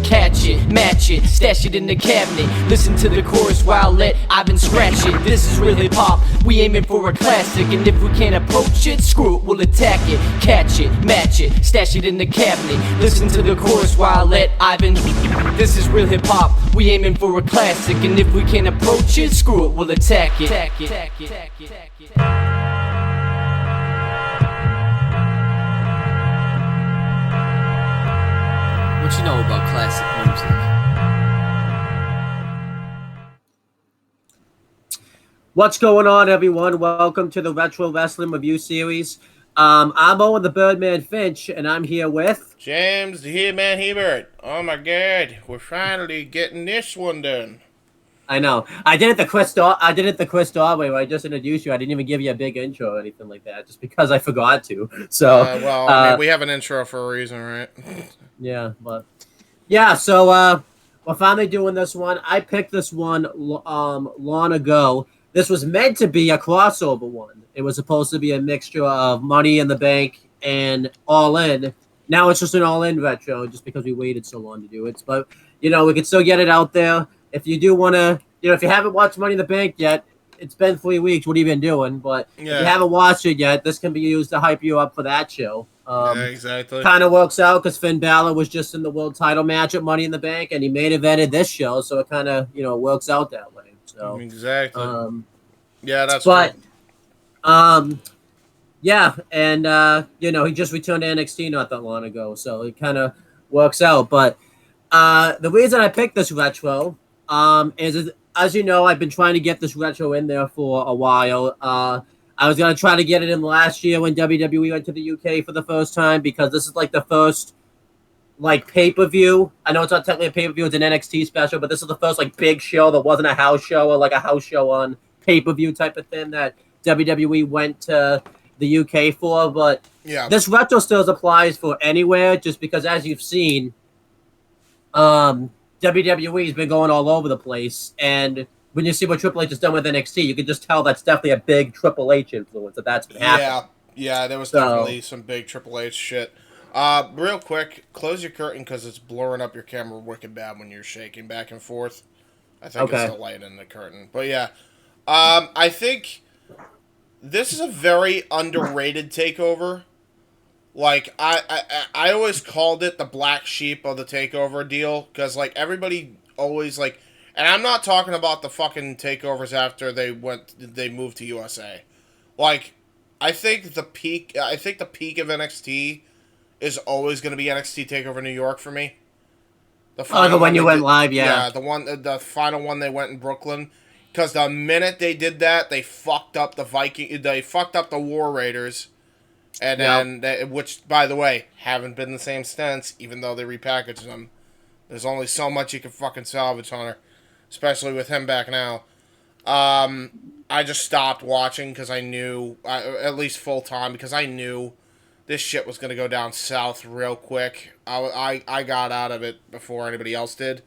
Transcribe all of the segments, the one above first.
Catch it, match it, stash it in the cabinet. Listen to the chorus while let Ivan scratch it. This is real hip hop, we aiming for a classic. And if we can't approach it, screw it, we'll attack it. Catch it, match it, stash it in the cabinet. Listen to the chorus while let Ivan. This is real hip hop, we aiming for a classic. And if we can't approach it, screw it, we'll attack it. What you know about classic music? What's going on, everyone? Welcome to the Retro Wrestling Review Series. I'm Owen the Birdman Finch, and I'm here with... James the He-Man Hebert. Oh my god, we're finally getting this one done. I know. I did it the Chris Darway where I just introduced you. I didn't even give you a big intro or anything like that, just because I forgot to. So, I mean, we have an intro for a reason, right? So we're finally doing this one. I picked this one long ago. This was meant to be a crossover one. It was supposed to be a mixture of Money in the Bank and All In. Now it's just an All In retro, just because we waited so long to do it. But we can still get it out there. If you do want to, if you haven't watched Money in the Bank yet, it's been 3 weeks. What have you been doing? But if you haven't watched it yet, this can be used to hype you up for that show. Exactly. Kind of works out because Finn Balor was just in the world title match at Money in the Bank, and he main evented this show, so it kind of works out that way. So exactly. That's but cool. He just returned to NXT not that long ago, so it kind of works out. But the reason I picked this retro is, as you know, I've been trying to get this retro in there for a while. I was going to try to get it in last year when WWE went to the UK for the first time, because this is like the first pay-per-view. I know it's not technically a pay-per-view, it's an NXT special, but this is the first big show that wasn't a house show or a house show on pay-per-view type of thing that WWE went to the UK for. But this retro still applies for anywhere, just because, as you've seen, WWE has been going all over the place, and when you see what Triple H has done with NXT, you can just tell that's definitely a big Triple H influence. That's been happening. Yeah, there was definitely some big Triple H shit. Real quick, close your curtain because it's blurring up your camera wicked bad when you're shaking back and forth. I think it's the light in the curtain. But yeah, I think this is a very underrated takeover. I always called it the black sheep of the takeover deal, because everybody always and I'm not talking about the fucking takeovers after they moved to USA. I think the peak of NXT is always going to be NXT Takeover New York for me. The one you went live, yeah. Yeah, the final one they went in Brooklyn, because the minute they did that, they fucked up they fucked up the War Raiders. And then, which, by the way, haven't been the same since, even though they repackaged them. There's only so much you can fucking salvage on her, especially with him back now. I just stopped watching because I knew, at least full time, because I knew this shit was going to go down south real quick. I got out of it before anybody else did.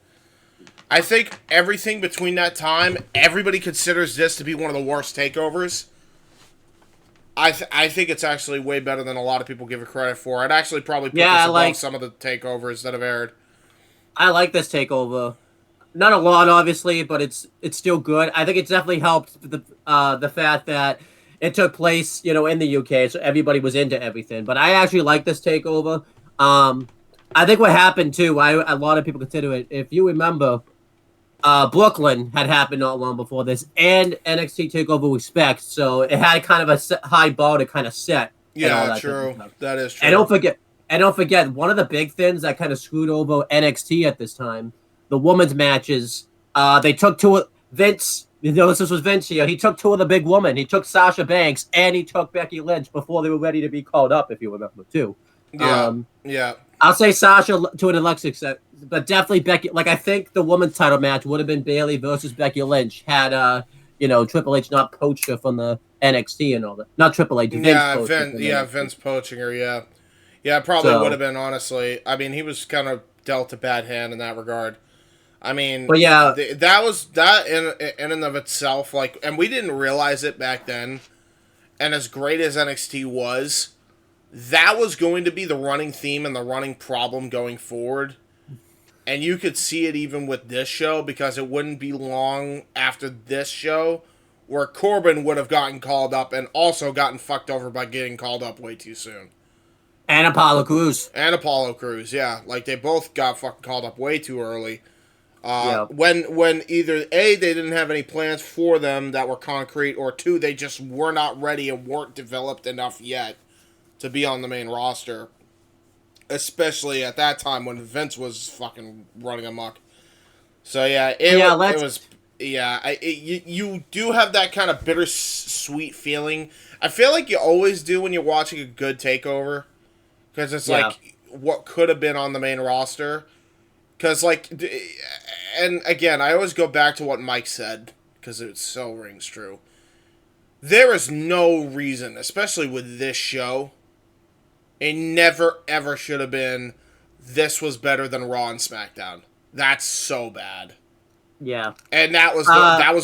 I think everything between that time, everybody considers this to be one of the worst takeovers. I think it's actually way better than a lot of people give it credit for. I'd actually probably put this above some of the takeovers that have aired. I like this takeover. Not a lot, obviously, but it's still good. I think it's definitely helped the fact that it took place, in the UK, so everybody was into everything. But I actually like this takeover. I think what happened too, a lot of people consider it. If you remember, Brooklyn had happened not long before this, and NXT Takeover Respect, so it had kind of a high bar to kind of set. Yeah, true. That is true. And don't forget, one of the big things that kind of screwed over NXT at this time, the women's matches. They took Vince, you know, this was Vince here. He took two of the big women. He took Sasha Banks and he took Becky Lynch before they were ready to be called up, if you remember, too. Yeah, yeah. I'll say Sasha to an Alexa extent, but definitely Becky. Like, I think the women's title match would have been Bayley versus Becky Lynch had, Triple H not poached her from the NXT and all that. Not Triple H, Vince poached her from the Vince poaching her, yeah. Yeah, it probably would have been, honestly. I mean, he was kind of dealt a bad hand in that regard. I mean, but yeah, that was that in and of itself, like, and we didn't realize it back then. And as great as NXT was, that was going to be the running theme and the running problem going forward. And you could see it even with this show, because it wouldn't be long after this show where Corbin would have gotten called up and also gotten fucked over by getting called up way too soon. And Apollo Crews. And Apollo Crews, yeah. Like, they both got fucking called up way too early. When either A, they didn't have any plans for them that were concrete, or two, they just were not ready and weren't developed enough yet to be on the main roster. Especially at that time when Vince was fucking running amok. So yeah, you do have that kind of bittersweet feeling. I feel like you always do when you're watching a good takeover. Because it's like what could have been on the main roster. Because, like, and again, I always go back to what Mike said, because it so rings true. There is no reason, especially with this show, it never ever should have been, this was better than Raw and SmackDown. That's so bad. Yeah. And that was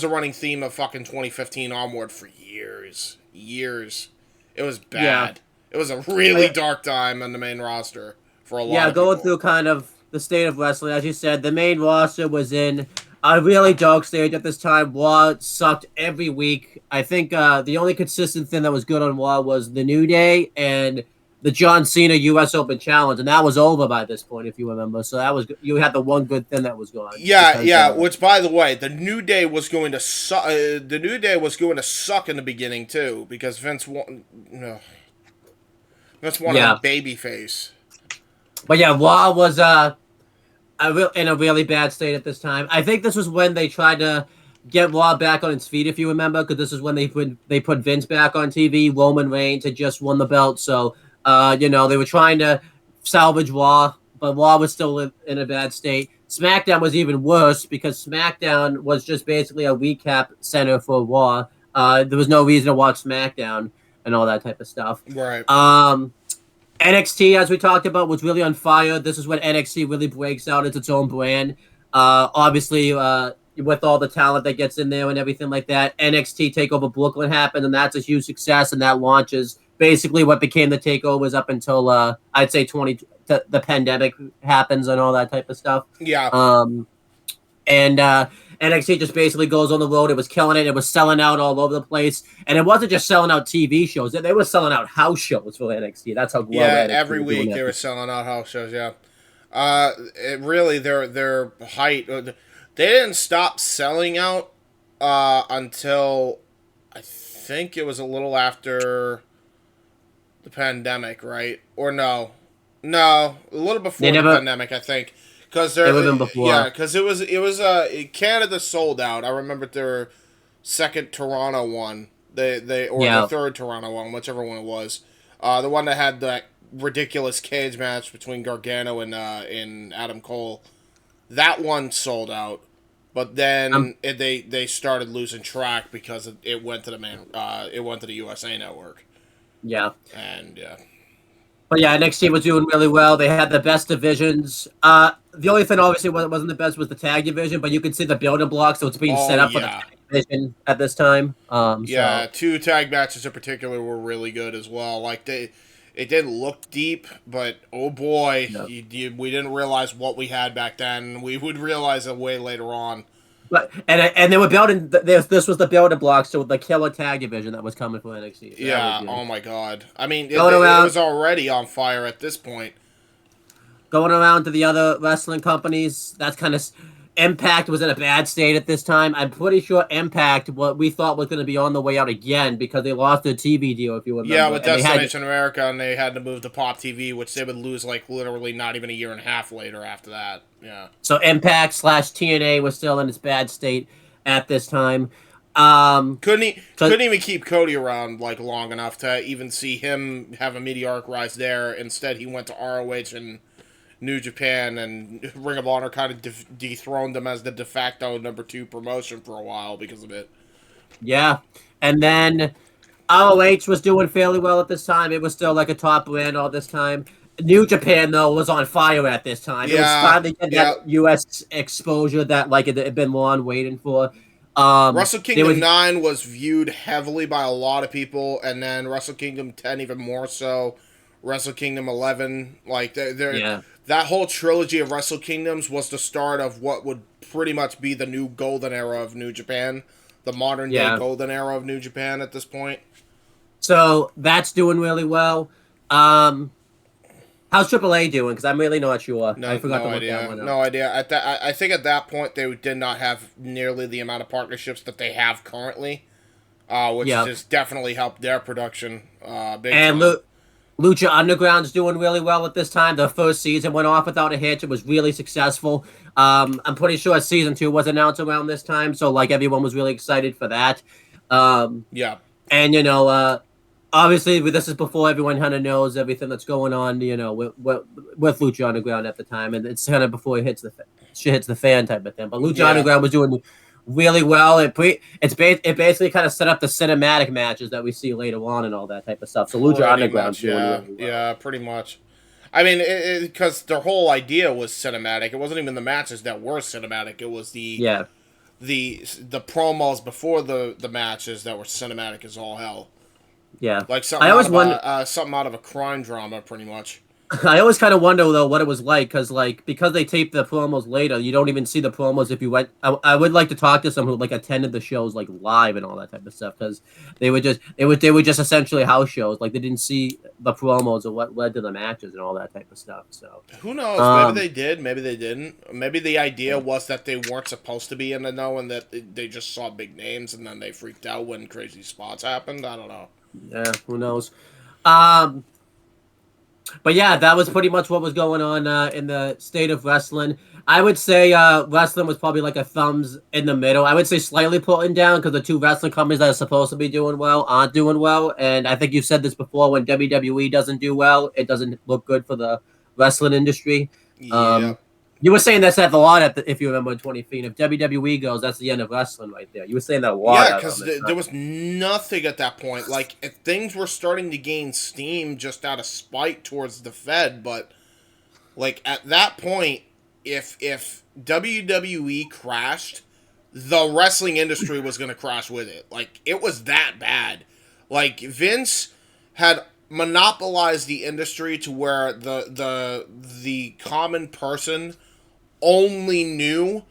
the running theme of fucking 2015 onward for years. Years. It was bad. Yeah. It was a really dark time on the main roster for a lot of people. Yeah, going through kind of the state of wrestling, as you said, the main roster was in a really dark stage at this time. Raw sucked every week. I think the only consistent thing that was good on Raw was the New Day and the John Cena U.S. Open Challenge, and that was over by this point, if you remember. So that was, you had the one good thing that was going. Yeah. Which, by the way, the New Day was going to suck. The New Day was going to suck in the beginning too, because Vince wanted a baby face. But yeah, Raw was in a really bad state at this time. I think this was when they tried to get Raw back on its feet, if you remember, because this is when they put Vince back on TV. Roman Reigns had just won the belt, so they were trying to salvage Raw, but Raw was still in a bad state. SmackDown was even worse, because SmackDown was just basically a recap center for Raw. There was no reason to watch SmackDown and all that type of stuff. Right. NXT, as we talked about, was really on fire. This is when NXT really breaks out as its own brand. Obviously, with all the talent that gets in there and everything like that, NXT Takeover Brooklyn happened, and that's a huge success, and that launches basically what became the takeovers up until, I'd say, the pandemic happens and all that type of stuff. Yeah. And NXT just basically goes on the road. It was killing it. It was selling out all over the place. And it wasn't just selling out TV shows. They were selling out house shows for NXT. That's how every week they were selling out house shows, yeah. It really, their height, they didn't stop selling out until I think it was a little after the pandemic, right? Or no, a little before the pandemic, I think. Because because it was Canada sold out. I remember their second Toronto one, the third Toronto one, whichever one it was, the one that had that ridiculous cage match between Gargano and Adam Cole. That one sold out, but then they started losing track because it went to the USA Network. Yeah, and yeah. But yeah, NXT was doing really well. They had the best divisions. The only thing, obviously, wasn't the best was the tag division, but you can see the building blocks, so it's being set up for the tag division at this time. Two tag matches in particular were really good as well. Like, it didn't look deep, but oh boy, we didn't realize what we had back then. We would realize it way later on. But and they were building. This was the building blocks to the killer tag division that was coming from NXT. So oh my god! I mean, it was already on fire at this point. Going around to the other wrestling companies, that's kind of Impact was in a bad state at this time. I'm pretty sure Impact, what we thought was going to be on the way out again, because they lost their TV deal, if you remember. Yeah, with Destination America, and they had to move to Pop TV, which they would lose like literally not even a year and a half later after that. Yeah. So Impact / TNA was still in its bad state. at this time. Couldn't even keep Cody around like long enough to even see him have a meteoric rise there. Instead, he went to ROH and New Japan, and Ring of Honor kind of dethroned him as the de facto #2 promotion for a while because of it. Yeah, and then ROH was doing fairly well at this time. It was still like a top brand all this time. New Japan though was on fire at this time. It was finally getting that U.S. exposure that like it had been long waiting for. Wrestle Kingdom 9 was viewed heavily by a lot of people, and then Wrestle Kingdom 10 even more so. Wrestle Kingdom 11, like that whole trilogy of Wrestle Kingdoms was the start of what would pretty much be the new golden era of New Japan, the modern day golden era of New Japan at this point. So that's doing really well. How's AAA doing? Because I'm really not sure. I forgot to look that one up. No idea. I think at that point they did not have nearly the amount of partnerships that they have currently, which just definitely helped their production. Lucha Underground's doing really well at this time. The first season went off without a hitch. It was really successful. I'm pretty sure season 2 was announced around this time, so like everyone was really excited for that. And obviously, this is before everyone kind of knows everything that's going on, with Lucha Underground at the time, and it's kind of before it hits the fan type of thing. But Lucha Underground was doing really well. It basically kind of set up the cinematic matches that we see later on and all that type of stuff. So Lucha Underground doing really well. Yeah, pretty much. I mean, because their whole idea was cinematic. It wasn't even the matches that were cinematic. It was the promos before the matches that were cinematic as all hell. Yeah, like something out of a crime drama, pretty much. I always kind of wonder though what it was like because they taped the promos later, you don't even see the promos if you went. I would like to talk to someone who like attended the shows like live and all that type of stuff because they were just essentially house shows. Like they didn't see the promos or what led to the matches and all that type of stuff. So who knows? Maybe they did. Maybe they didn't. Maybe the idea was that they weren't supposed to be in the know and that they just saw big names and then they freaked out when crazy spots happened. I don't know. Yeah, who knows? But yeah, that was pretty much what was going on in the state of wrestling. I would say wrestling was probably like a thumbs in the middle. I would say slightly pulling down because the two wrestling companies that are supposed to be doing well aren't doing well. And I think you've said this before, when WWE doesn't do well, it doesn't look good for the wrestling industry. Yeah. You were saying that a lot if you remember in 2015. If WWE goes, that's the end of wrestling right there. You were saying that a lot. Yeah, because there was nothing at that point. Like, if things were starting to gain steam just out of spite towards the Fed, but, like, at that point, if WWE crashed, the wrestling industry was going to crash with it. Like, it was that bad. Like, Vince had monopolized the industry to where the common person only knew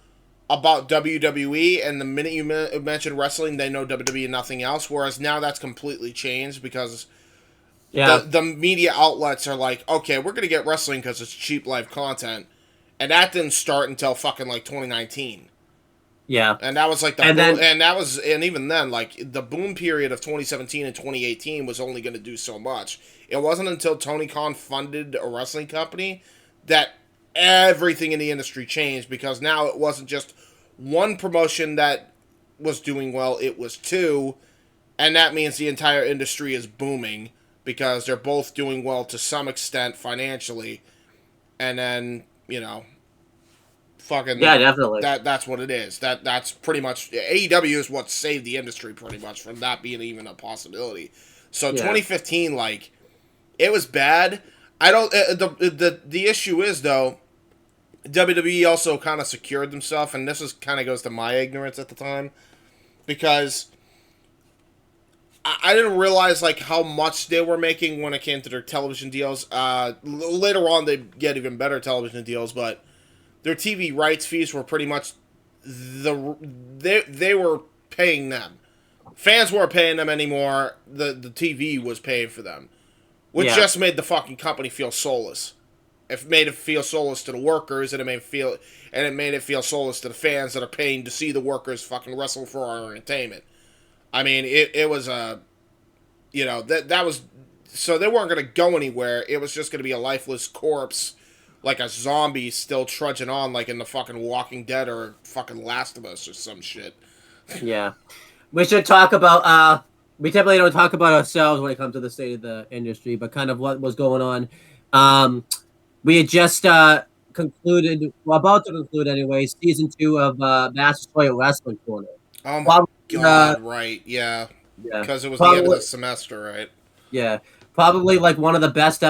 about WWE, and the minute you mention wrestling, they know WWE and nothing else, whereas now that's completely changed because the media outlets are like, okay, we're going to get wrestling because it's cheap live content, and that didn't start until fucking like 2019. Yeah. And that was like and even then, like, the boom period of 2017 and 2018 was only going to do so much. It wasn't until Tony Khan funded a wrestling company that everything in the industry changed, because now it wasn't just one promotion that was doing well, it was two, and that means the entire industry is booming because they're both doing well to some extent financially, and then, fucking definitely. That's what it is. That's pretty much AEW is what saved the industry pretty much from that being even a possibility. So 2015, like, it was bad. I don't. The issue is though, WWE also kind of secured themselves, and this is kind of goes to my ignorance at the time, because I didn't realize like how much they were making when it came to their television deals. Later on, they get even better television deals, but their TV rights fees were pretty much they were paying them. Fans weren't paying them anymore. The TV was paying for them, which just made the fucking company feel soulless. It made it feel soulless to the workers, and it made it feel soulless to the fans that are paying to see the workers fucking wrestle for our entertainment. I mean, it was that was, so they weren't going to go anywhere. It was just going to be a lifeless corpse, like a zombie still trudging on, like in the fucking Walking Dead or fucking Last of Us or some shit. Yeah. We should talk about we typically don't talk about ourselves when it comes to the state of the industry, but kind of what was going on. We had just concluded, well, about to conclude anyway, season 2 of Massasoit Wrestling Corner. Oh my Probably, god, right, yeah. yeah, Because it was the end of probably, the semester, right? yeah, probably like one of the best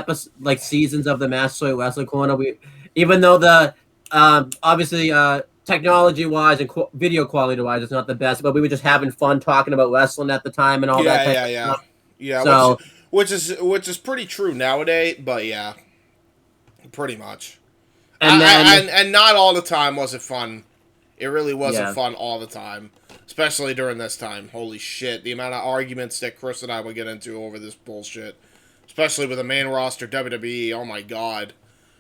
seasons of the Massasoit Wrestling Corner. Even though the obviously technology wise and video quality wise, it's not the best, but we were just having fun talking about wrestling at the time and all that type of stuff. Yeah, So, which is pretty true nowadays, but yeah, pretty much. and And not all the time was it fun. It really wasn't Yeah. fun all the time, especially during this time. Holy shit, the amount of arguments that Chris and I would get into over this bullshit, especially with the main roster WWE. Oh my god.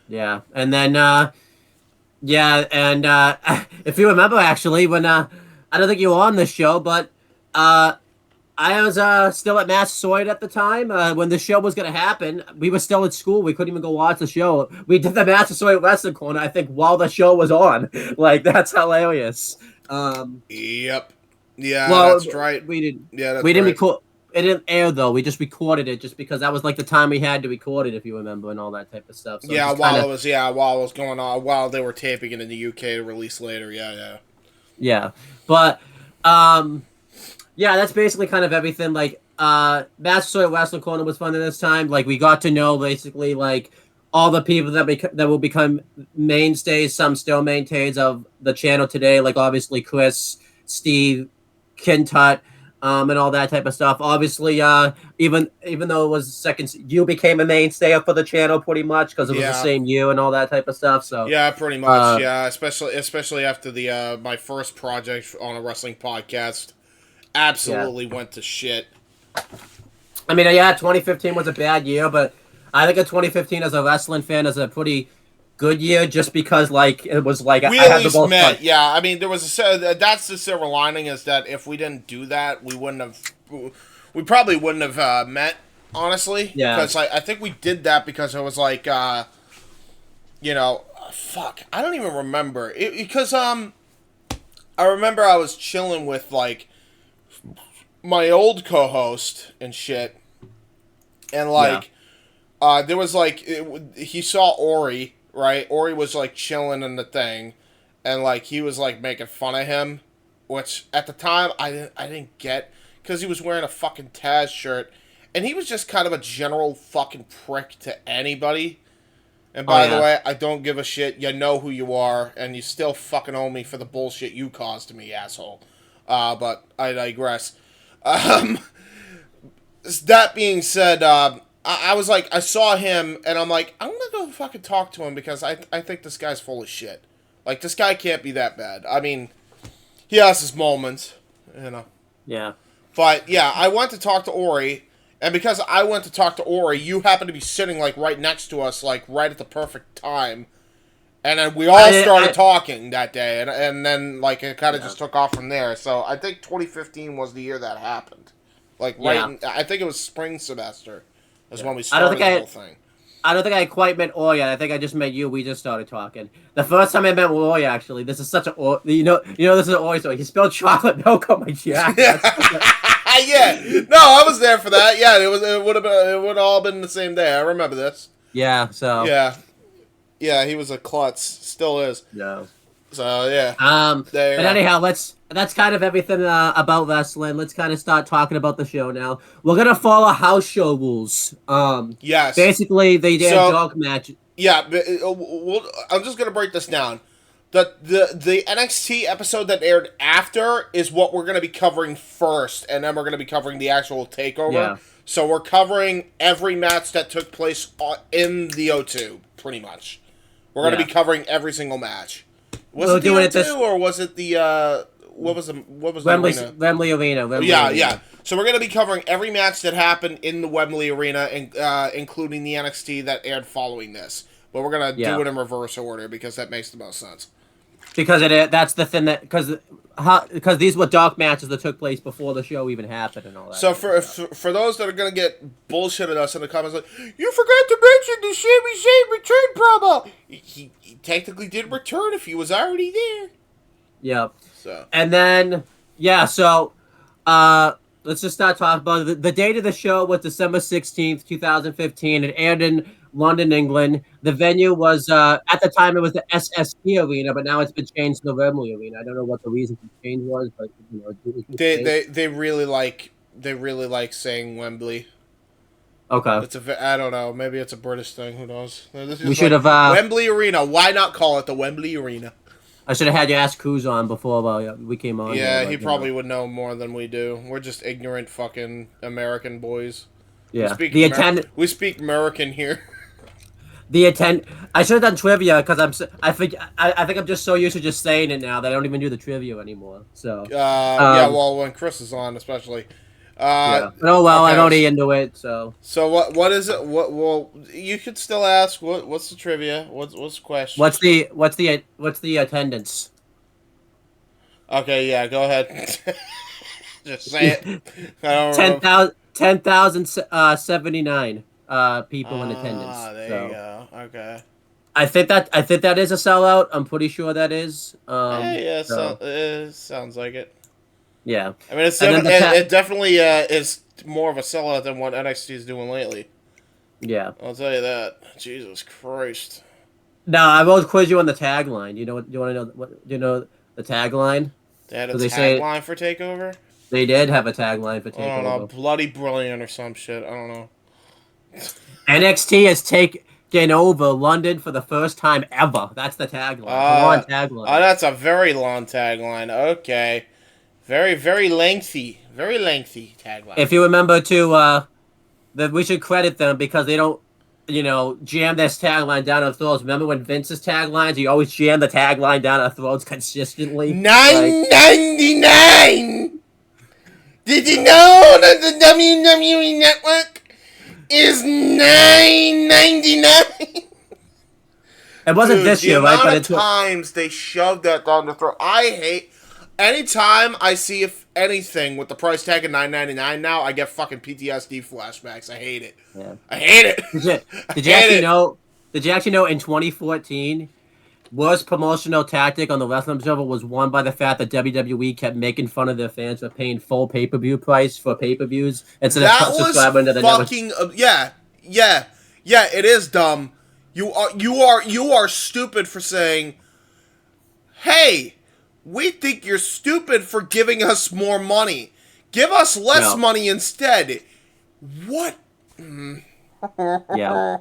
yeah, and then yeah, and if you remember, actually, when I don't think you were on the show, but I was still at Massasoit at the time when the show was going to happen. We were still at school. We couldn't even go watch the show. We did the Massasoit Wrestling Corner, I think, while the show was on. Like, that's hilarious. Yep. Yeah, Well, that's right. we didn't. Yeah, that's We didn't right. record. It didn't air though. We just recorded it, just because that was like the time we had to record it, if you remember, and all that type of stuff. So Yeah, just while kinda- it was going on, while they were taping it in the UK to release later. Yeah. Yeah, but yeah, that's basically kind of everything. Like, Massasoit Wrestling Corner was fun at this time. Like, we got to know basically like all the people that will become mainstays. Some still maintains of the channel today. Like, obviously Chris, Steve, Kintut, and all that type of stuff. Obviously, even though it was second, you became a mainstay for the channel pretty much because it was the same year and all that type of stuff. So yeah, pretty much. Yeah, especially after the my first project on a wrestling podcast absolutely went to shit. I mean, yeah, 2015 was a bad year, but I think of 2015 as a wrestling fan as a pretty good year, just because like it was like We I at had the least most met. fun. Yeah, I mean, there was that's the silver lining is that if we didn't do that, we probably wouldn't have met. Honestly, Yeah. because I think we did that because it was like, fuck, I don't even remember because I remember I was chilling with like my old co-host and shit, and like, there was like he saw Ori, right? Ori was like chilling in the thing, and like he was like making fun of him, which at the time I didn't get because he was wearing a fucking Taz shirt, and he was just kind of a general fucking prick to anybody. And by the way, I don't give a shit. You know who you are, and you still fucking owe me for the bullshit you caused to me, asshole. But I digress. That being said, I was like, I saw him, and I'm like, I'm gonna go fucking talk to him because I think this guy's full of shit. Like, this guy can't be that bad. I mean, he has his moments, you know. Yeah. But yeah, I went to talk to Ori, and because I went to talk to Ori, you happened to be sitting like right next to us, like right at the perfect time. And then we all started talking that day, and then like it kind of just took off from there. So I think 2015 was the year that happened. Like I think it was spring semester is when we started the whole thing. I don't think I quite met Ori. I think I just met you. We just started talking. The first time I met Ori, actually, this is such a this is an Ori story. He spilled chocolate milk on my jacket. Yeah, no, I was there for that. Yeah, it would have all been the same day. I remember this. Yeah. So. Yeah, he was a klutz. Still is. Yeah. So yeah. But anyhow, that's kind of everything about wrestling. Let's kind of start talking about the show now. We're gonna follow house show rules. Yes. Basically, they did a dog match. Yeah, but, I'm just gonna break this down. The NXT episode that aired after is what we're gonna be covering first, and then we're gonna be covering the actual takeover. Yeah. So we're covering every match that took place in the O2, pretty much. We're going to be covering every single match. Was it the O2 or was it the what was Wembley Arena? Yeah. So we're going to be covering every match that happened in the Wembley Arena, including the NXT that aired following this. But we're going to do it in reverse order because that makes the most sense. Because that's the thing because these were dark matches that took place before the show even happened and all that. So for those that are gonna get bullshit at us in the comments, like, you forgot to mention the Sami Zayn return promo. He technically did return if he was already there. Yep. So and then Yeah, so let's just start talking about it. The date of the show was December 16th, 2015. It aired in London, England. The venue was at the time it was the SSP Arena, but now it's been changed to the Wembley Arena. I don't know what the reason for the change was, but it was changed. They really like saying Wembley. Okay. I don't know. Maybe it's a British thing. Who knows? This We is should like have Wembley Arena. Why not call it the Wembley Arena? I should have had you ask Cruz on before we came on here. Yeah, But, he probably would know more than we do. We're just ignorant fucking American boys. yeah. The speak American here. The attend. I should have done trivia because I think I'm just so used to just saying it now that I don't even do the trivia anymore. So. Yeah, well, when Chris is on, especially. Yeah. But oh well, okay. I'm already into it. So. So what is it? Well, you could still ask. What's the trivia? What's the question? What's the attendance? Okay, yeah, go ahead. Just say it. I don't know. 10,079 people in attendance. There you go. Okay. I think that is a sellout. I'm pretty sure that is. Yeah, so. it sounds like it. Yeah. I mean, it definitely is more of a sellout than what NXT is doing lately. Yeah. I'll tell you that. Jesus Christ. No, I will quiz you on the tagline. You know what? Do you want to know what? Do you know the tagline? They had a tagline for Takeover? They did have a tagline for Takeover. I don't know, bloody brilliant or some shit. I don't know. NXT has taken over London for the first time ever. That's the tagline. Long tagline. Oh, that's a very long tagline. Okay. Very, very lengthy. Very lengthy tagline. If you remember to, that we should credit them because they don't, jam this tagline down our throats. Remember when Vince's taglines, he always jammed the tagline down our throats consistently? $9.99! Did you know that the WWE Network is $9.99? It wasn't this year, right? But times they shoved that down the throat. I hate... Anytime I see anything with the price tag of $9.99 now, I get fucking PTSD flashbacks. I hate it. Yeah. I hate it. Did you actually know? Did you actually know in 2014, worst promotional tactic on the Wrestling Observer was won by the fact that WWE kept making fun of their fans for paying full pay-per-view price for pay-per-views instead of subscribing to the fucking yeah. It is dumb. You are stupid for saying, hey. We think you're stupid for giving us more money. Give us less money instead. What? Yeah.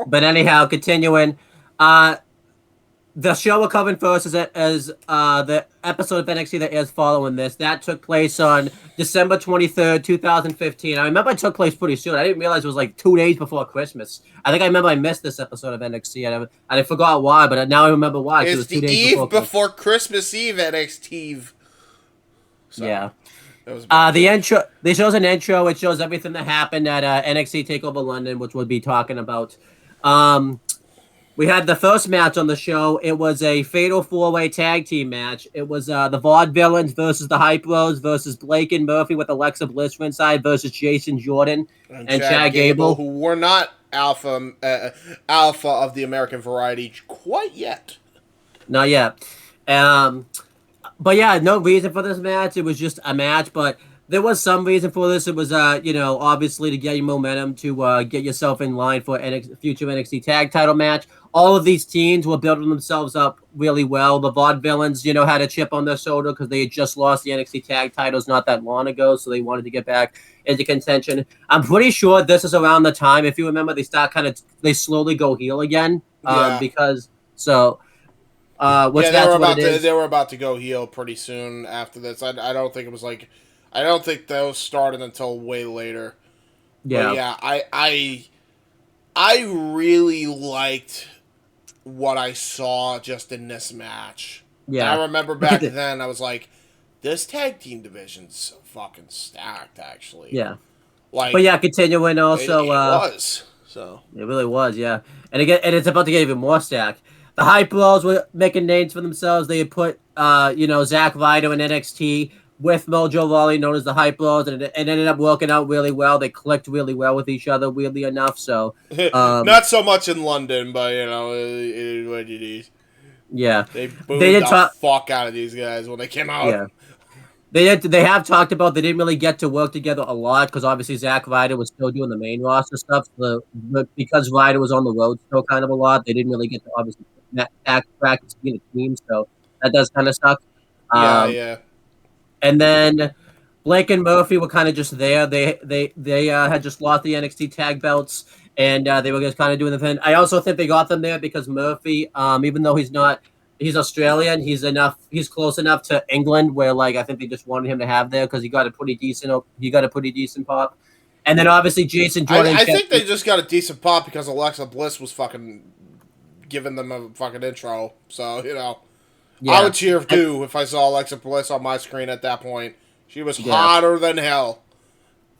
But anyhow, continuing. The show we're covering first is the episode of NXT that is following this. That took place on December 23rd, 2015. I remember it took place pretty soon. I didn't realize it was like 2 days before Christmas. I think I remember I missed this episode of NXT, and I forgot why, but now I remember why. It's it was 2 the days eve before Christmas Eve NXT. So, yeah. The intro. They shows an intro. It shows everything that happened at NXT Takeover London, which we'll be talking about. We had the first match on the show. It was a fatal 4-way tag team match. It was the Vaudevillains versus the Hype Bros versus Blake and Murphy with Alexa Bliss ringside versus Jason Jordan and Chad Gable, who were not alpha of the American variety quite yet. Not yet. But yeah, no reason for this match. It was just a match, but there was some reason for this. It was, obviously to get your momentum to get yourself in line for future NXT tag title match. All of these teams were building themselves up really well. The Vaudevillains, had a chip on their shoulder because they had just lost the NXT tag titles not that long ago, so they wanted to get back into contention. I'm pretty sure this is around the time, if you remember, they slowly go heel again. Because so. They were about to go heel pretty soon after this. I don't think it was like. I don't think those started until way later. Yeah. But yeah, I really liked what I saw just in this match. Yeah. And I remember back then I was like, this tag team division's fucking stacked, actually. Yeah. Like, but yeah, continuing also. It was. So. It really was, yeah. And it's about to get even more stacked. The Hype Bros were making names for themselves. They had put, Zack Ryder in NXT with Mojo Rawley, known as the Hype Bros, and it ended up working out really well. They clicked really well with each other, weirdly enough. So not so much in London, but it is what it is. Yeah, they booed the fuck out of these guys when they came out. Yeah, They have talked about they didn't really get to work together a lot because obviously Zack Ryder was still doing the main roster stuff. So because Ryder was on the road still kind of a lot, they didn't really get to obviously practice being a team. So that does kind of suck. Yeah, Um, yeah. and then Blake and Murphy were kind of just there. They had just lost the NXT tag belts, and they were just kind of doing the thing. I also think they got them there because Murphy, even though he's Australian, he's close enough to England where like I think they just wanted him to have there because he got a pretty decent pop. And then obviously Jason Jordan. I think they just got a decent pop because Alexa Bliss was fucking giving them a fucking intro. So, you know, Yeah. I would cheer too if I saw Alexa Bliss on my screen at that point. She was hotter than hell.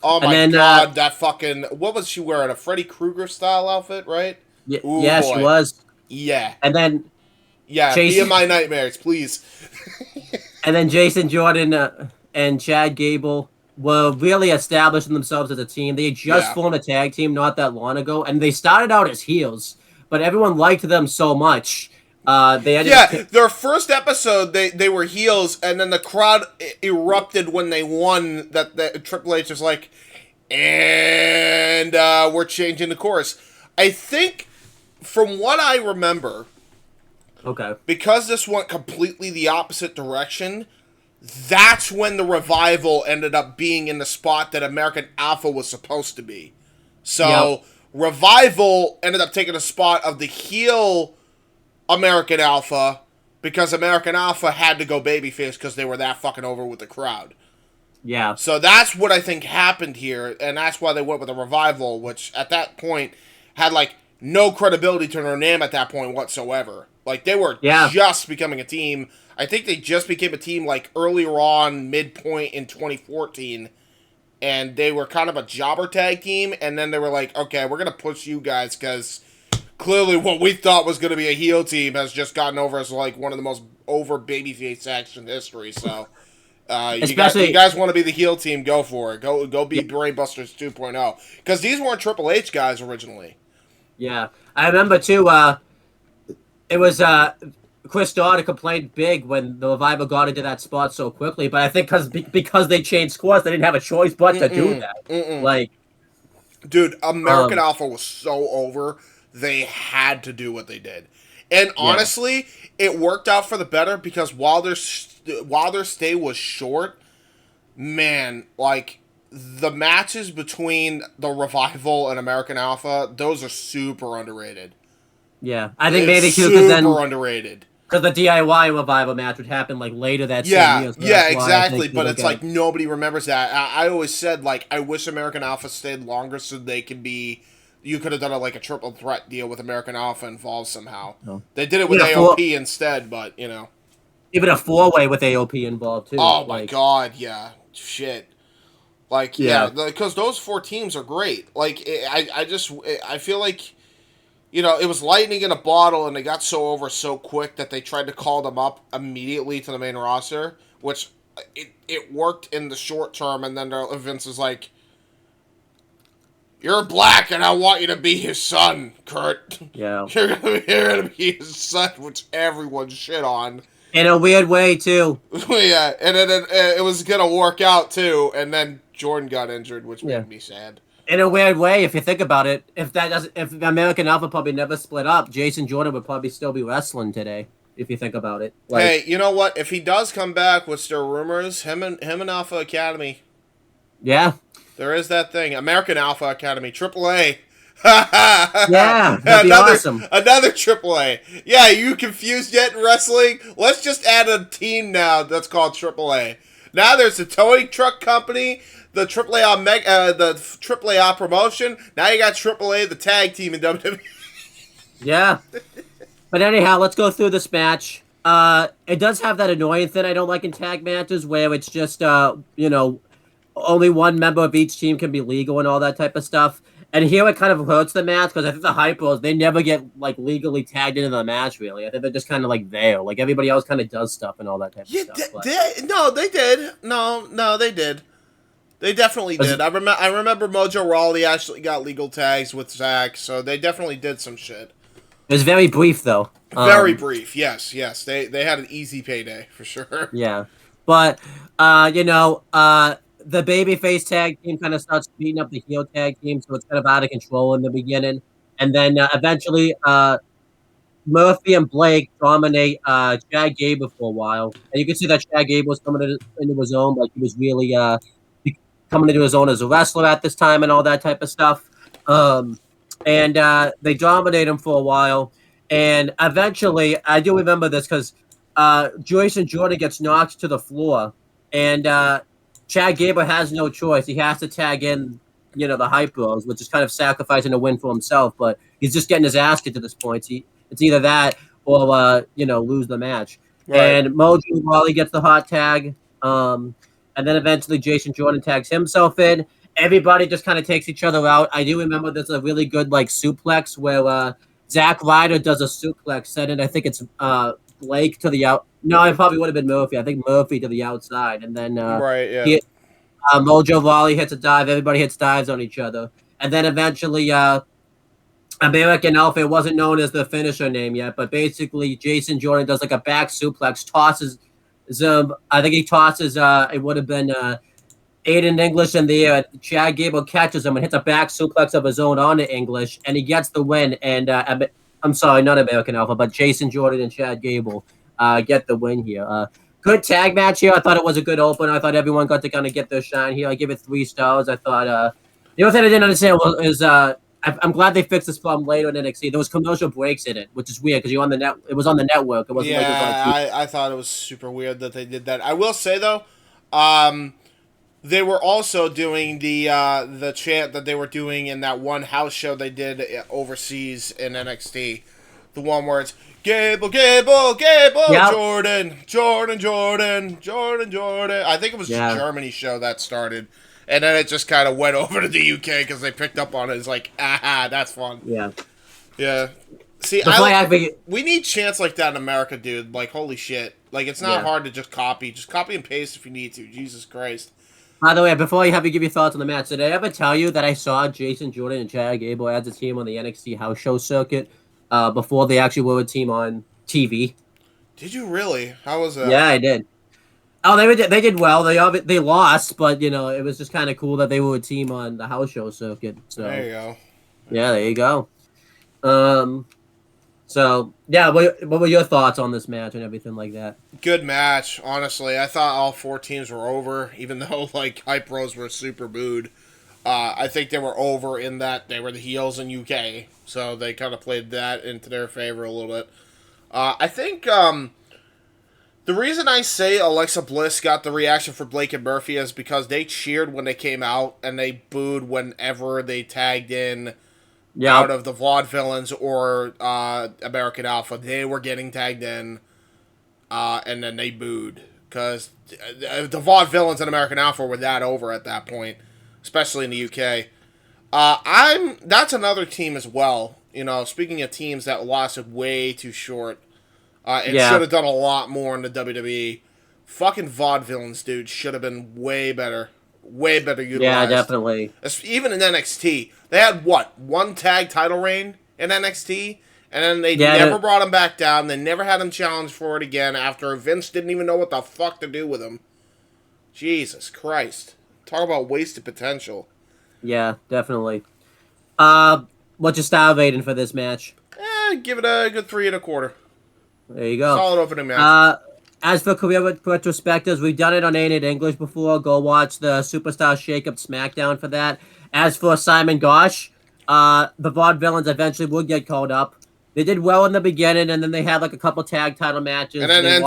Oh my god, that fucking... What was she wearing? A Freddy Krueger style outfit, right? Ooh, yeah, boy. she was. Yeah. And then... Yeah, be in my nightmares, please. And then Jason Jordan and Chad Gable were really establishing themselves as a team. They just formed a tag team not that long ago, and they started out as heels, but everyone liked them so much. Their first episode, they were heels, and then the crowd erupted when they won. That Triple H was like, and we're changing the course. I think, from what I remember... Okay. Because this went completely the opposite direction, that's when the Revival ended up being in the spot that American Alpha was supposed to be. So, Revival ended up taking the spot of the heel American Alpha because American Alpha had to go babyface because they were that fucking over with the crowd. Yeah. So that's what I think happened here, and that's why they went with the Revival, which at that point had, like, no credibility to their name at that point whatsoever. Like, they were just becoming a team. I think they just became a team, like, earlier on, midpoint in 2014. And they were kind of a jobber tag team. And then they were like, okay, we're going to push you guys because clearly what we thought was going to be a heel team has just gotten over as, like, one of the most over babyface acts in history. So, you guys want to be the heel team, go for it. Go be Brainbusters 2.0. Because these weren't Triple H guys originally. Yeah. I remember, too, it was Chris Daughter complained big when the Revival got into that spot so quickly, but I think because they changed squads, they didn't have a choice but to do that. Like, dude, American Alpha was so over, they had to do what they did, and honestly, it worked out for the better because while their stay was short, man, like the matches between the Revival and American Alpha, those are super underrated. Yeah, I think maybe too because then underrated. Because the DIY Revival match would happen like later that same year. So exactly. But it's like nobody remembers that. I always said like I wish American Alpha stayed longer so they could be. You could have done like a triple threat deal with American Alpha involved somehow. No. They did it with AOP instead, but you know. Even a 4-way with AOP involved too. Oh my god, yeah, shit. Like because those 4 teams are great. Like I feel like. You know, it was lightning in a bottle, and they got so over so quick that they tried to call them up immediately to the main roster, which it worked in the short term, and then Vince is like, "You're black, and I want you to be his son, Kurt. Yeah, you're gonna be his son," which everyone shit on. In a weird way too. Yeah, and then it was gonna work out too, and then Jordan got injured, which made me sad. In a weird way, if you think about it, if American Alpha probably never split up, Jason Jordan would probably still be wrestling today. If you think about it. Like, hey, you know what? If he does come back, which there are rumors, him and Alpha Academy. Yeah. There is that thing, American Alpha Academy, AAA. Yeah, that'd be awesome. Another AAA. Yeah, you confused yet in wrestling? Let's just add a team now that's called AAA. Now there's a towing truck company. The AAA promotion. Now you got AAA, the tag team in WWE. Yeah. But anyhow, let's go through this match. It does have that annoying thing I don't like in tag matches where it's just, only one member of each team can be legal and all that type of stuff. And here it kind of hurts the match because I think the Hypos, they never get, like, legally tagged into the match, really. I think they're just kind of, like, there. Like, everybody else kind of does stuff and all that type of stuff. No, they did. No, they did. They definitely did. I remember Mojo Rawley actually got legal tags with Zach, so they definitely did some shit. It was very brief, though. Very brief, yes. They had an easy payday, for sure. Yeah. But The babyface tag team kind of starts beating up the heel tag team, so it's kind of out of control in the beginning. And then eventually, Murphy and Blake dominate Chad Gable for a while. And you can see that Chad Gable was coming into his own, like he was really coming into his own as a wrestler at this time and all that type of stuff. And they dominate him for a while. And eventually, I do remember this because Joyce and Jordan gets knocked to the floor. And Chad Gable has no choice. He has to tag in, the Hype Bros, which is kind of sacrificing a win for himself. But he's just getting his ass kicked to this point. It's either that or lose the match. Right. And Mojo Rawley gets the hot tag. And then eventually Jason Jordan tags himself in. Everybody just kind of takes each other out. I do remember there's a really good suplex where Zack Ryder does a suplex set in. I think it's Blake to the out. No, it probably would have been Murphy. I think Murphy to the outside, and then Mojo Rawley hits a dive. Everybody hits dives on each other, and then eventually American Alpha, it wasn't known as the finisher name yet, but basically Jason Jordan does a back suplex, tosses I think he tosses it would have been Aiden English in the air. Chad Gable catches him and hits a back suplex of his own onto English, and he gets the win. And I'm sorry, not American Alpha, but Jason Jordan and Chad Gable get the win here. Good tag match here. I thought it was a good opener. I thought everyone got to kind of get their shine here. I give it 3 stars. I thought the other thing I didn't understand is I'm glad they fixed this problem later in NXT. There was commercial breaks in it, which is weird because it was on the network. It wasn't it was on TV. I thought it was super weird that they did that. I will say though, they were also doing the chant that they were doing in that one house show they did overseas in NXT. The one where it's Gable, Gable, Gable, yep. Jordan. I think it was a Germany show that started. And then it just kind of went over to the UK because they picked up on it. It's like, that's fun. Yeah. Yeah. See, we need chants like that in America, dude. Like, holy shit. Like, it's not hard to just copy. Just copy and paste if you need to. Jesus Christ. By the way, before I have you give your thoughts on the match, did I ever tell you that I saw Jason Jordan and Chad Gable as a team on the NXT house show circuit before they actually were a team on TV? Did you really? How was that? Yeah, I did. Oh, they did well. They lost, but it was just kind of cool that they were a team on the house show circuit. So there you go. Yeah, there you go. So yeah, what were your thoughts on this match and everything like that? Good match, honestly. I thought all 4 teams were over, even though Hype Bros were super booed. I think they were over in that they were the heels in UK, so they kind of played that into their favor a little bit. I think. The reason I say Alexa Bliss got the reaction for Blake and Murphy is because they cheered when they came out and they booed whenever they tagged in out of the Vaudevillains or American Alpha. They were getting tagged in and then they booed because the Vaudevillains and American Alpha were that over at that point, especially in the UK. That's another team as well. Speaking of teams that lost it way too short. Should have done a lot more in the WWE. Fucking Vaudevillains, dude, should have been way better utilized. Yeah, definitely. Even in NXT, they had one tag title reign in NXT, and then they never brought him back down. They never had him challenge for it again. After Vince didn't even know what the fuck to do with him. Jesus Christ, talk about wasted potential. Yeah, definitely. What's your style rating for this match? Give it a good 3 1/4. There you go. Solid opening match. As for career retrospectives, we've done it on Ain't It English before. Go watch the Superstar Shake-Up SmackDown for that. As for Simon Gosh, the Vaudevillains eventually would get called up. They did well in the beginning, and then they had a couple tag title matches. And then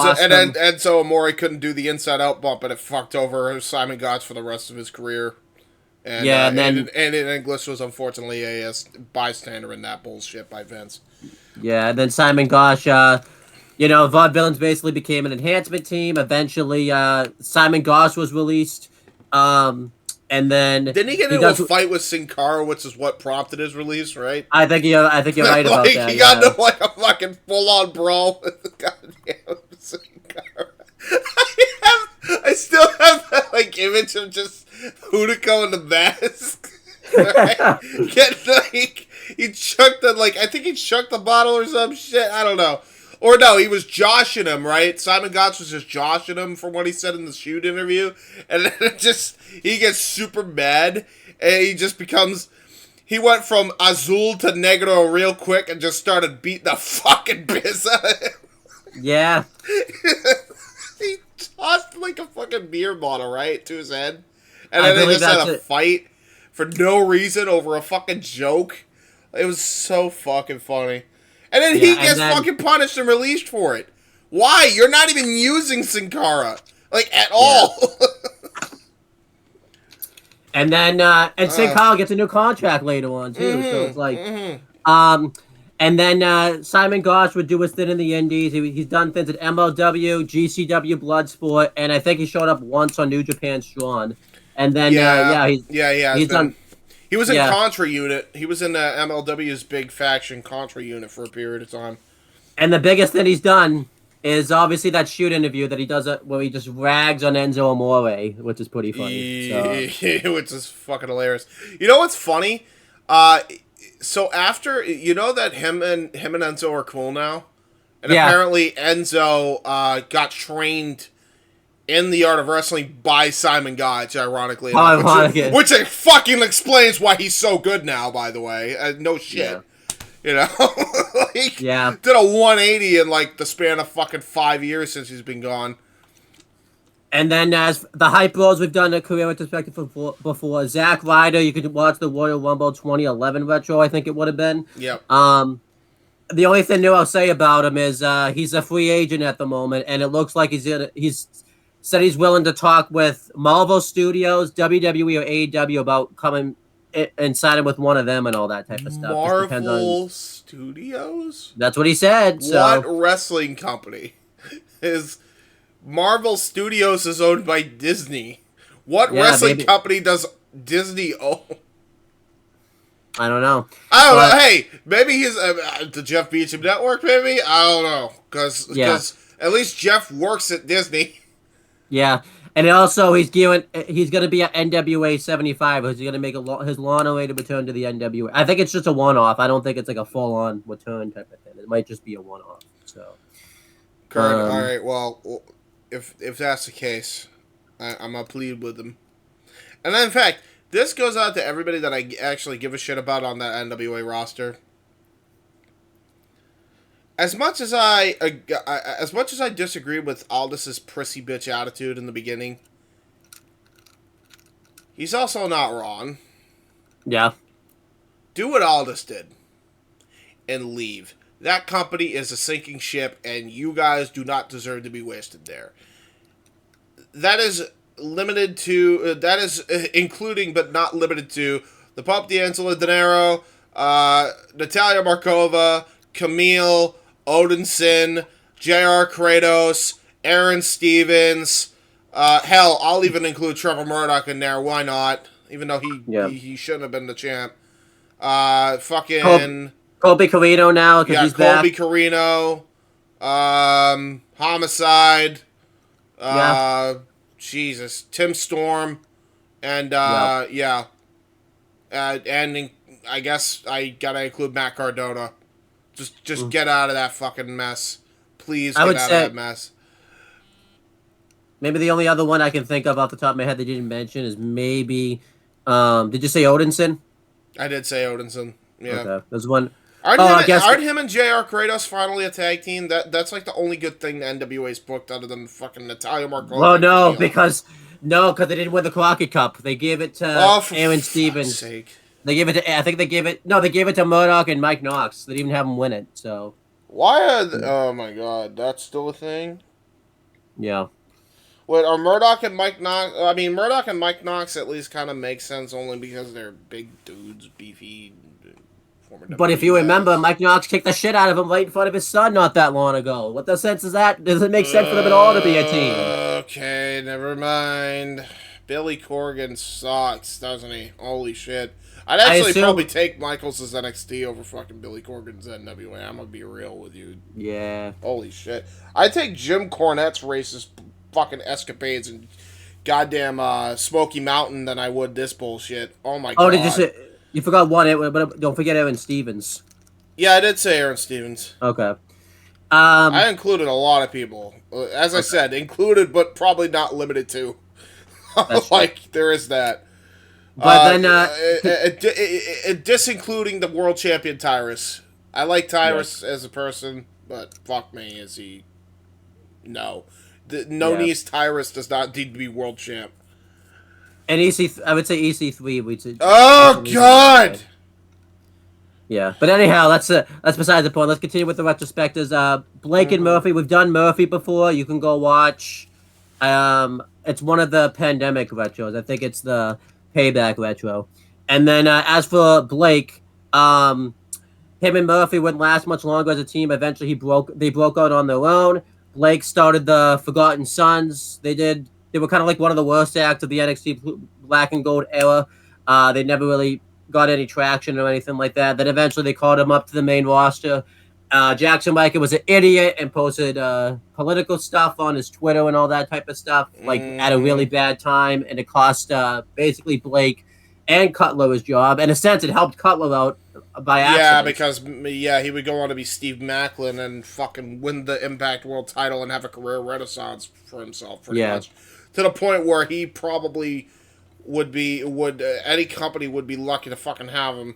Enzo Amore couldn't do the inside-out bump, and it fucked over Simon Gosh for the rest of his career. And, and then Ain't It English was unfortunately a bystander in that bullshit by Vince. Yeah, and then Simon Gosh... Vaudevillains basically became an enhancement team. Eventually, Simon Gosh was released. And then... Didn't he get into a fight with Sin Cara, which is what prompted his release, right? I think you're right about that. He got into a fucking full-on brawl with goddamn Sin Cara. I still have that image of just Hunico in the mask. Right? He chucked I think he chucked the bottle or some shit. I don't know. Or no, he was joshing him, right? Simon Gotch was just joshing him from what he said in the shoot interview. And then he gets super mad. And he just becomes... He went from azul to negro real quick and just started beating the fucking piss out of him. Yeah. He tossed like a fucking beer bottle, right, to his head. And then they just had a fight for no reason over a fucking joke. It was so fucking funny. And then he gets fucking punished and released for it. Why? You're not even using Sin Cara. Like, at all. And then, Sin Cara gets a new contract later on, too. So it's like, and then Simon Gotch would do his thing in the Indies. He's done things at MLW, GCW, Bloodsport, and I think he showed up once on New Japan Strong. And then, he's done. He was in Contra Unit. He was in MLW's big faction Contra Unit for a period of time. And the biggest thing he's done is obviously that shoot interview that he does where he just rags on Enzo Amore, which is pretty funny. Which is fucking hilarious. You know what's funny? So after, you know that him and Enzo are cool now? And apparently Enzo got trained in the art of wrestling by Simon Gotch, ironically enough, which it fucking explains why he's so good now, by the way. No shit. You know? Did a 180 in, like, the span of fucking 5 years since he's been gone. And then as the Hype Bros, we've done a career retrospective before. Zack Ryder, you could watch the Royal Rumble 2011 retro, I think it would have been. Yep. The only thing new I'll say about him is he's a free agent at the moment, and it looks like he's said he's willing to talk with Marvel Studios, WWE, or AEW about coming and signing with one of them and all that type of stuff. Marvel Studios? That's what he said. So. What wrestling company is Marvel Studios is owned by Disney? What wrestling company does Disney own? I don't know. I don't know. Hey, maybe he's the Jeff Beecham Network, maybe? I don't know. Because at least Jeff works at Disney. Yeah, and also he's going to be at NWA 75. He's going to make his long-awaited return to the NWA. I think it's just a one-off. I don't think it's like a full-on return type of thing. It might just be a one-off. So, all right. Well, if that's the case, I'm gonna plead with him. And then, in fact, this goes out to everybody that I actually give a shit about on that NWA roster. As much as I disagree with Aldis's prissy bitch attitude in the beginning, he's also not wrong. Yeah. Do what Aldis did and leave. That company is a sinking ship, and you guys do not deserve to be wasted there. That is limited to including but not limited to the Pope D'Angelo Dinero, Natalia Markova, Camille, Odinson, J.R. Kratos, Aaron Stevens. Hell, I'll even include Trevor Murdoch in there. Why not? Even though he shouldn't have been the champ. Colby Carino now because he's back. Colby Carino. Homicide. Jesus. Tim Storm. And, and I guess I gotta include Matt Cardona. Just get out of that fucking mess. Please get out of that mess. Maybe the only other one I can think of off the top of my head that you didn't mention is maybe... did you say Odinson? I did say Odinson. Yeah. Okay. There's one... Aren't him and J.R. Kratos finally a tag team? That's like the only good thing the NWA's booked other than fucking Natalia Markova. Well, no, because they didn't win the Crockett Cup. They gave it to Aaron Stevens. Sake. They gave it to, they gave it to Murdoch and Mike Knox. They didn't even have them win it, so. Why oh my god, that's still a thing? Yeah. Wait, are Murdoch and Mike Knox, I mean, Murdoch and Mike Knox at least kind of make sense only because they're big dudes, beefy, but if you remember, Mike Knox kicked the shit out of him right in front of his son not that long ago. What the sense is that? Does it make sense for them at all to be a team? Okay, never mind. Billy Corgan sucks, doesn't he? Holy shit. I'd actually probably take Michaels' NXT over fucking Billy Corgan's NWA. I'm gonna be real with you. Yeah. Holy shit. I'd take Jim Cornette's racist fucking escapades and goddamn Smoky Mountain than I would this bullshit. Oh my god. Oh, did you say... You forgot one, but don't forget Aaron Stevens. Yeah, I did say Aaron Stevens. Okay. I included a lot of people. As I said, included, but probably not limited to. Like, there is that. But then, disincluding the world champion Tyrus. I like Tyrus Yes. as a person, but fuck me, is he... No. Yeah. Noni's Tyrus does not need to be world champ. and I would say EC3. Oh, God! Yeah, but anyhow, that's besides the point. Let's continue with the retrospectives. Blake and Murphy. We've done Murphy before. You can go watch. It's one of the pandemic retros. I think it's the Payback retro. And then as for Blake, him and Murphy wouldn't last much longer as a team. Eventually, they broke out on their own. Blake started the Forgotten Sons. They were kind of like one of the worst acts of the NXT Black and Gold era. They never really got any traction or anything like that. Then eventually they called him up to the main roster. Jackson Micah was an idiot and posted political stuff on his Twitter and all that type of stuff, like at a really bad time, and it cost basically Blake and Cutler his job. In a sense, it helped Cutler out by accident. Yeah, because he would go on to be Steve Macklin and fucking win the Impact World title and have a career renaissance for himself, pretty much. To the point where he probably any company would be lucky to fucking have him.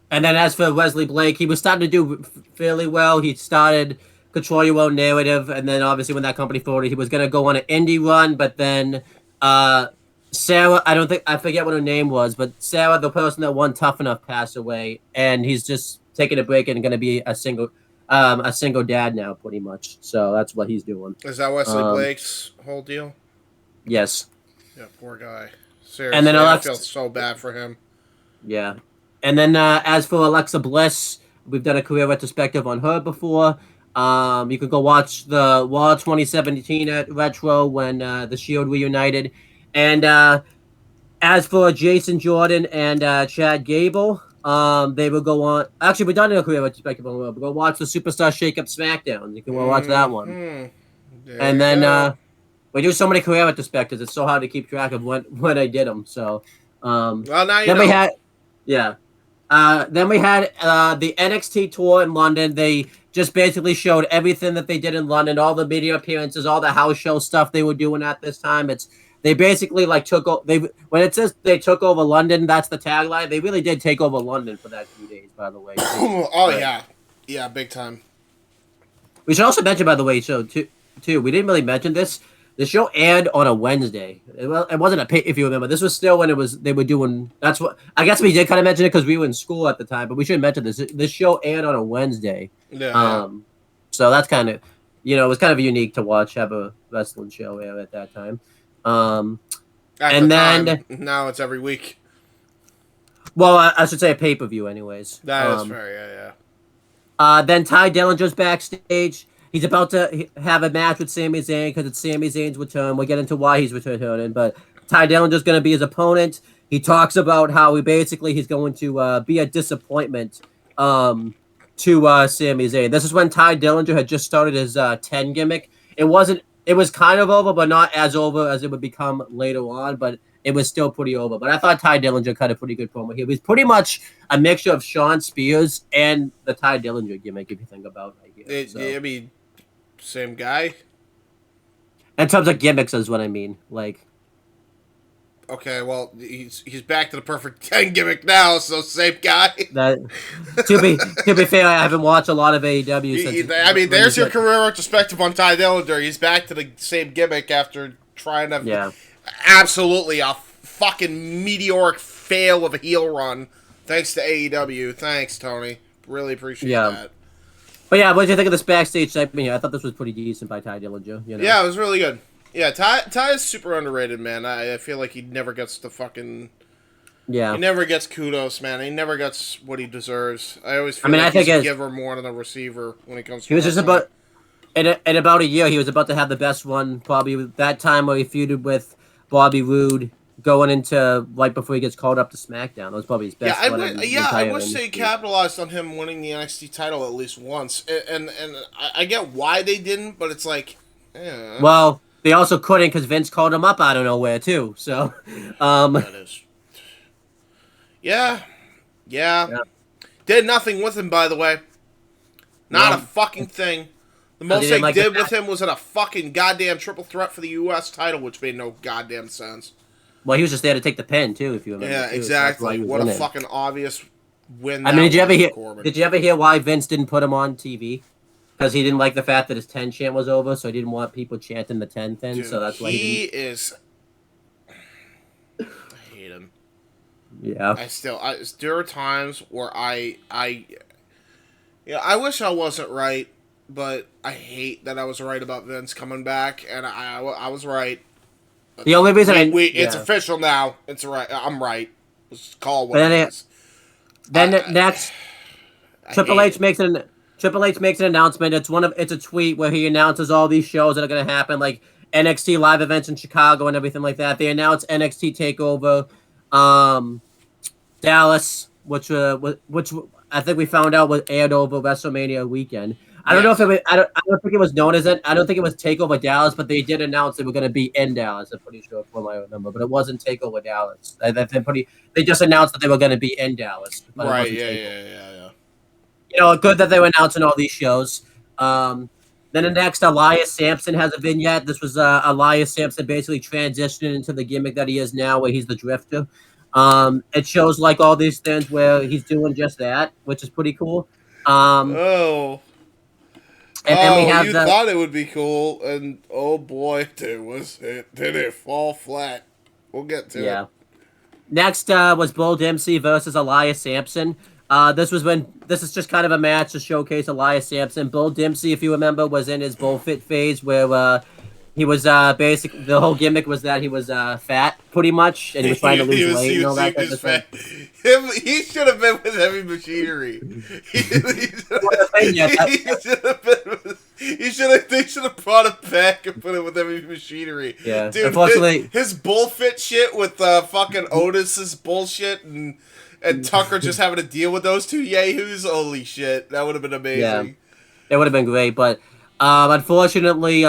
And then as for Wesley Blake, he was starting to do fairly well. He started Control Your Own Narrative, and then obviously when that company folded, he was going to go on an indie run, but then Sarah, I forget what her name was, but Sarah, the person that won Tough Enough, passed away, and he's just taking a break and going to be a single dad now, pretty much. So that's what he's doing. Is that Wesley Blake's whole deal? Yes. Yeah, poor guy. Seriously, and then I feel so bad for him. Yeah. And then as for Alexa Bliss, we've done a career retrospective on her before. You could go watch the Raw 2017 at Retro when the Shield reunited. And as for Jason Jordan and Chad Gable, they will go on. Actually, we've done a career retrospective on Raw. We'll go watch the Superstar Shake-Up SmackDown. You can go watch that one. And then we do so many career retrospectives. It's so hard to keep track of when I did them. So well, now you then know. Then we had the NXT tour in London. They just basically showed everything that they did in London, all the media appearances, all the house show stuff they were doing at this time. They basically like when it says they took over London, that's the tagline. They really did take over London for that few days, by the way. Yeah, big time. We should also mention, by the way, too. We didn't really mention this. The show aired on a Wednesday. It wasn't if you remember. This was still when they were doing. That's what I guess we did kind of mention it because we were in school at the time, but we should mention this. This show aired on a Wednesday. Yeah. So that's kind of, it was kind of unique to have a wrestling show air at that time. Now it's every week. Well, I should say a pay-per-view, anyways. That is fair. Yeah. Then Ty Dillinger's backstage. He's about to have a match with Sami Zayn because it's Sami Zayn's return. We'll get into why he's returning, but Ty Dillinger's going to be his opponent. He talks about how he's going to be a disappointment to Sami Zayn. This is when Ty Dillinger had just started his 10 gimmick. It was kind of over, but not as over as it would become later on, but it was still pretty over. But I thought Ty Dillinger cut a pretty good promo here. It was pretty much a mixture of Shawn Spears and the Ty Dillinger gimmick, if you think about it. I mean, same guy? In terms of gimmicks is what I mean. Like, okay, well, he's back to the perfect 10 gimmick now, so same guy. To be fair, I haven't watched a lot of AEW. There's your career retrospective on Ty Dillinger. He's back to the same gimmick after trying to absolutely a fucking meteoric fail of a heel run. Thanks to AEW. Thanks, Tony. Really appreciate that. But yeah, what did you think of this backstage segment here? I thought this was pretty decent by Ty Dillinger. Yeah, it was really good. Yeah, Ty is super underrated, man. I feel like he never gets the fucking... Yeah. He never gets kudos, man. He never gets what he deserves. I always feel like he's a giver more than a receiver when it comes to... He was just about... In about a year, he was about to have the best one, probably that time where he feuded with Bobby Roode, going into right before he gets called up to SmackDown. That was probably his best. I wish they capitalized on him winning the NXT title at least once, and I get why they didn't, but it's like, well, they also couldn't because Vince called him up out of nowhere too. So, that is, yeah, did nothing with him, by the way, not a fucking thing. The most they they didn't like did the with him was in a fucking goddamn triple threat for the U.S. title, which made no goddamn sense. Well, he was just there to take the pin too, if you remember. Yeah, too, so that's why exactly. he was What a in it. fucking obvious win I that mean, did you ever was hear? for Corbin. Did you ever hear why Vince didn't put him on TV? Because he didn't like the fact that his 10 chant was over, so he didn't want people chanting the 10 thing. Dude, So that's why he didn't. is. I hate him. Yeah. There are times where I wish I wasn't right, but I hate that I was right about Vince coming back, and I was right. The only reason It's official now. It's right. I'm right. Let's call it what it is. Then next, Triple H makes an announcement. It's a tweet where he announces all these shows that are going to happen, like NXT live events in Chicago and everything like that. They announced NXT Takeover, Dallas, which I think we found out was aired over WrestleMania weekend. I don't know if it was. I don't think it was known as it. I don't think it was Takeover Dallas, but they did announce they were going to be in Dallas. I'm pretty sure from what I remember, but it wasn't Takeover Dallas. They just announced that they were going to be in Dallas. But it Right? wasn't Yeah. Takeover. You know, good that they were announcing all these shows. Then the next, Elias Sampson has a vignette. This was Elias Sampson basically transitioning into the gimmick that he is now, where he's the Drifter. It shows like all these things where he's doing just that, which is pretty cool. And then we have thought it would be cool, and oh boy, did it fall flat. We'll get to it. Next was Bull Dempsey versus Elias Sampson. This is just kind of a match to showcase Elias Sampson. Bull Dempsey, if you remember, was in his bullfit phase where he was basically the whole gimmick was that he was fat, pretty much, and he was trying to lose weight and all that type of stuff. He should have been with Heavy Machinery. They should have brought it back and put it with Heavy Machinery. Yeah, dude. Unfortunately, his bullfit shit with fucking Otis's bullshit and Tucker just having to deal with those two yahoos. Holy shit, that would have been amazing. Yeah, it would have been great, but unfortunately, he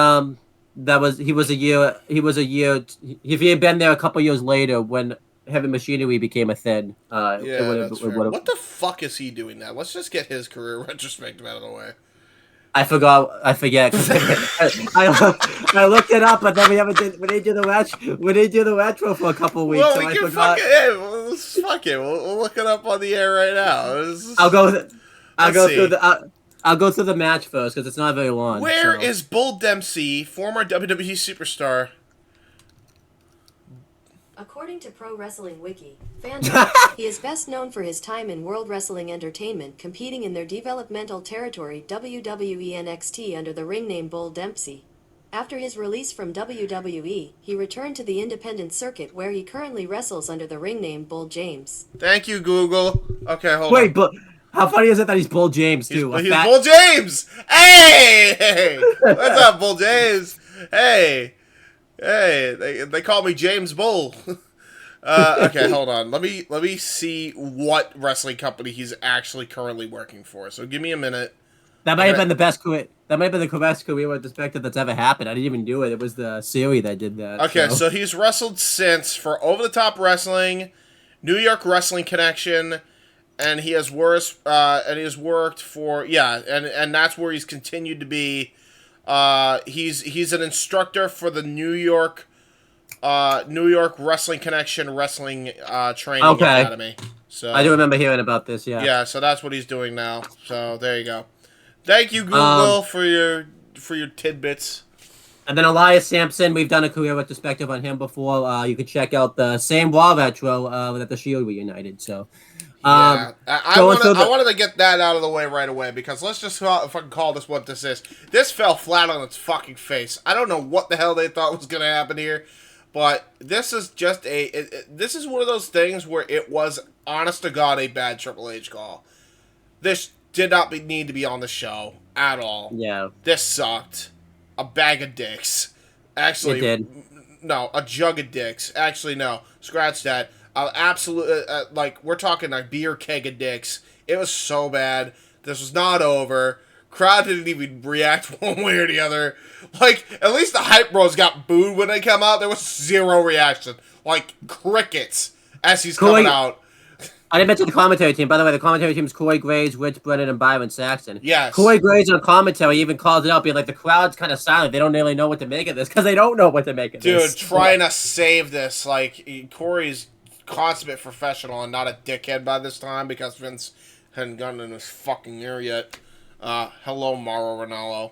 was a year. If he had been there a couple years later, when Heavy Machinery became a thing, that's fair. What the fuck is he doing now? Let's just get his career retrospective out of the way. I forget. I looked it up, but then we didn't do the retro for a couple weeks. Well, so I forgot. Fuck it. We'll look it up on the air right now. I'll go through the match first because it's not very long. Where is Bull Dempsey, former WWE superstar? According to Pro Wrestling Wiki, he is best known for his time in World Wrestling Entertainment, competing in their developmental territory WWE NXT under the ring name Bull Dempsey. After his release from WWE, he returned to the independent circuit where he currently wrestles under the ring name Bull James. Thank you, Google. Okay, hold on. Wait, but how funny is it that he's Bull James too? He's Bull James. Hey, what's up, Bull James? Hey, they call me James Bull. Okay, hold on. Let me see what wrestling company he's actually currently working for. So give me a minute. That might have been the best career. That might have been the best career retrospective that's ever happened. I didn't even do it. It was the series that did that. Okay, so he's wrestled since for Over the Top Wrestling, New York Wrestling Connection, and he has worked for and that's where he's continued to be. He's an instructor for the New York Wrestling Connection Wrestling Training Academy. So I do remember hearing about this. Yeah. Yeah. So that's what he's doing now. So there you go. Thank you, Google, for your tidbits. And then Elias Sampson, we've done a career retrospective on him before. You could check out the same Raw retro that the Shield reunited. So. I wanted to get that out of the way right away because let's just fucking call this what this is. This fell flat on its fucking face. I don't know what the hell they thought was going to happen here, but this is just this is one of those things where it was, honest to God, a bad Triple H call. This did not need to be on the show at all. Yeah. This sucked. A bag of dicks. Actually, it did. No, a jug of dicks. Actually, no. Scratch that. Absolutely, we're talking like beer keg of dicks. It was so bad. This was not over. Crowd didn't even react one way or the other. Like, at least the Hype Bros got booed when they come out. There was zero reaction. Like, crickets as he's coming out. I didn't mention the commentary team. By the way, the commentary team is Corey Graves, Rich Brennan, and Byron Saxton. Yes. Corey Graves on commentary even calls it out, being like, the crowd's kind of silent. They don't really know what to make of this because they don't know what to make of this. Dude, trying to save this. Like, Corey's consummate professional and not a dickhead by this time because Vince hadn't gotten in his fucking ear yet. Hello, Mauro Ranallo.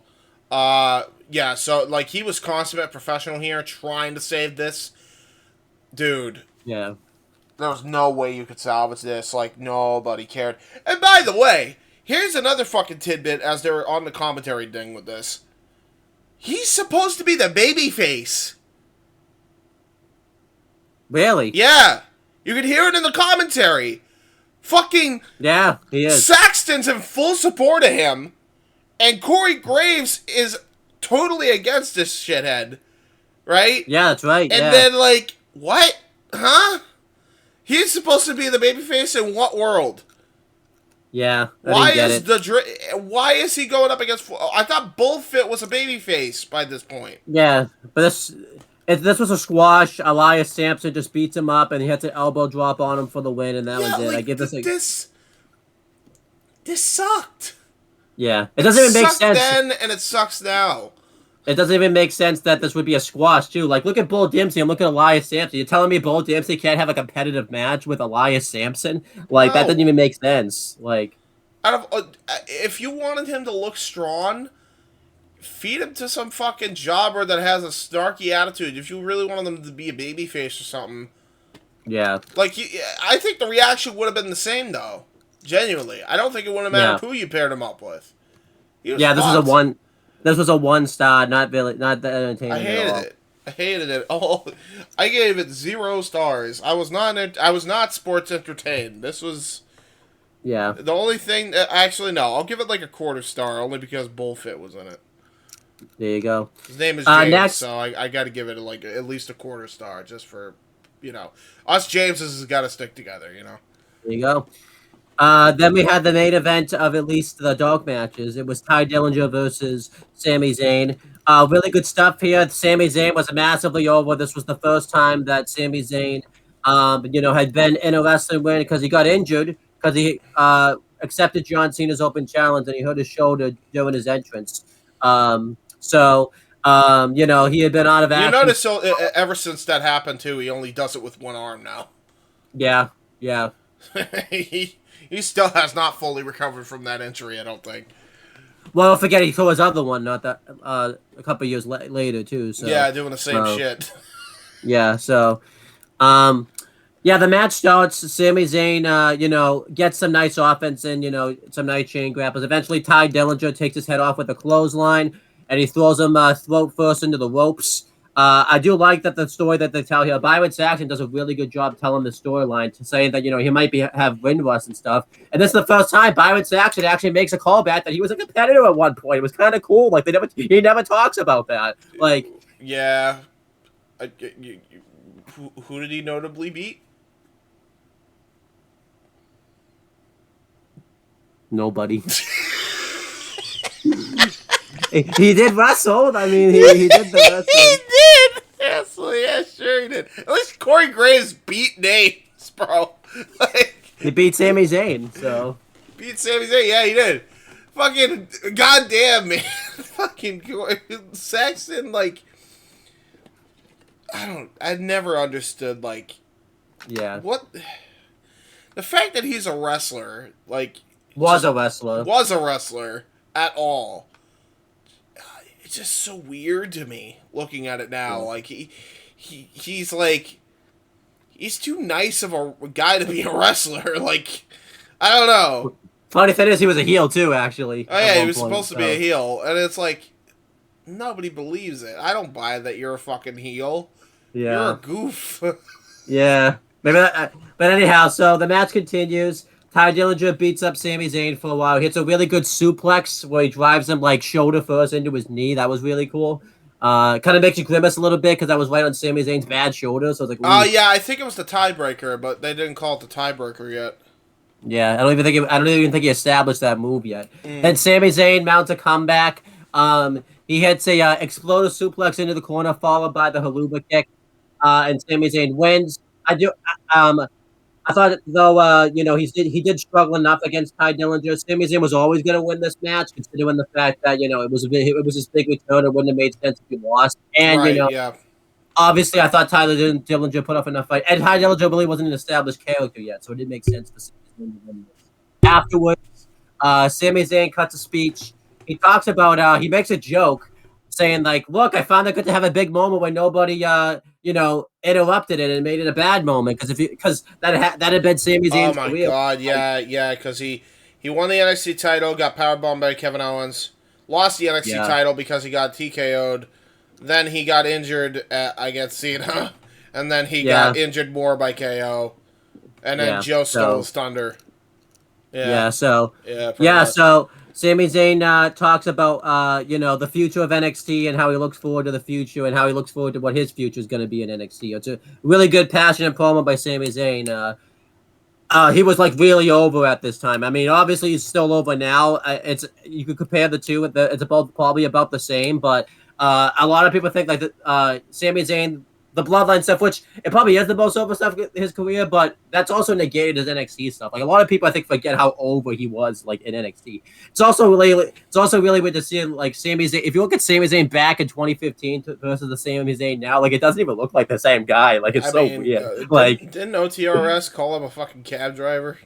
Yeah, so, like, he was consummate professional here trying to save this. Dude. Yeah. There was no way you could salvage this. Like, nobody cared. And by the way, here's another fucking tidbit as they were on the commentary ding with this. He's supposed to be the babyface. Really? Yeah. You could hear it in the commentary. Fucking... Yeah, he is. Saxton's in full support of him. And Corey Graves is totally against this shithead. Right? Yeah, that's right. And then, like, what? Huh? He's supposed to be the babyface in what world? Yeah. Why is he going up against? I thought Bullfit was a babyface by this point. Yeah, but this was a squash. Elias Sampson just beats him up, and he hits an elbow drop on him for the win, and that was it. Like, I give this this sucked. Yeah, it doesn't even make sense. Then and it sucks now. It doesn't even make sense that this would be a squash, too. Like, look at Bull Dempsey and look at Elias Sampson. You're telling me Bull Dempsey can't have a competitive match with Elias Sampson? Like, that doesn't even make sense. Like, if you wanted him to look strong, feed him to some fucking jobber that has a snarky attitude. If you really wanted him to be a babyface or something. Yeah. Like, I think the reaction would have been the same, though. Genuinely. I don't think it would have mattered who you paired him up with. Yeah, this was a 1-star, not that entertaining. I hated it. Oh, I gave it 0 stars. I was not sports entertained. This was the only thing. Actually, no. I'll give it like a 1/4 star only because Bullfit was in it. There you go. His name is James, next, so I got to give it like at least a 1/4 star just for, us Jameses has got to stick together. There you go. Then we had the main event of at least the dog matches. It was Ty Dillinger versus Sami Zayn. Really good stuff here. Sami Zayn was massively over. This was the first time that Sami Zayn, had been in a wrestling win because he got injured because he accepted John Cena's open challenge and he hurt his shoulder during his entrance. He had been out of action. You notice ever since that happened too, he only does it with one arm now. Yeah. He still has not fully recovered from that injury, I don't think. Well, don't forget he tore his other one not that a couple years later too. So yeah, doing the same shit. Yeah. So, the match starts. Sami Zayn, gets some nice offense and some nice chain grapples. Eventually, Ty Dillinger takes his head off with a clothesline, and he throws him throat first into the ropes. I do like that the story that they tell here. Byron Saxton does a really good job telling the storyline to say that, he might have wind rust and stuff. And this is the first time Byron Saxton actually makes a callback that he was a competitor at one point. It was kind of cool. Like, he never talks about that. Like, yeah. Who did he notably beat? Nobody. He did wrestle. I mean, he did the wrestling. He did wrestle. Yeah, sure he did. At least Corey Graves beat names, bro. He beat Sami Zayn, so. Beat Sami Zayn, yeah, he did. Fucking goddamn, man. Fucking Saxton, like, I never understood, like, what the fact that he's a wrestler, like, was a wrestler at all. It's just so weird to me looking at it now. Like he's like, he's too nice of a guy to be a wrestler. Like, I don't know. Funny thing is, he was a heel too, actually. Oh yeah, he was supposed to be a heel, and it's like nobody believes it. I don't buy that you're a fucking heel. Yeah, you're a goof. Yeah, maybe that, but anyhow, so the match continues. Ty Dillinger beats up Sami Zayn for a while. He hits a really good suplex where he drives him like shoulder first into his knee. That was really cool. Kind of makes you grimace a little bit because I was right on Sami Zayn's bad shoulder. So I was like, oh yeah, I think it was the tiebreaker, but they didn't call it the tiebreaker yet. Yeah, I don't even think he established that move yet. Then Sami Zayn mounts a comeback. He hits a exploder suplex into the corner, followed by the haluva kick, and Sami Zayn wins. I thought though, he did struggle enough against Ty Dillinger. Sami Zayn was always going to win this match, considering the fact that it was his big return. It wouldn't have made sense if he lost. And Right, yeah. obviously, I thought Tyler Dillinger put up enough fight, and Ty Dillinger really wasn't an established character yet, so it didn't make sense to Sami Zayn to win this. Afterwards, Sami Zayn cuts a speech. He talks about he makes a joke saying like, "Look, I found it good to have a big moment when nobody interrupted it and made it a bad moment because that had been Sami Oh Zayn's my career." god, yeah, because he won the NXT title, got powerbombed by Kevin Owens, lost the NXT title because he got TKO'd, then he got injured against Cena, and then he got injured more by KO, and then Joe stole his thunder. So Sami Zayn talks about the future of NXT and how he looks forward to the future and how he looks forward to what his future is going to be in NXT. It's a really good, passionate promo by Sami Zayn. He was like really over at this time. I mean, obviously he's still over now. You could compare the two. It's probably about the same, but a lot of people think like Sami Zayn, the Bloodline stuff, which it probably is the most over stuff in his career, but that's also negated his NXT stuff. Like a lot of people, I think, forget how over he was like in NXT. It's also really weird to see like Sami Zayn. If you look at Sami Zayn back in 2015 versus the Sami Zayn now, like it doesn't even look like the same guy. Like it's weird. Didn't OTRS call him a fucking cab driver?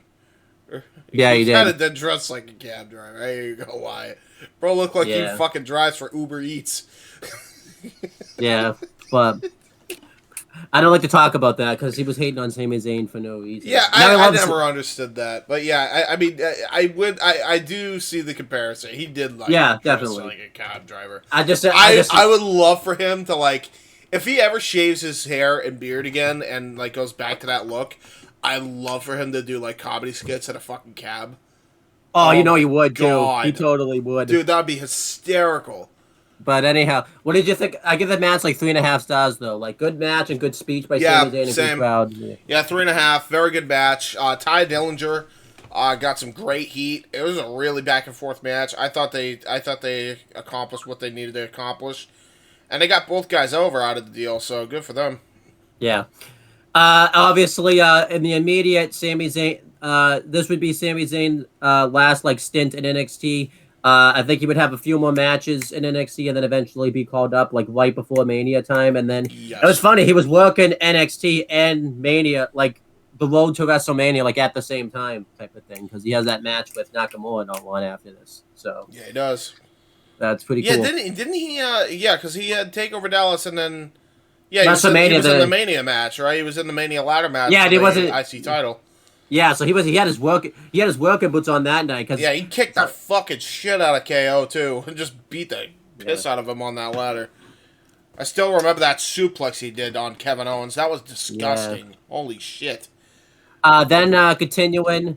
Yeah, he did. Kind of did dress like a cab driver. There you go, Wyatt. Bro, look like he fucking drives for Uber Eats. Yeah, but I don't like to talk about that because he was hating on Sami Zayn for no reason. Yeah, I never understood that, but yeah, I mean, I do see the comparison. He did definitely like a cab driver. I would love for him to like, if he ever shaves his hair and beard again and like goes back to that look, I'd love for him to do like comedy skits in a fucking cab. Oh, he would too. He totally would, dude. That'd be hysterical. But anyhow, what did you think? I give the match like 3.5 stars though. Like good match and good speech by Sami Zayn and good crowd. Yeah, 3.5. Very good match. Ty Dillinger got some great heat. It was a really back and forth match. I thought they accomplished what they needed to accomplish, and they got both guys over out of the deal. So good for them. Yeah. Obviously, in the immediate, Sami Zayn. This would be Sami Zayn's last like stint in NXT. I think he would have a few more matches in NXT and then eventually be called up like right before Mania time. And then it was funny. He was working NXT and Mania, like the road to WrestleMania, like at the same time type of thing. Because he has that match with Nakamura not long after this. So yeah, he does. That's pretty cool. Didn't he? Because he had Takeover Dallas and then he was in the Mania match, right? He was in the Mania ladder match. Yeah, he wasn't IC title. Yeah, so he had his working boots on that night. He kicked the fucking shit out of KO too, and just beat the piss out of him on that ladder. I still remember that suplex he did on Kevin Owens. That was disgusting. Yeah. Holy shit. Then continuing,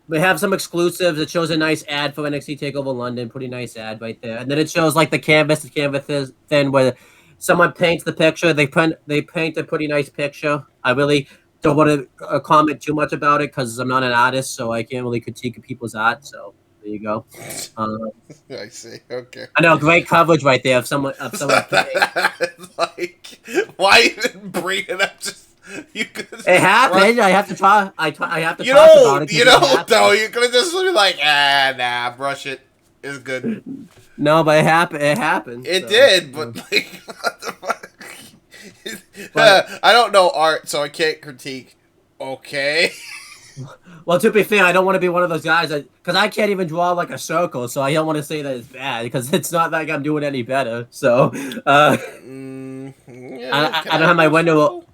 we have some exclusives. It shows a nice ad for NXT Takeover London. Pretty nice ad right there. And then it shows like the canvas thing where someone paints the picture. They paint a pretty nice picture. I really don't want to comment too much about it because I'm not an artist, so I can't really critique people's art. So there you go. I see. Okay. I know, great coverage right there of someone. Like, why even bring it up? It happened. I have to talk. I have to talk about it. Though you could have just be like, nah, brush it. It's good. No, but it happened. It happened. It did, but like, what the fuck? I don't know art, so I can't critique. Okay. Well, to be fair, I don't want to be one of those guys because I can't even draw like a circle, so I don't want to say that it's bad because it's not like I'm doing any better. So, I don't have my window.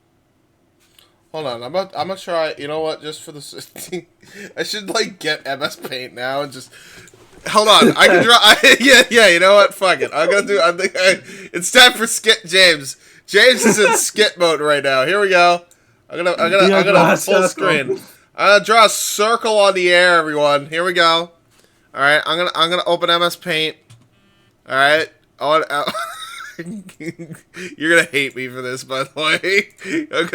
Hold on, I'm gonna try. You know what? Just for the, I should like get MS Paint now and just. Hold on, I can draw. Yeah. You know what? Fuck it. I'm gonna do. It's time for Skit James. James is in skit mode right now. Here we go. I'm gonna full screen. I'm gonna draw a circle on the air, everyone. Here we go. All right, I'm gonna open MS Paint. All right. You're gonna hate me for this, by the way. I'm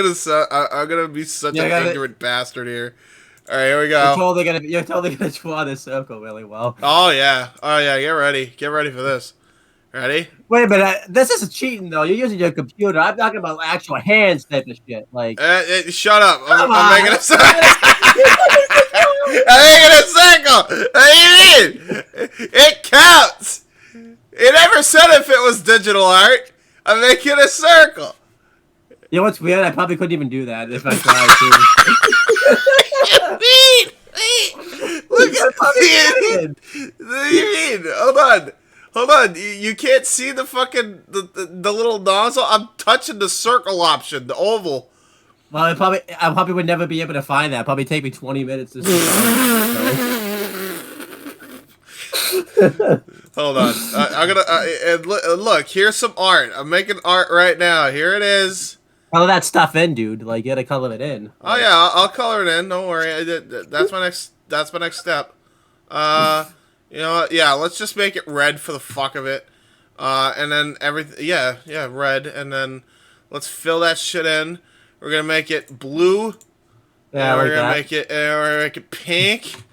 gonna be such an ignorant bastard here. All right, here we go. You're totally gonna draw this circle really well. Oh yeah. Get ready for this. Ready? Wait a minute. This is cheating, though. You're using your computer. I'm talking about actual hands type of shit. Like, Shut up. I'm making a circle. I'm I'm making a circle. What do you mean? It counts. It never said if it was digital art. I'm making a circle. You know what's weird? I probably couldn't even do that if I tried to. Look at what do you mean? Hold on. You can't see the fucking the little nozzle. I'm touching the circle option, the oval. Well, I probably would never be able to find that. It'd probably take me 20 minutes to Hold on. I'm gonna and look. Here's some art. I'm making art right now. Here it is. color that stuff in, dude. Like, you gotta color it in. Oh yeah, I'll color it in. Don't worry. That's my next. That's my next step. You know what? Yeah, let's just make it red for the fuck of it. And then everything. Yeah, red. And then let's fill that shit in. We're gonna make it blue. Yeah, and like we're gonna that. make it. We're gonna make it pink.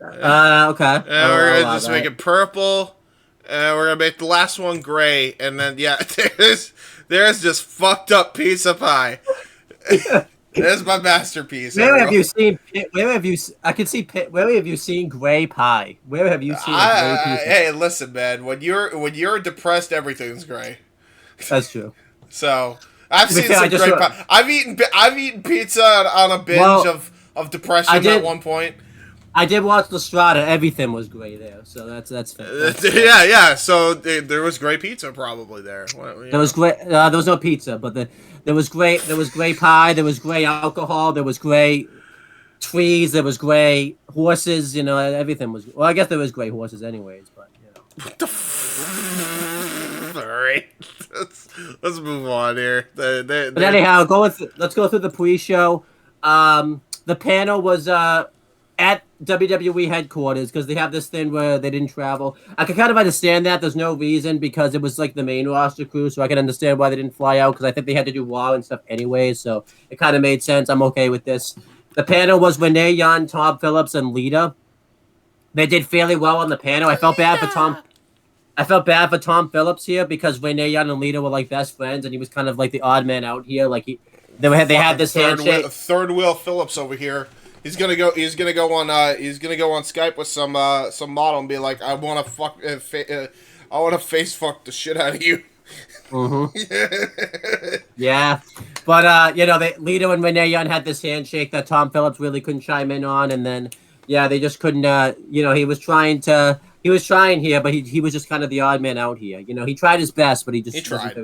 Okay. And we're gonna just make it purple. And we're gonna make the last one gray. And then yeah, there's just fucked up pizza pie. There's my masterpiece. Where have you seen? Where have you? I can see. Where have you seen gray pie? Where have you seen a gray pizza? Hey, listen, man. When you're depressed, everything's gray. That's true. So I've seen fair, some great pie. I've eaten pizza on a binge of depression at one point. I did watch the Strata. Everything was gray there, so that's fair. Yeah. So there was gray pizza probably there. There was great. There was no pizza, but there was great. There was gray pie. There was gray alcohol. There was gray trees. There was gray horses. You know, everything was. Well, I guess there was gray horses, anyways. But you know. What the? All right. Let's move on here. But anyhow, let's go through the pre-show. The panel was at WWE headquarters because they have this thing where they didn't travel. I can kind of understand that. There's no reason because it was like the main roster crew, so I can understand why they didn't fly out because I think they had to do Raw and stuff anyway, so it kind of made sense. I'm okay with this. The panel was Renee Young, Tom Phillips, and Lita. They did fairly well on the panel. I felt bad for Tom Phillips here because Renee Young and Lita were like best friends, and he was kind of like the odd man out here. Like they had this handshake. Third wheel Phillips over here. He's gonna go on Skype with some model and be like, I want to face fuck the shit out of you. Mm-hmm. Yeah, but you know, Lita and Renee Young had this handshake that Tom Phillips really couldn't chime in on, and then yeah, they just couldn't. You know, he was trying here, but he was just kind of the odd man out here. You know, he tried his best, but he tried.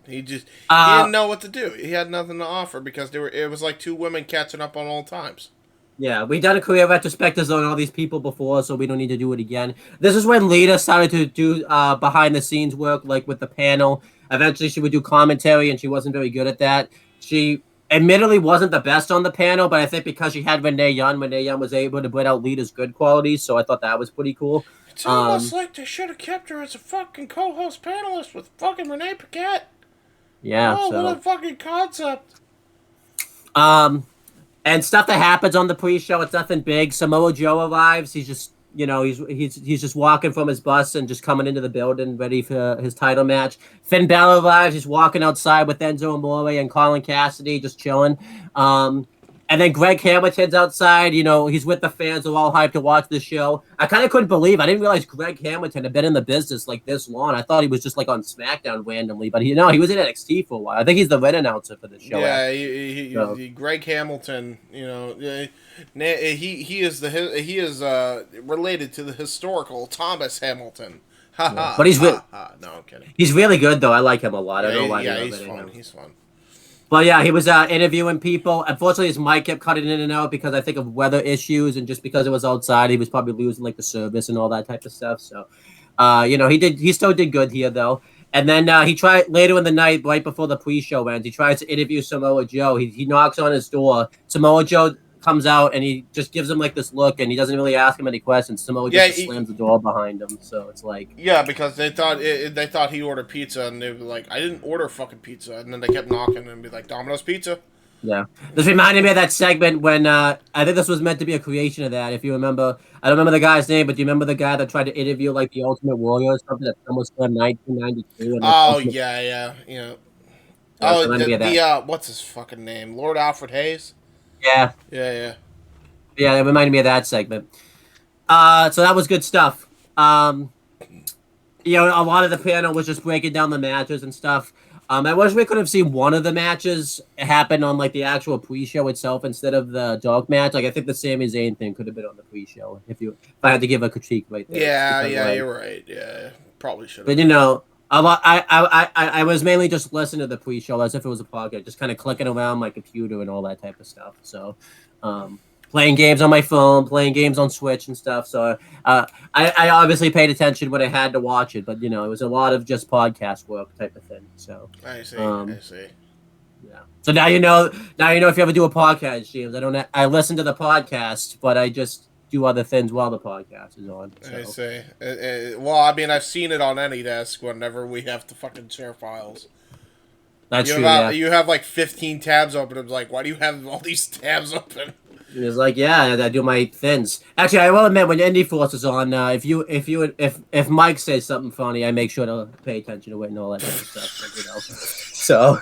He didn't know what to do. He had nothing to offer because it was like two women catching up on old times. Yeah, we done a career retrospectives on all these people before, so we don't need to do it again. This is when Lita started to do behind the scenes work, like with the panel. Eventually, she would do commentary, and she wasn't very good at that. She admittedly wasn't the best on the panel, but I think because she had Renee Young was able to bring out Lita's good qualities, so I thought that was pretty cool. It's almost like they should have kept her as a fucking co-host panelist with fucking Renee Paquette. Yeah. Oh, what a fucking concept. And stuff that happens on the pre-show, it's nothing big. Samoa Joe arrives. He's just, you know, he's just walking from his bus and just coming into the building, ready for his title match. Finn Balor arrives. He's walking outside with Enzo Amore and Colin Cassidy, just chilling. And then Greg Hamilton's outside. You know, he's with the fans. They're all hyped to watch the show. I kind of couldn't believe. I didn't realize Greg Hamilton had been in the business like this long. I thought he was just like on SmackDown randomly, but he was in NXT for a while. I think he's the red announcer for the show. Yeah, Greg Hamilton. You know, he is related to the historical Thomas Hamilton. But he's no, I'm kidding. He's really good though. I like him a lot. I don't know why. Yeah, he's fun. He's fun. But yeah, he was interviewing people. Unfortunately, his mic kept cutting in and out because I think of weather issues, and just because it was outside, he was probably losing like the service and all that type of stuff. So, you know, he still did good here though. And then he tried later in the night, right before the pre-show ends, he tries to interview Samoa Joe. He knocks on his door. Samoa Joe comes out and he just gives him like this look, and he doesn't really ask him any questions. Samoa Joe just slams the door behind him. So it's like, yeah, because they thought he ordered pizza, and they were like, I didn't order fucking pizza, and then they kept knocking and be like, Domino's Pizza. Yeah. This reminded me of that segment when I think this was meant to be a creation of that. If you remember, I don't remember the guy's name, but do you remember the guy that tried to interview like the Ultimate Warrior or something that SummerSlam 1992? And, like, Oh Ultimate, yeah, yeah, you know. it Oh, reminded me of that. what's his fucking name? Lord Alfred Hayes. Yeah, Yeah, yeah. yeah, it reminded me of that segment. So that was good stuff. A lot of the panel was just breaking down the matches and stuff. I wish we could have seen one of the matches happen on like the actual pre-show itself instead of the dog match. Like I think the Sami Zayn thing could have been on the pre-show if I had to give a critique right there. Yeah, Because, yeah, like, you're right. Yeah, probably should but have. a lot. I was mainly just listening to the pre-show as if it was a podcast, just kind of clicking around my computer and all that type of stuff. So, playing games on my phone, playing games on Switch and stuff. So, I obviously paid attention when I had to watch it, but it was a lot of just podcast work type of thing. So, I see. I see. yeah. So now you know. Now you know if you ever do a podcast, James. I listen to the podcast, but I just do other things while the podcast is on. So. I see. Well, I mean, I've seen it on any desk whenever we have to fucking share files. That's true. Yeah. You have like 15 tabs open. I'm like, why do you have all these tabs open? He was like, "Yeah, I do my things." Actually, I will admit when Indie Force is on, if Mike says something funny, I make sure to pay attention to it and all that kind of stuff. So,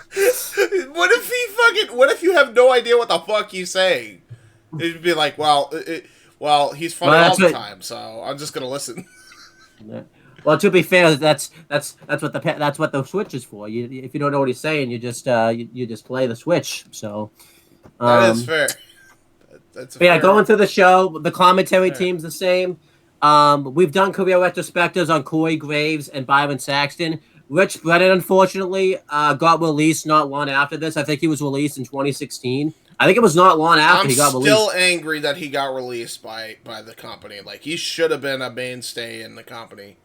What if you have no idea what the fuck he's saying? It'd be like, well, he's funny all the time, so I'm just gonna listen. Yeah. Well, to be fair, that's what the Switch is for. If you don't know what he's saying, you just play the Switch. So That is fair. Yeah, going through the show, the commentary team's the same. We've done career retrospectives on Corey Graves and Byron Saxton. Rich Brennan, unfortunately, got released not long after this. I think he was released in 2016. I think it was not long after he got released. I'm still angry that he got released by the company. Like, he should have been a mainstay in the company.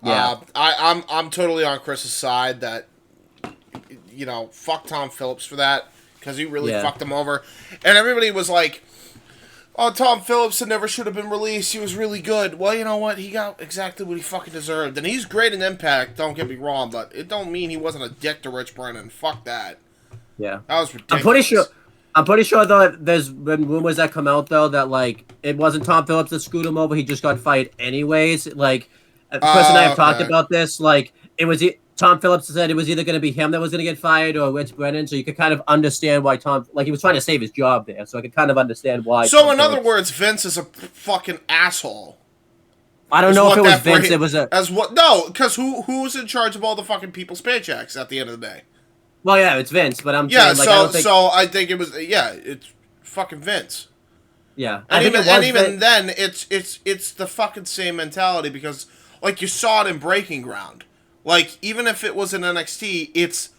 Yeah. I'm totally on Chris's side that, fuck Tom Phillips for that, because he really fucked him over. And everybody was like, oh, Tom Phillips never should have been released. He was really good. Well, you know what? He got exactly what he fucking deserved. And he's great in Impact, don't get me wrong, but it don't mean he wasn't a dick to Rich Brennan. Fuck that. Yeah. That was ridiculous. I'm pretty sure though there's been rumors that come out though that like it wasn't Tom Phillips that screwed him over. He just got fired anyways. Like Chris and I have talked about this. Like it was Tom Phillips said it was either going to be him that was going to get fired or Rich Brennan. So you could kind of understand why he was trying to save his job there. So I could kind of understand why. So in other words, Vince is a fucking asshole. I don't know if it was Vince. It was because who's in charge of all the fucking people's paychecks at the end of the day? Well, yeah, it's Vince, but I'm saying, like, I think it was it's fucking Vince. Yeah, and even then, it's the fucking same mentality because like you saw it in Breaking Ground. Like even if it was in NXT,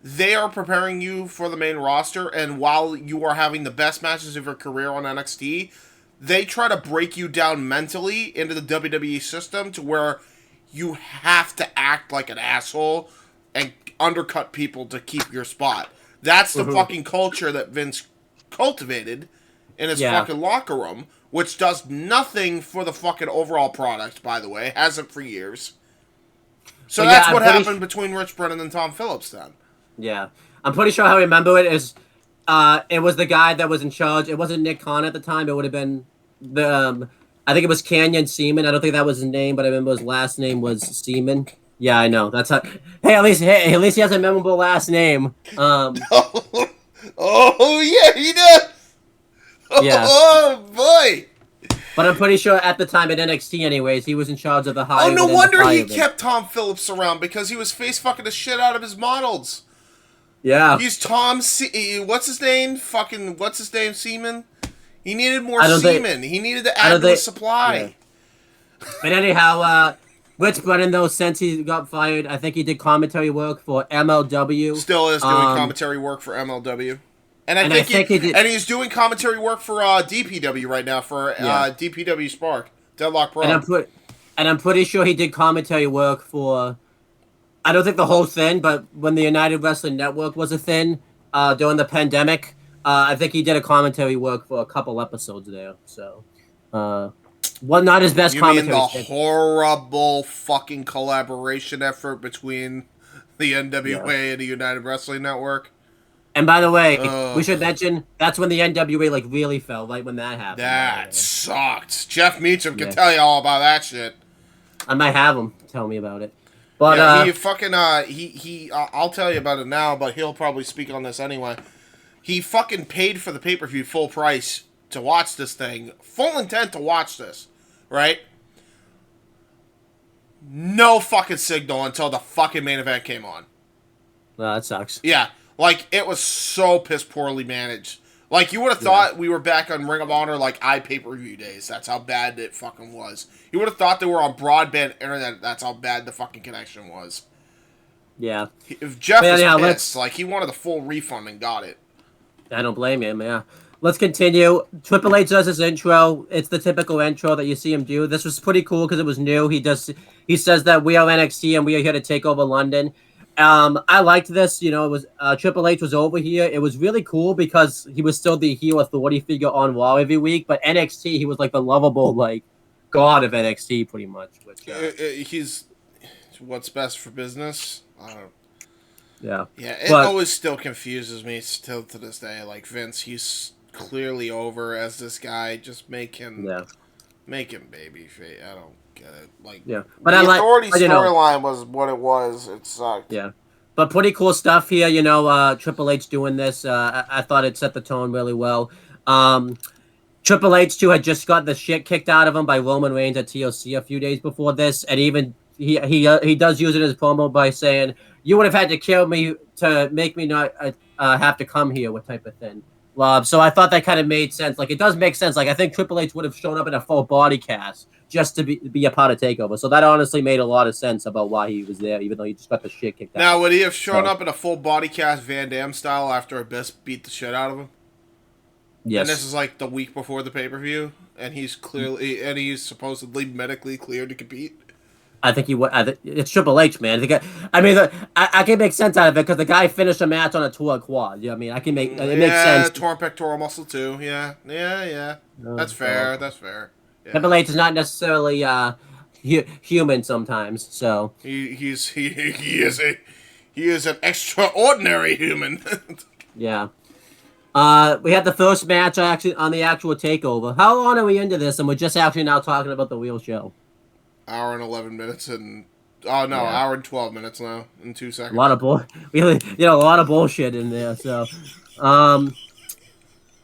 they are preparing you for the main roster, and while you are having the best matches of your career on NXT, they try to break you down mentally into the WWE system to where you have to act like an asshole and undercut people to keep your spot. That's the fucking culture that Vince cultivated in his fucking locker room, which does nothing for the fucking overall product, by the way. Hasn't for years. So that's what happened between Rich Brennan and Tom Phillips then. Yeah. I'm pretty sure how I remember it is it was the guy that was in charge. It wasn't Nick Khan at the time. It would have been I think it was Canyon Seaman. I don't think that was his name, but I remember his last name was Seaman. Yeah, I know. That's how. Hey, at least he has a memorable last name. Oh yeah, he does. Yeah. Oh boy. But I'm pretty sure at the time at NXT, anyways, he was in charge of the high. Oh, no wonder he kept Tom Phillips around because he was face fucking the shit out of his models. Yeah. He's what's his name? Seaman. He needed more semen. He needed to add to the supply. Yeah. But anyhow, Rich Brennan, though, since he got fired, I think he did commentary work for MLW. Still is doing commentary work for MLW. And I think he did. And he's doing commentary work for DPW right now, for DPW Spark, Deadlock Pro. And I'm pretty sure he did commentary work for, I don't think the whole thing, but when the United Wrestling Network was a thing during the pandemic, I think he did a commentary work for a couple episodes there. So, not his best commentary. You mean the horrible fucking collaboration effort between the NWA and the United Wrestling Network? And by the way, Ugh. we should mention that's when the NWA like really fell, right when that happened. That sucked. Jeff Meacham can Yeah. tell you all about that shit. I might have him tell me about it. But Yeah, he fucking I'll tell you about it now, but he'll probably speak on this anyway. He fucking paid for the pay-per-view full price to watch this thing. Full intent to watch this, right? No fucking signal until the fucking main event came on. that sucks. Yeah, like, it was so piss poorly managed. Like, you would have thought we were back on Ring of Honor, like, iPay-per-view days. That's how bad it fucking was. You would have thought they were on broadband internet. That's how bad the fucking connection was. Yeah. If Jeff was yeah, pissed, like, he wanted the full refund and got it. I don't blame him, yeah. Let's continue. Triple H does his intro. It's the typical intro that you see him do. This was pretty cool because it was new. He says that we are NXT and we are here to take over London. I liked this. You know, it was Triple H was over here. It was really cool because he was still the heel authority figure on Raw every week. But NXT, he was like the lovable like god of NXT, pretty much. Which He's what's best for business. yeah, It always still confuses me still to this day. Like, Vince, he's clearly over as this guy. Just make him babyface. I don't get it. Like, but the I like authority you know, storyline was what it was. It sucked. Yeah. But pretty cool stuff here, you know, Triple H doing this. I thought it set the tone really well. Triple H, too, had just got the shit kicked out of him by Roman Reigns at TLC a few days before this. And even he does use it in his promo by saying, you would have had to kill me to make me not have to come here, what type of thing. So I thought that kind of made sense. Like, it does make sense. Like, I think Triple H would have shown up in a full body cast just to be a part of TakeOver. So that honestly made a lot of sense about why he was there, even though he just got the shit kicked out. Now, would he have shown up in a full body cast Van Damme style after Abyss beat the shit out of him? Yes. And this is like the week before the pay-per-view, and he's supposedly medically cleared to compete? I think he would. It's Triple H, man. I can make sense out of it because the guy finished a match on a torn quad. Yeah, I mean, it makes sense. Torn pectoral muscle too. Yeah. That's fair. Yeah. Triple H is not necessarily human sometimes, so he is an extraordinary human. yeah. We had the first match actually on the actual takeover. How long are we into this? And we're just actually now talking about the real show. Hour and 11 minutes and hour and 12 minutes now in 2 seconds. A lot of a lot of bullshit in there. So, but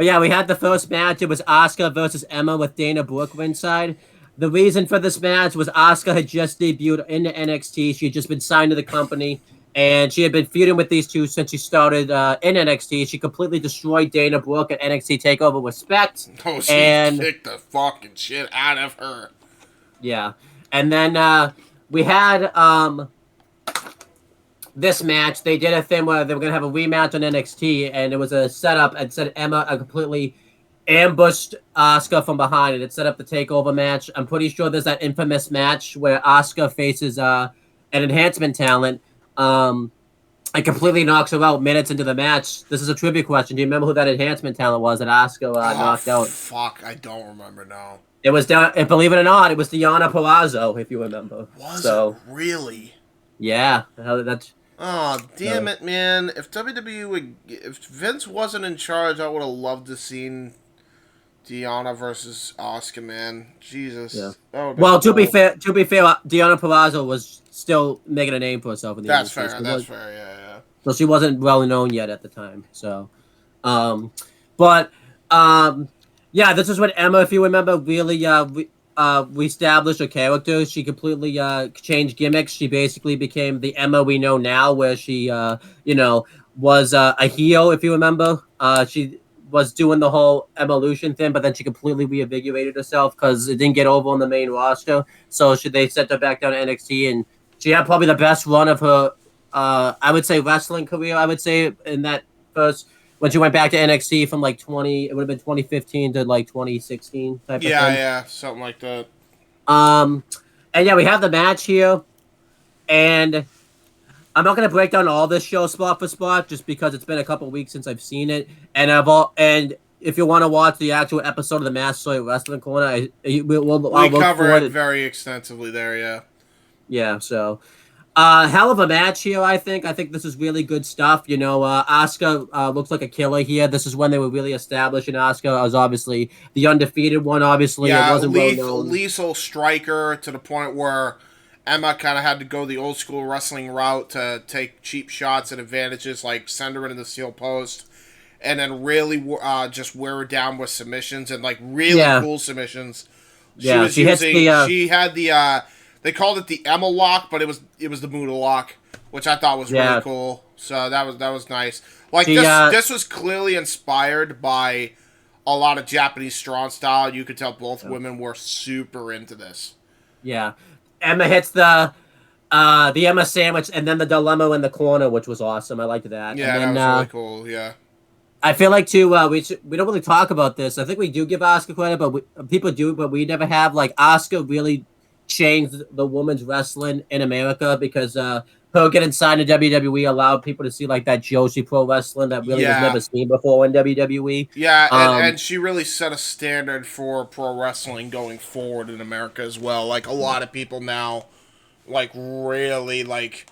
yeah, we had the first match. It was Asuka versus Emma with Dana Brooke ringside. The reason for this match was Asuka had just debuted into NXT. She had just been signed to the company, and she had been feuding with these two since she started in NXT. She completely destroyed Dana Brooke at NXT Takeover Respect. Oh, she kicked the fucking shit out of her. Yeah. And then we had this match. They did a thing where they were going to have a rematch on NXT, and it was a setup. It said Emma completely ambushed Asuka from behind, and it set up the takeover match. I'm pretty sure there's that infamous match where Asuka faces an enhancement talent and completely knocks her out minutes into the match. This is a trivia question. Do you remember who that enhancement talent was that Asuka knocked out? Fuck, I don't remember now. It was and believe it or not, it was Deonna Purrazzo, if you remember. It really? Yeah, that's. Oh, damn it, man! If if Vince wasn't in charge, I would have loved to seen Deonna versus Asuka, man. Jesus. Yeah. Well, to be fair, Deonna Purrazzo was still making a name for herself in the industry. That's fair. Yeah. So she wasn't well known yet at the time. So, yeah, this is when Emma, if you remember, really reestablished her character. She completely changed gimmicks. She basically became the Emma we know now, where she, was a heel, if you remember. She was doing the whole evolution thing, but then she completely reinvigorated herself because it didn't get over on the main roster. So they sent her back down to NXT, and she had probably the best run of her, I would say, wrestling career, I would say, in that first... When she went back to NXT from it would have been 2015 to 2016 type of thing. Yeah, something like that. And yeah, we have the match here, and I'm not gonna break down all this show spot for spot just because it's been a couple weeks since I've seen it, and if you want to watch the actual episode of the Massasoit Wrestling Corner, we'll cover it very extensively there. Yeah. Yeah. So. Hell of a match here, I think. I think this is really good stuff. You know, Asuka looks like a killer here. This is when they were really establishing Asuka as obviously the undefeated one. Obviously, it Yeah, wasn't well known. lethal striker to the point where Emma kind of had to go the old school wrestling route to take cheap shots and advantages, like send her into the steel post, and then really just wear her down with submissions and like really cool submissions. She had the they called it the Emma lock, but it was the Muda lock, which I thought was really cool. So that was nice. Like this was clearly inspired by a lot of Japanese strong style. You could tell both women were super into this. Yeah, Emma hits the Emma sandwich and then the dilemma in the corner, which was awesome. I liked that. Yeah, and then, that was really cool. Yeah. I feel like too. We don't really talk about this. I think we do give Asuka credit, but people do, but we never have. Like Asuka really changed the women's wrestling in America because her getting signed to WWE allowed people to see like that Joshi pro wrestling that really was never seen before in WWE. Yeah, and she really set a standard for pro wrestling going forward in America as well. Like a lot of people now, like really like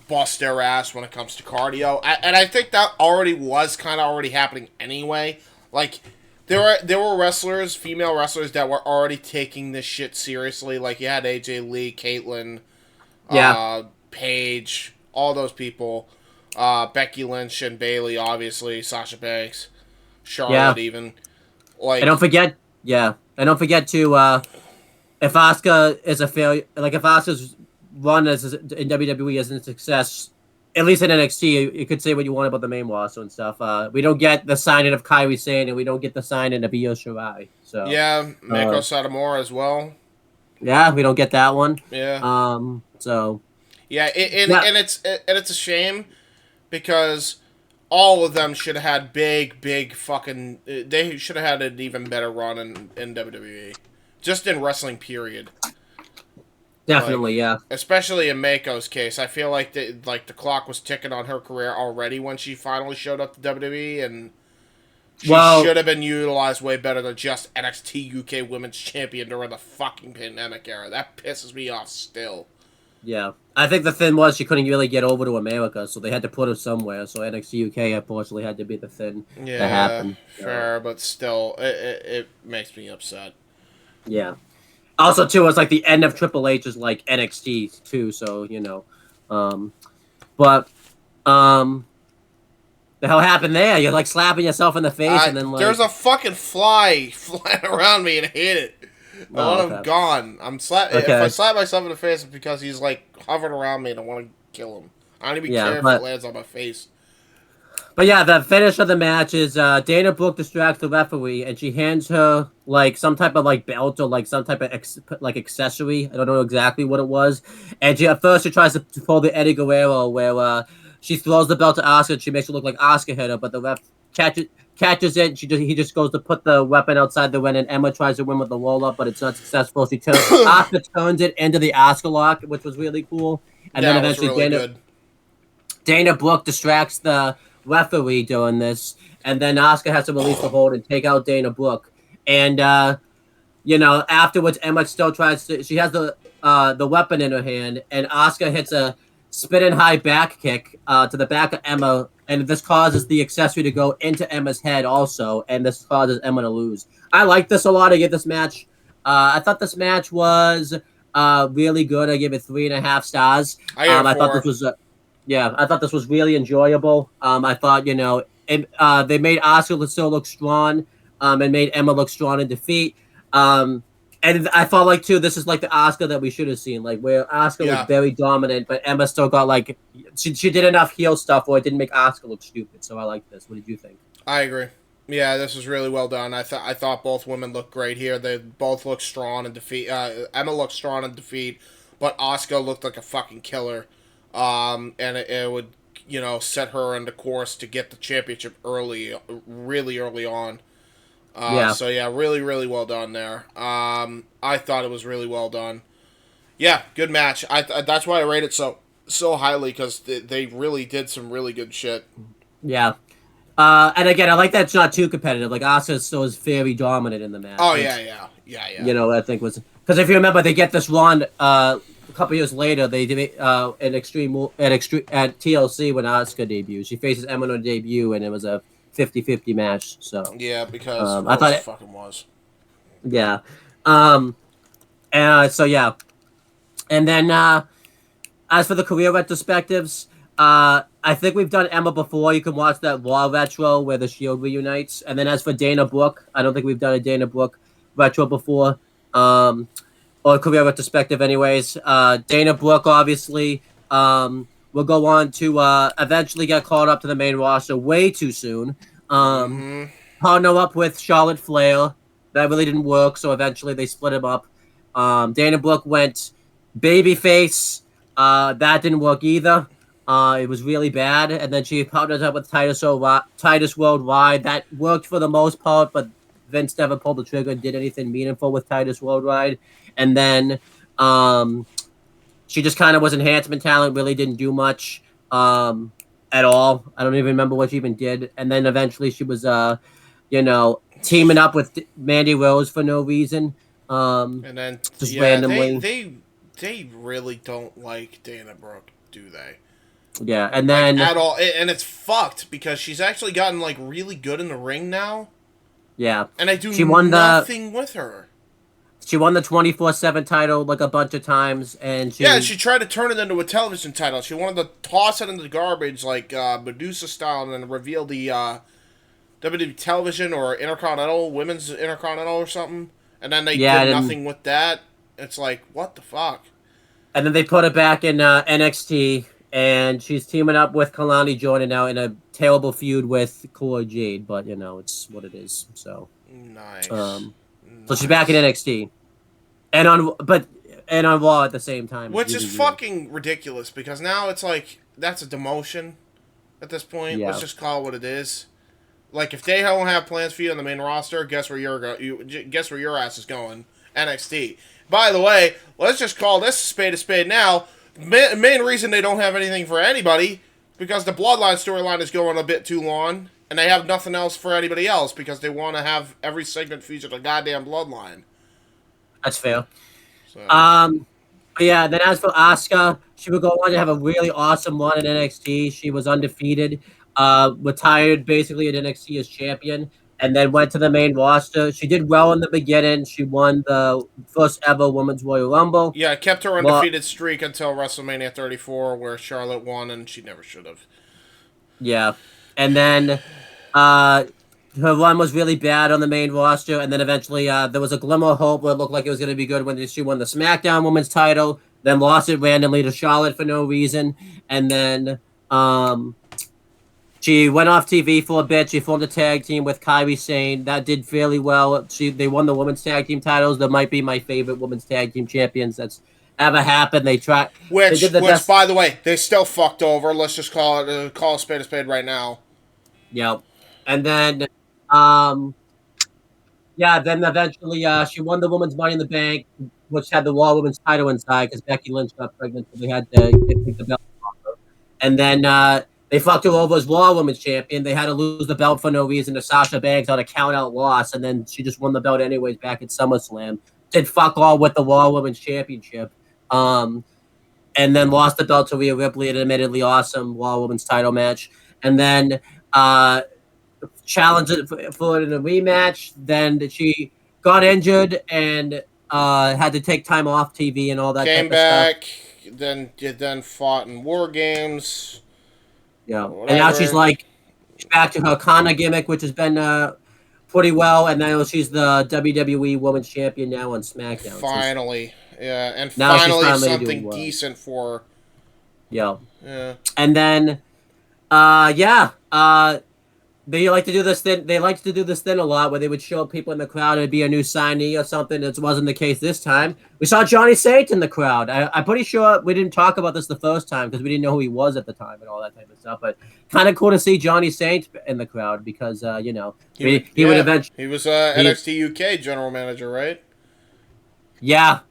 bust their ass when it comes to cardio, and I think that was kind of already happening anyway. Like there were wrestlers, female wrestlers that were already taking this shit seriously. Like you had AJ Lee, Caitlyn, Paige, all those people, Becky Lynch and Bayley, obviously, Sasha Banks, Charlotte, even. Like, and don't forget to if Asuka is a failure, like if Asuka's run in WWE isn't a success, at least in NXT, you could say what you want about the main roster and stuff. We don't get the signing of Kairi Sane, and we don't get the signing of Io Shirai. So yeah, Mako Satomura as well. Yeah, we don't get that one. Yeah. So. Yeah, and it's a shame because all of them should have had big fucking. They should have had an even better run in WWE, just in wrestling. Period. Definitely, yeah. Especially in Mako's case, I feel like the clock was ticking on her career already when she finally showed up to WWE, and she should have been utilized way better than just NXT UK Women's Champion during the fucking pandemic era. That pisses me off still. Yeah, I think the thing was she couldn't really get over to America, so they had to put her somewhere. So NXT UK unfortunately had to be the thing that happened. Fair, but still, it makes me upset. Yeah. Also, too, it's like the end of Triple H's like NXT too, so you know. The hell happened there? You're like slapping yourself in the face, and then like there's a fucking fly flying around me, and I hate it. I want him gone. If I slap myself in the face, it's because he's like hovering around me, and I want to kill him. I don't even care if it lands on my face. But yeah, the finish of the match is Dana Brooke distracts the referee, and she hands her like some type of like belt or like some type of accessory. I don't know exactly what it was. And at first she tries to pull the Eddie Guerrero, where she throws the belt to Asuka, and she makes it look like Asuka hit her, but the ref catches it. He just goes to put the weapon outside the ring, and Emma tries to win with the roll up, but it's not successful. Asuka turns it into the Asuka lock, which was really cool. And then eventually Dana Brooke distracts the referee doing this, and then Asuka has to release the hold and take out Dana Brooke. And afterwards, Emma still tries to. She has the weapon in her hand, and Asuka hits a spinning high back kick to the back of Emma, and this causes the accessory to go into Emma's head also, and this causes Emma to lose. I like this a lot. I give this match. I thought this match was really good. I give it 3.5 stars. I thought this was I thought this was really enjoyable. I thought they made Asuka still look strong, and made Emma look strong in defeat. And I felt like too, this is like the Asuka that we should have seen, like where Asuka was very dominant, but Emma still got like she did enough heel stuff where it didn't make Asuka look stupid. So I like this. What did you think? I agree. Yeah, this was really well done. I thought both women looked great here. They both looked strong in defeat. Emma looked strong in defeat, but Asuka looked like a fucking killer. And it would set her on the course to get the championship really early on. So yeah, really, really well done there. I thought it was really well done. Yeah, good match. That's why I rate it so highly, because they really did some really good shit. Yeah. And again, I like that it's not too competitive. Like Asuka still is very dominant in the match. Oh yeah. I think was because if you remember, they get this Ronda a couple years later, they did an at TLC when Asuka debuted. She faces Emma on her debut, and it was a 50-50 match. So Yeah, because of I course thought, it fucking was. yeah. So yeah, and then as for the career retrospectives, I think we've done Emma before. You can watch that Raw retro where the Shield reunites. And then as for Dana Brooke, I don't think we've done a Dana Brooke retro before. Or career retrospective, anyways. Dana Brooke, obviously, will go on to eventually get called up to the main roster way too soon. Partner up with Charlotte Flair. That really didn't work, so eventually they split him up. Dana Brooke went babyface. That didn't work either. It was really bad. And then she partnered up with Titus Worldwide. That worked for the most part, but Vince never pulled the trigger and did anything meaningful with Titus Worldwide. And then she just kind of was enhancement talent, really didn't do much at all. I don't even remember what she even did. And then eventually she was, teaming up with Mandy Rose for no reason. And then Just randomly. They really don't like Dana Brooke, do they? Yeah, and then at all, and it's fucked because she's actually gotten like really good in the ring now. Yeah, and I do she won nothing with her. She won the 24/7 title like a bunch of times, and she tried to turn it into a television title. She wanted to toss it into the garbage like Medusa style, and then reveal the WWE television or Intercontinental, Women's Intercontinental or something. And then they did nothing with that. It's like, what the fuck? And then they put it back in NXT, and she's teaming up with Kalani Jordan now in a terrible feud with Cora Jade, but, it's what it is, so. Nice. So she's back in NXT. And on Raw at the same time. Which is fucking ridiculous, because now it's like, that's a demotion at this point. Yeah. Let's just call it what it is. Like, if they don't have plans for you on the main roster, guess where guess where your ass is going? NXT. By the way, let's just call this a spade now. Main reason they don't have anything for anybody, because the Bloodline storyline is going a bit too long, and they have nothing else for anybody else, because they want to have every segment feature the goddamn Bloodline. That's fair. So. But yeah, then as for Asuka, she would go on to have a really awesome run in NXT. She was undefeated, retired basically at NXT as champion, and then went to the main roster. She did well in the beginning. She won the first ever Women's Royal Rumble. Yeah, kept her undefeated streak until WrestleMania 34, where Charlotte won, and she never should have. Yeah, and then her run was really bad on the main roster, and then eventually there was a glimmer of hope where it looked like it was going to be good when she won the SmackDown Women's title, then lost it randomly to Charlotte for no reason, and then she went off TV for a bit. She formed a tag team with Kairi Sane. That did fairly well. They won the women's tag team titles. They might be my favorite women's tag team champions that's ever happened. They tried. Which, by the way, they still fucked over. Let's just call a spade right now. Yep. And then, then eventually she won the Women's Money in the Bank, which had the Raw Women's title inside because Becky Lynch got pregnant, so they had to take the belt off her. And then they fucked her over as Raw Women's Champion. They had to lose the belt for no reason to Sasha Banks on a count-out loss, and then she just won the belt anyways back at SummerSlam. Did fuck all with the Raw Women's Championship. And then lost the belt to Rhea Ripley in an admittedly awesome Raw Women's title match. And then challenged for it in a rematch. Then she got injured and had to take time off TV and all that. Came back, then fought in War Games. Yeah, and now she's back to her Kana gimmick, which has been pretty well. And now she's the WWE Women's Champion now on SmackDown. Finally, and finally something decent for her. Yeah. And then, they like to do this thing. They like to do this thing a lot, where they would show people in the crowd it'd be a new signee or something. That wasn't the case this time. We saw Johnny Saint in the crowd. I'm pretty sure we didn't talk about this the first time because we didn't know who he was at the time and all that type of stuff. But kind of cool to see Johnny Saint in the crowd because he would eventually. He was NXT UK general manager, right? Yeah,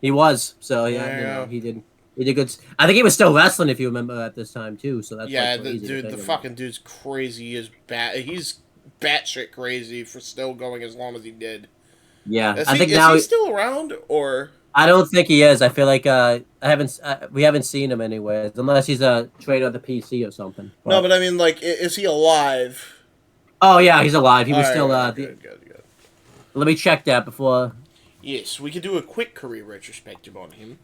he was. So he did. He did good. I think he was still wrestling, if you remember, at this time too. So that's the fucking dude's crazy. He's batshit crazy for still going as long as he did. Yeah, is he still around or? I don't think he is. I feel like we haven't seen him anywhere unless he's a trader of the PC or something. No, but I mean, like, is he alive? Oh yeah, he's alive. He was All still right, good. Let me check that before. Yes, we could do a quick career retrospective on him.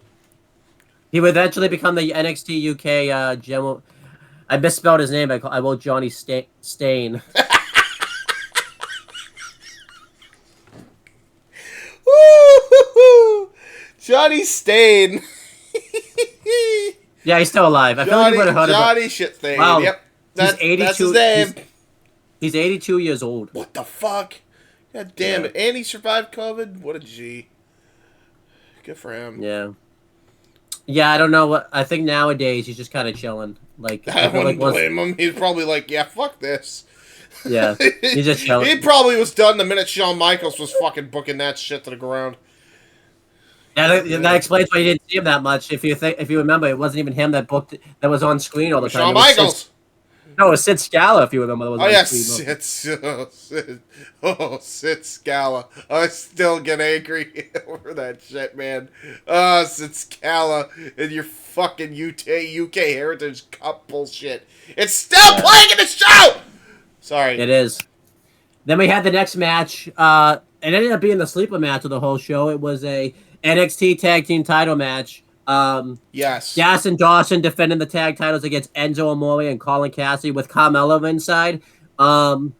He would eventually become the NXT UK general. I misspelled his name. I wrote Johnny Stain. Woo! Johnny Stain. Yeah, he's still alive. I feel like you would have heard of Johnny Shit Stain. Wow. Yep. That's 82, that's his name. He's 82 years old. What the fuck? God damn it. And he survived COVID? What a G. Good for him. Yeah. Yeah, I don't know what. I think nowadays he's just kind of chilling. Like I wouldn't like blame him. He's probably like, yeah, fuck this. Yeah, he's just chilling. He probably was done the minute Shawn Michaels was fucking booking that shit to the ground. Yeah, that explains why you didn't see him that much. If you remember, it wasn't even him that booked that was on screen all the time. Shawn Michaels. No, it was Sid Scala, if you remember. That was Oh, on yes. screen. Sid Scala. I still get angry over that shit, man. Sid Scala and your fucking UK Heritage Cup bullshit. It's still playing in the show! Sorry. It is. Then we had the next match. It ended up being the sleeper match of the whole show. It was a NXT Tag Team title match. Yes. Gas and Dawson defending the tag titles against Enzo Amore and Colin Cassidy with Carmella inside. And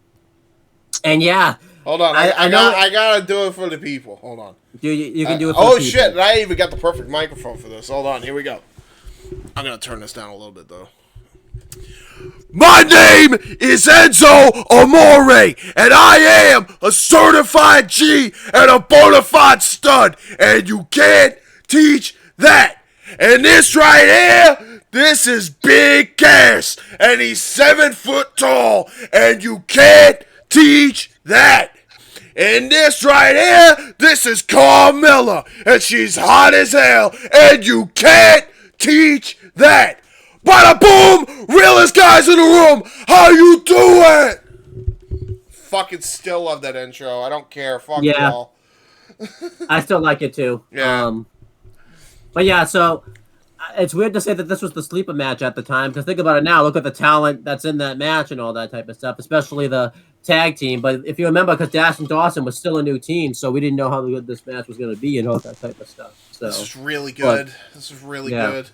yeah. Hold on. I gotta do it for the people. Hold on. You can do it for the people. Shit. I even got the perfect microphone for this. Hold on. Here we go. I'm gonna turn this down a little bit, though. My name is Enzo Amore, and I am a certified G and a bona fide stud, and you can't teach that. And this right here, this is Big Cass, and he's 7 foot tall, and you can't teach that. And this right here, this is Carmella, and she's hot as hell, and you can't teach that. Bada boom! Realest guys in the room, how you doing? Fucking still love that intro. I don't care. Fuck you all. I still like it too. Yeah. But yeah, so it's weird to say that this was the sleeper match at the time, because think about it now. Look at the talent that's in that match and all that type of stuff, especially the tag team. But if you remember, because Dash and Dawson was still a new team, so we didn't know how good this match was going to be and all that type of stuff. So this is really good. This is really good.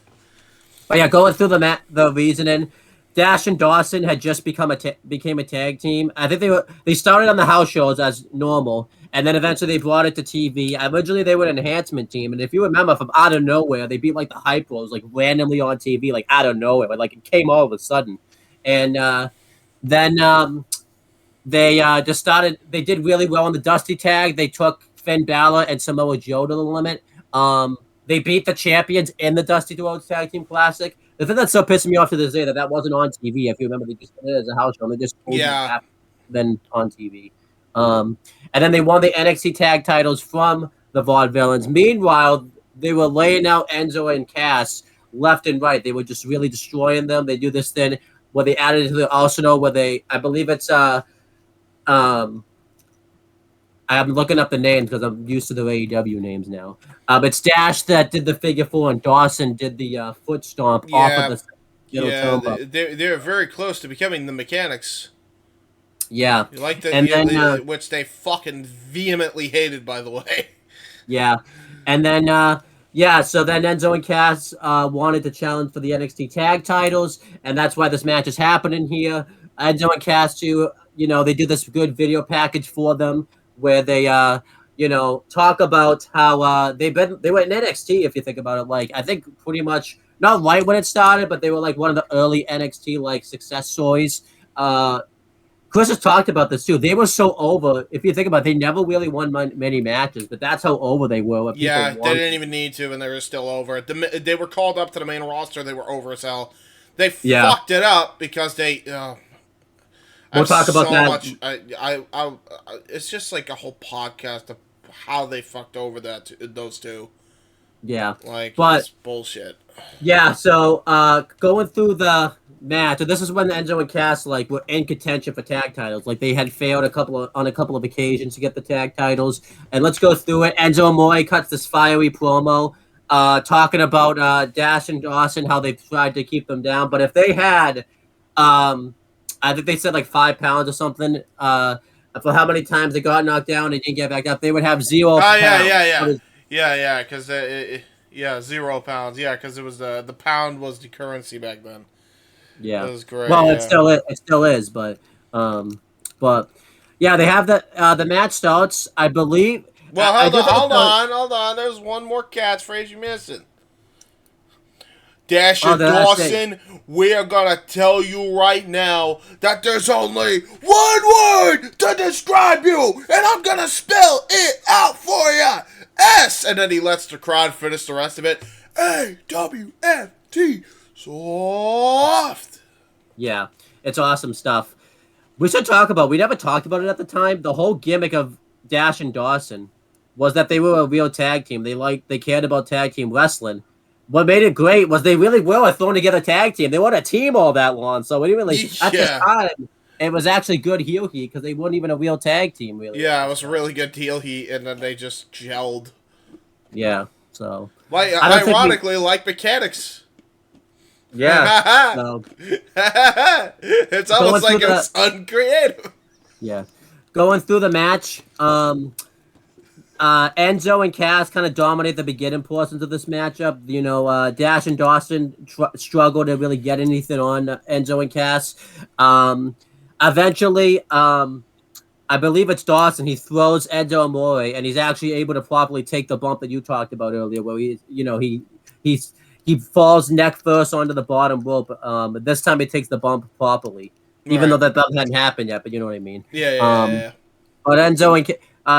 But yeah, going through the reasoning, Dash and Dawson had just became a tag team. I think they started on the house shows as normal, and then eventually they brought it to TV. Originally, they were an enhancement team, and if you remember, from out of nowhere, they beat like the Hype Bros like randomly on TV, like out of nowhere, like it came all of a sudden. And then they just started. They did really well in the Dusty tag. They took Finn Balor and Samoa Joe to the limit. They beat the champions in the Dusty Rhodes Tag Team Classic. The thing that's so pissing me off to this day that wasn't on TV. If you remember, they just did it as a house show. And they just then on TV. And then they won the NXT Tag Titles from the Vaudevillains. Meanwhile, they were laying out Enzo and Cass left and right. They were just really destroying them. They do this thing where they added it to the Arsenal, where I believe it's I'm looking up the names because I'm used to the AEW names now. It's Dash that did the figure 4, and Dawson did the foot stomp off of the turnbuckle. They're very close to becoming the Mechanics. Yeah. You like that, which they fucking vehemently hated, by the way. Yeah. And then, so then Enzo and Cass wanted to challenge for the NXT tag titles, and that's why this match is happening here. Enzo and Cass, too, they do this good video package for them, where they, talk about how they were in NXT, if you think about it. Like, I think pretty much, not right when it started, but they were, like, one of the early NXT, like, success stories. Chris has talked about this, too. They were so over. If you think about it, they never really won many matches, but that's how over they were. Yeah, they didn't even need to, and they were still over. They were called up to the main roster. They were over as hell. They fucked it up because they... We'll talk about that. It's just like a whole podcast of how they fucked over those two. Yeah, like, but it's bullshit. Yeah, so going through the match. So this is when Enzo and Cass like were in contention for tag titles. Like they had failed on a couple of occasions to get the tag titles. And let's go through it. Enzo Amore cuts this fiery promo, talking about Dash and Dawson, how they tried to keep them down. But if they had, I think they said like 5 pounds or something. For how many times they got knocked down and didn't get back up, they would have 0 pounds. Yeah, because 0 pounds. Yeah, because it was the pound was the currency back then. Yeah, that was great. Well, yeah. it still is, but yeah, they have the match starts. I believe. Well, hold on. There's one more catchphrase you're missing. Dash and Dawson, we are gonna tell you right now that there's only one word to describe you, and I'm gonna spell it out for you. S, and then he lets the crowd finish the rest of it. AWFT, soft. Yeah, it's awesome stuff. We should talk about. We never talked about it at the time. The whole gimmick of Dash and Dawson was that they were a real tag team. They cared about tag team wrestling. What made it great was they really were a thrown together tag team. They weren't a team all that long, so it really at this time it was actually good heel heat because they weren't even a real tag team really. Yeah, it was really good heel heat, and then they just gelled. Yeah, so ironically, like mechanics. Yeah, so, it's almost like it was uncreative. Yeah, going through the match. Enzo and Cass kind of dominate the beginning portions of this matchup. You know, Dash and Dawson struggle to really get anything on Enzo and Cass. Eventually, I believe it's Dawson. He throws Enzo Amore, and he's actually able to properly take the bump that you talked about earlier, where he falls neck first onto the bottom rope. This time he takes the bump properly, even though that bump hadn't happened yet. But you know what I mean? Yeah. But Enzo and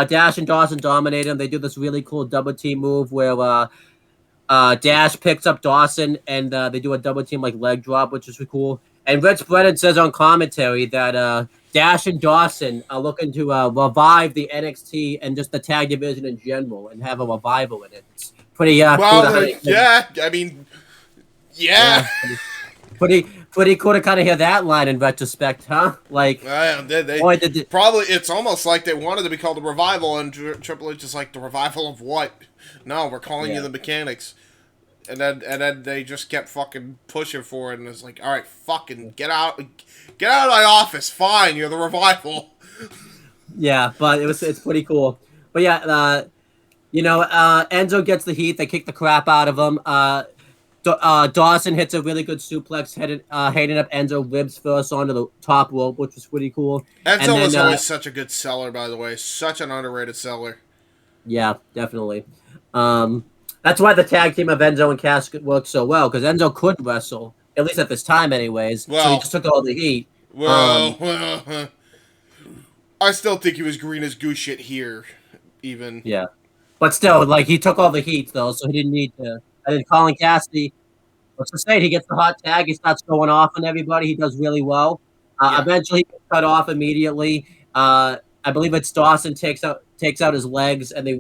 Dash and Dawson dominate him. They do this really cool double team move where Dash picks up Dawson and they do a double team like leg drop, which is really cool. And Rich Brennan says on commentary that Dash and Dawson are looking to revive the NXT and just the tag division in general and have a revival in it. It's pretty pretty cool to kind of hear that line in retrospect, huh? Like, probably it's almost like they wanted to be called the Revival, and Triple H is like, the revival of what? No, we're calling you the Mechanics, and then they just kept fucking pushing for it, and it's like, all right, fucking get out of my office. Fine, you're the Revival. Yeah, but it's pretty cool. But yeah, Enzo gets the heat. They kick the crap out of him. Dawson hits a really good suplex, heading up Enzo ribs first onto the top rope, which was pretty cool. Enzo was always such a good seller, by the way. Such an underrated seller. Yeah, definitely. That's why the tag team of Enzo and Cass worked so well, because Enzo couldn't wrestle, at least at this time anyways, so he just took all the heat. Well, I still think he was green as goose shit here, even. Yeah. But still, like, he took all the heat, though, so he didn't need to... And then Colin Cassidy, let's just say he gets the hot tag. He starts going off on everybody. He does really well. Eventually, he gets cut off immediately. I believe it's Dawson takes out his legs, and they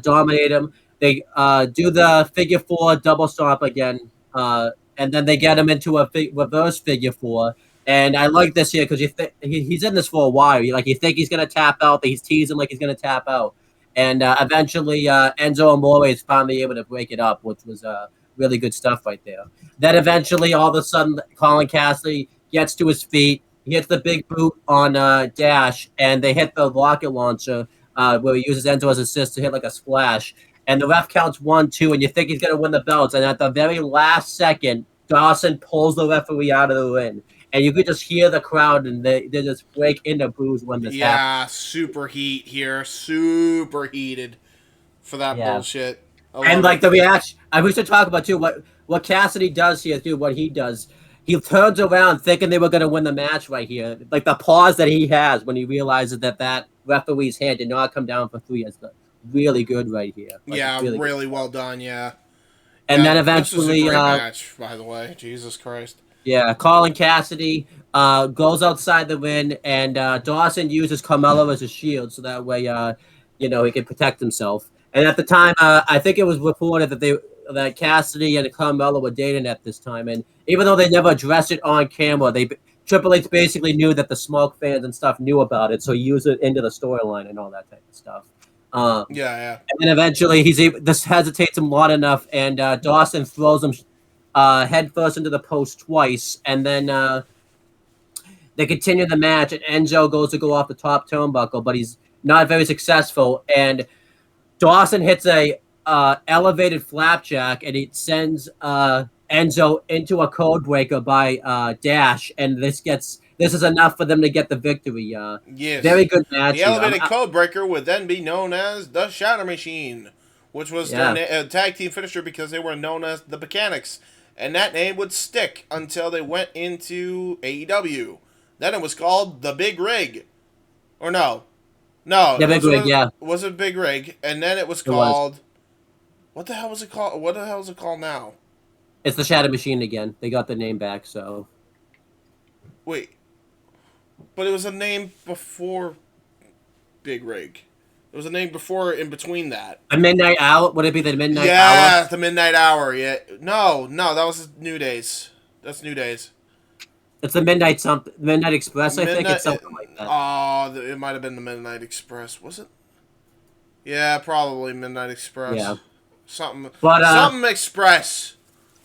dominate him. They do the figure 4 double stomp again, and then they get him into a reverse figure 4. And I like this here because he's in this for a while. You think he's gonna tap out, that he's teasing like he's gonna tap out. And eventually, Enzo Amore is finally able to break it up, which was really good stuff right there. Then eventually, all of a sudden, Colin Cassidy gets to his feet. He hits the big boot on Dash, and they hit the rocket launcher where he uses Enzo as assist to hit like a splash. And the ref counts 1, 2, and you think he's going to win the belts. And at the very last second, Dawson pulls the referee out of the ring. And you could just hear the crowd, and they just break into boos when this happens. Yeah, super heat here. Super heated for that bullshit. And, like, the reaction. We should talk about, too, what Cassidy does here, too, what he does. He turns around thinking they were going to win the match right here. Like, the pause that he has when he realizes that referee's hand did not come down for 3 is really good right here. Like, really well done, yeah. And then eventually... This is a great match, by the way. Jesus Christ. Yeah, Colin Cassidy goes outside the ring, and Dawson uses Carmelo as a shield, so that way, he can protect himself. And at the time, I think it was reported that that Cassidy and Carmella were dating at this time, and even though they never addressed it on camera, Triple H basically knew that the Smoke fans and stuff knew about it, so he used it into the storyline and all that type of stuff. Yeah. And then eventually, this hesitates him long enough, and Dawson throws him head first into the post twice, and then they continue the match, and Enzo goes to go off the top turnbuckle, but he's not very successful, and Dawson hits a elevated flapjack, and it sends Enzo into a code breaker by Dash, and this is enough for them to get the victory. Yes. Very good match. The elevated code breaker would then be known as the Shatter Machine, which was their tag team finisher because they were known as the Mechanics, and that name would stick until they went into AEW. Then it was called the Big Rig, or no. No, yeah, Big Rig, yeah. It was a Big Rig, and then it was called... What the hell was it called? What the hell is it called now? It's the Shadow Machine again. They got the name back, so... Wait. But it was a name before Big Rig. It was a name before, in between that. A Midnight Hour? Would it be the Midnight Hour? Yeah, the Midnight Hour, yeah. No, that was New Days. That's New Days. It's the Midnight Express, I think. It's something like that. Oh, it might have been the Midnight Express. Was it? Yeah, probably Midnight Express. Yeah. Something Express.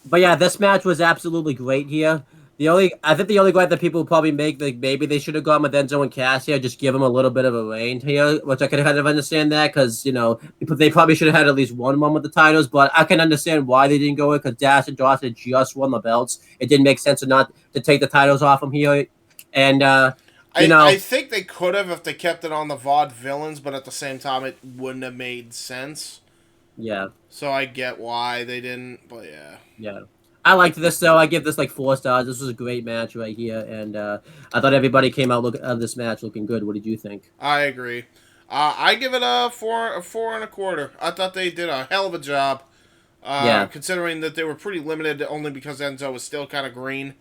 But yeah, this match was absolutely great here. I think the only gripe that people will probably make, like, maybe they should have gone with Enzo and Cass here, just give them a little bit of a reign here, which I can kind of understand that, because, they probably should have had at least one with the titles, but I can understand why they didn't go with, because Dash and Dawson just won the belts. It didn't make sense to take the titles off them here, and, I think they could have if they kept it on the Vaudevillains, but at the same time, it wouldn't have made sense. Yeah. So I get why they didn't, but yeah. Yeah. I liked this, though. I give this, 4 stars. This was a great match right here, and I thought everybody came out of this match looking good. What did you think? I agree. I give it a 4.25. I thought they did a hell of a job, considering that they were pretty limited only because Enzo was still kind of green.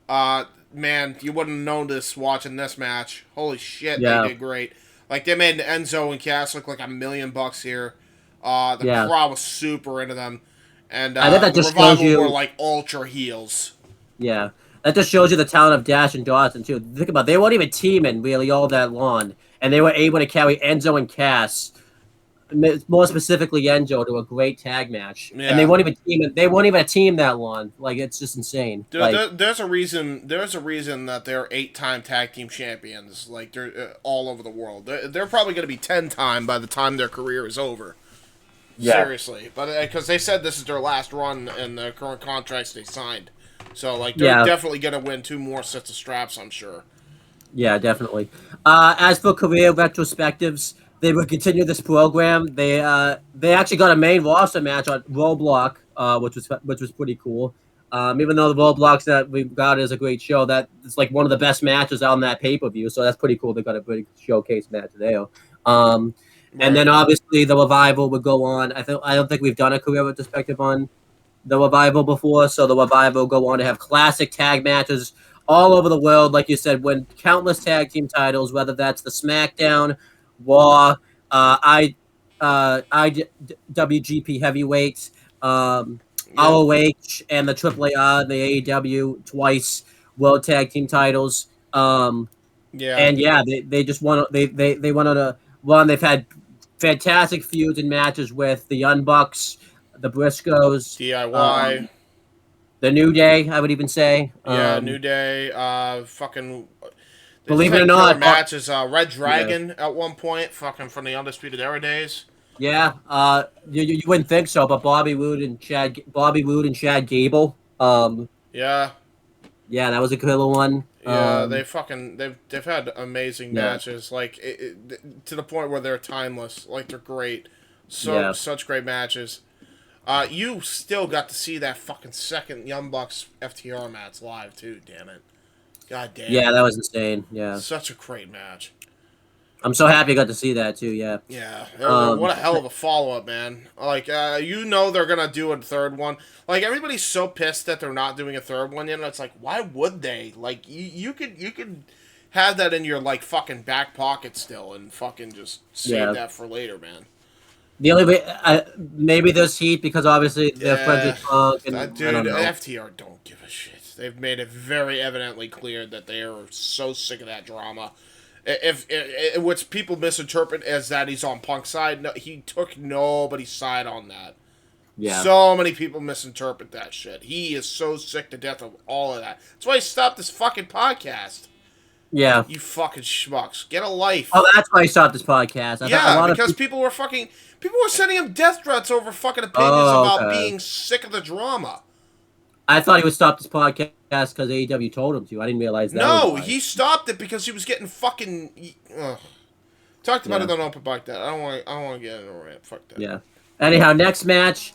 Man, you wouldn't have known this watching this match. Holy shit, They did great. Like, they made Enzo and Cass look like $1 million here. The crowd was super into them. And I think that just Revival shows you were like ultra heels. Yeah, that just shows you the talent of Dash and Dawson too. Think about it, they weren't even teaming really all that long, and they were able to carry Enzo and Cass, more specifically Enzo, to a great tag match. Yeah. And they weren't even teaming. They weren't even a team that long. Like, it's just insane. There's a reason. There's a reason that they're 8-time tag team champions. Like, they're all over the world. They're probably going to be 10-time by the time their career is over. Yeah. Seriously, but because they said this is their last run in the current contracts they signed, so like they're definitely gonna win 2 more sets of straps, I'm sure. Yeah, definitely. As for career retrospectives, they will continue this program. They actually got a main roster match on Roadblock, which was pretty cool. Even though the Roadblocks that we got is a great show, that it's like one of the best matches on that pay-per-view. So that's pretty cool. They got a pretty showcase match there. And then obviously the Revival would go on. I don't think we've done a career retrospective on the Revival before, so the Revival will go on to have classic tag matches all over the world. Like you said, win countless tag team titles, whether that's the SmackDown, Raw, IWGP Heavyweight, ROH, and the AAA and the AEW twice World Tag Team titles. And they just won. They went on a run. They've had fantastic feuds and matches with the Young Bucks, the Briscoes, DIY, the New Day. I would even say, New Day. Fucking. Believe it or not, matches. Red Dragon at one point, fucking from the Undisputed Era days. Yeah, you wouldn't think so, but Bobby Roode and Chad Gable. Yeah, that was a killer one. Yeah, they've had amazing matches, like to the point where they're timeless. Like, they're great, such great matches. You still got to see that fucking second Young Bucks FTR match live too. Damn it, god damn. Yeah, that was insane. Yeah, such a great match. I'm so happy I got to see that too. Yeah. Yeah. What a hell of a follow-up, man. Like, they're gonna do a third one. Like, everybody's so pissed that they're not doing a third one. It's like, why would they? Like, you could have that in your, like, fucking back pocket still and fucking just save that for later, man. The only way, maybe there's heat because obviously they're friends Yeah, with Punk, and I dude, don't know. FTR don't give a shit. They've made it very evidently clear that they are so sick of that drama. If which people misinterpret as that he's on Punk's side, no, he took nobody's side on that. Yeah. So many people misinterpret that shit. He is so sick to death of all of that. That's why he stopped this fucking podcast. Yeah. You fucking schmucks. Get a life. Oh, that's why I stopped this podcast. I thought a Yeah, lot because of people were sending him death threats over fucking opinions Oh, about okay. being sick of the drama. I thought he would stop this podcast because AEW told him to. I didn't realize that. No, was why. he stopped it because he was getting fucking. Talked about Yeah. it on open like that. I don't want to get into a rant. Fuck that. Yeah. Anyhow, next match,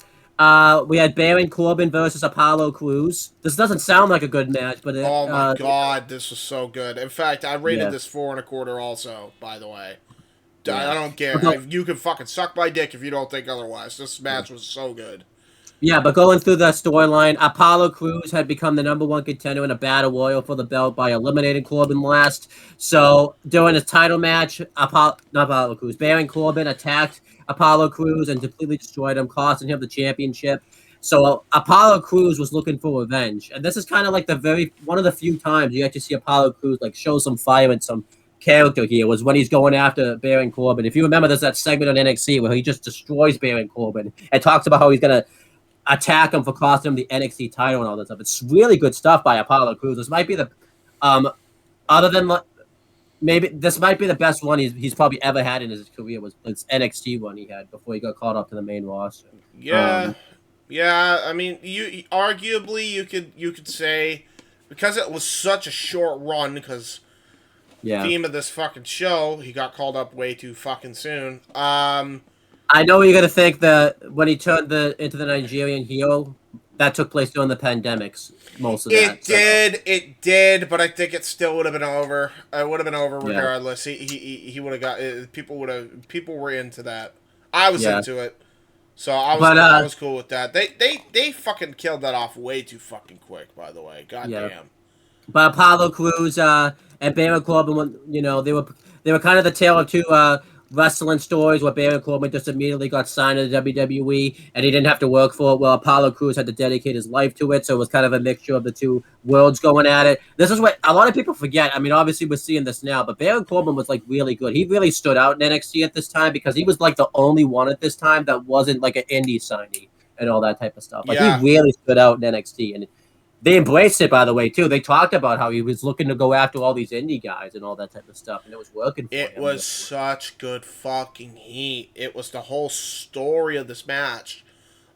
we had Baron Corbin versus Apollo Crews. This doesn't sound like a good match, but Oh my god, this was so good. In fact, I rated Yeah. this 4.25. Also, by the way, Yeah. I don't care. But You can fucking suck my dick if you don't think otherwise. This match was so good. Yeah, but going through the storyline, Apollo Crews had become the #1 contender in a battle royal for the belt by eliminating Corbin last. So during his title match, not Apollo Crews, Baron Corbin attacked Apollo Crews and completely destroyed him, costing him the championship. So Apollo Crews was looking for revenge, and this is kind of like one of the few times you actually see Apollo Crews like show some fire and some character here was when he's going after Baron Corbin. If you remember, there's that segment on NXT where he just destroys Baron Corbin and talks about how he's gonna attack him for costing him the NXT title and all that stuff. It's really good stuff by Apollo Crews. This might be the, other than maybe this might be the best one he's probably ever had in his career was this NXT one he had before he got called up to the main roster. Yeah, yeah. I mean, you arguably you could say because it was such a short run because Yeah, theme of this fucking show he got called up way too fucking soon. I know you're gonna think that when he turned into the Nigerian heel, that took place during the pandemics. Most of that. It did, but I think it still would have been over. It would have been over Yeah. regardless. He would have got people were into that. I was Yeah. into it, so I was cool with that. They fucking killed that off way too fucking quick. By the way, goddamn. Yeah. But Apollo Crews and Baron Corbin, they were kind of the tale of two wrestling stories where Baron Corbin just immediately got signed to the WWE and he didn't have to work for it. Well, Apollo Crews had to dedicate his life to it, so it was kind of a mixture of the two worlds going at it. This is what a lot of people forget. I mean, obviously we're seeing this now, but Baron Corbin was like really good. He really stood out in NXT at this time because he was like the only one at this time that wasn't like an indie signee and all that type of stuff. Like Yeah. he really stood out in NXT, and they embraced it, by the way, too. They talked about how he was looking to go after all these indie guys and all that type of stuff, and it was working for him. It was such good fucking heat. It was the whole story of this match.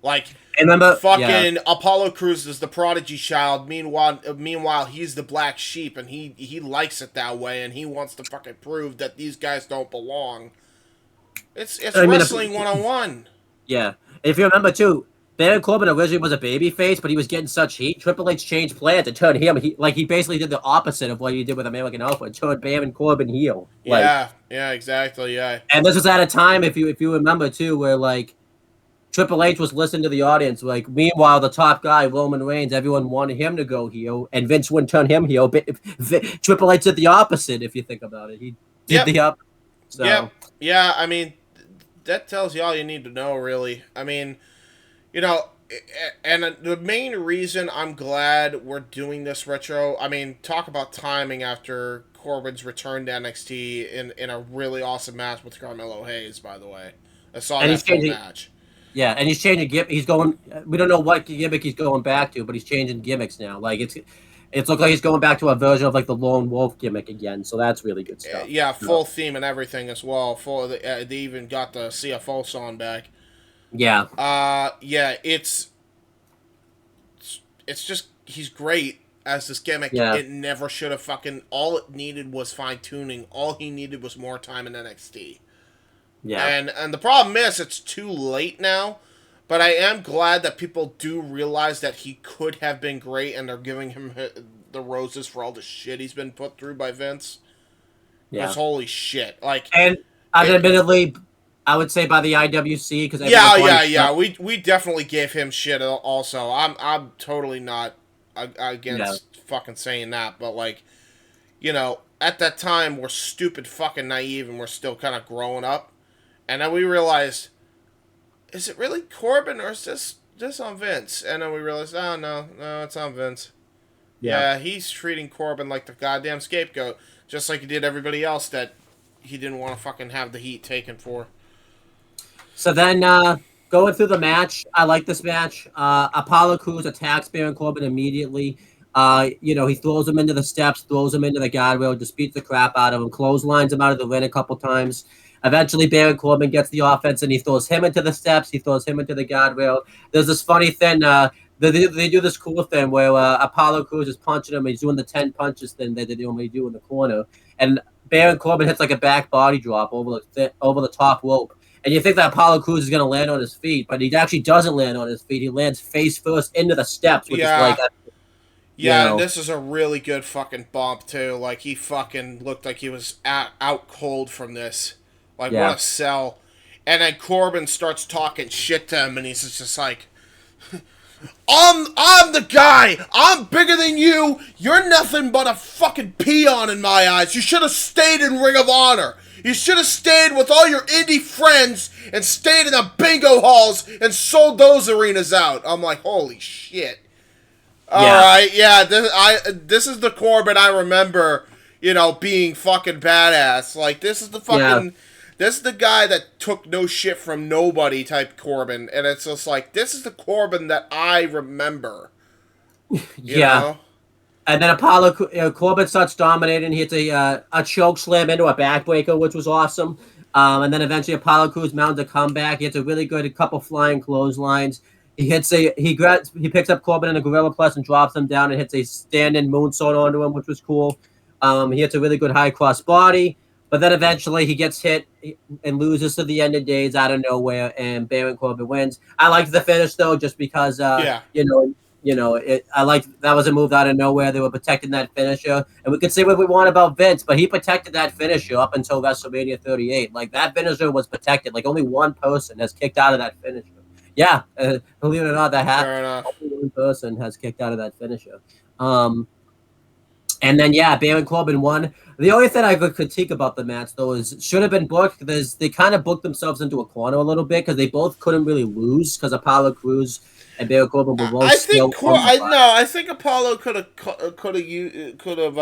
Like, And remember, fucking Apollo Crews is the prodigy child. Meanwhile, he's the black sheep, and he likes it that way, and he wants to fucking prove that these guys don't belong. It's wrestling 101. Yeah. If you remember, too, Baron Corbin originally was a babyface, but he was getting such heat. Triple H changed plans and turned him. He basically did the opposite of what he did with American Alpha and turned Baron Corbin heel. Yeah, exactly, yeah. And this was at a time, if you remember, too, where, like, Triple H was listening to the audience. Like, meanwhile, the top guy, Roman Reigns, everyone wanted him to go heel, and Vince wouldn't turn him heel. But Triple H did the opposite, if you think about it. He did the opposite. So. Yeah, I mean, that tells you all you need to know, really. I mean, and the main reason I'm glad we're doing this retro, I mean, talk about timing after Corbin's return to NXT in a really awesome match with Carmelo Hayes, by the way. I saw that full match. Yeah, and he's changing gimmick. He's going. We don't know what gimmick he's going back to, but he's changing gimmicks now. Like it's looked like he's going back to a version of like the Lone Wolf gimmick again. So that's really good stuff. Yeah, full theme and everything as well. They even got the CFO song back. Yeah. Yeah, it's just he's great as this gimmick. Yeah. It never should have all it needed was fine tuning. All he needed was more time in NXT. Yeah. And the problem is it's too late now, but I am glad that people do realize that he could have been great and they're giving him the roses for all the shit he's been put through by Vince. Yeah. Because holy shit. Like, and admittedly, I would say by the IWC because we definitely gave him shit also. I'm totally not against fucking saying that, but like, at that time we're stupid fucking naive and we're still kind of growing up. And then we realized, is it really Corbin or is this on Vince? And then we realized, oh no, it's on Vince. Yeah, he's treating Corbin like the goddamn scapegoat, just like he did everybody else that he didn't want to fucking have the heat taken for. So then, going through the match, I like this match. Apollo Crews attacks Baron Corbin immediately. He throws him into the steps, throws him into the guardrail, just beats the crap out of him, clotheslines him out of the ring a couple times. Eventually, Baron Corbin gets the offense, and he throws him into the steps. He throws him into the guardrail. There's this funny thing. They do this cool thing where Apollo Crews is punching him. He's doing the 10 punches thing that they normally do in the corner. And Baron Corbin hits like a back body drop over the top rope. And you think that Apollo Crews is going to land on his feet, but he actually doesn't land on his feet. He lands face first into the steps, which is like... and this is a really good fucking bump, too. Like, he fucking looked like he was out cold from this. Like, what a sell. And then Corbin starts talking shit to him, and he's just like... I'm the guy. I'm bigger than you. You're nothing but a fucking peon in my eyes. You should have stayed in Ring of Honor. You should have stayed with all your indie friends and stayed in the bingo halls and sold those arenas out. I'm like, holy shit. All right, this is the Corbin I remember, being fucking badass. Like, this is the fucking... This is the guy that took no shit from nobody type Corbin, and it's just like, this is the Corbin that I remember. You know? And then Corbin starts dominating. He hits a choke slam into a backbreaker, which was awesome. And then eventually Apollo Crews mounts a comeback. He hits a really good couple flying clotheslines. He picks up Corbin in a Gorilla Press and drops him down and hits a stand-in moonsault onto him, which was cool. He hits a really good high cross body. But then eventually he gets hit and loses to the end of days out of nowhere, and Baron Corbin wins. I liked the finish though, just because I liked that was a move out of nowhere. They were protecting that finisher, and we could say what we want about Vince, but he protected that finisher up until WrestleMania 38. Like, that finisher was protected. Like, only one person has kicked out of that finisher. Yeah, believe it or not, only one person has kicked out of that finisher. And then, Baron Corbin won. The only thing I could critique about the match, though, is should have been booked. They kind of booked themselves into a corner a little bit because they both couldn't really lose because Apollo Crews and Baron Corbin were both I think Apollo could have.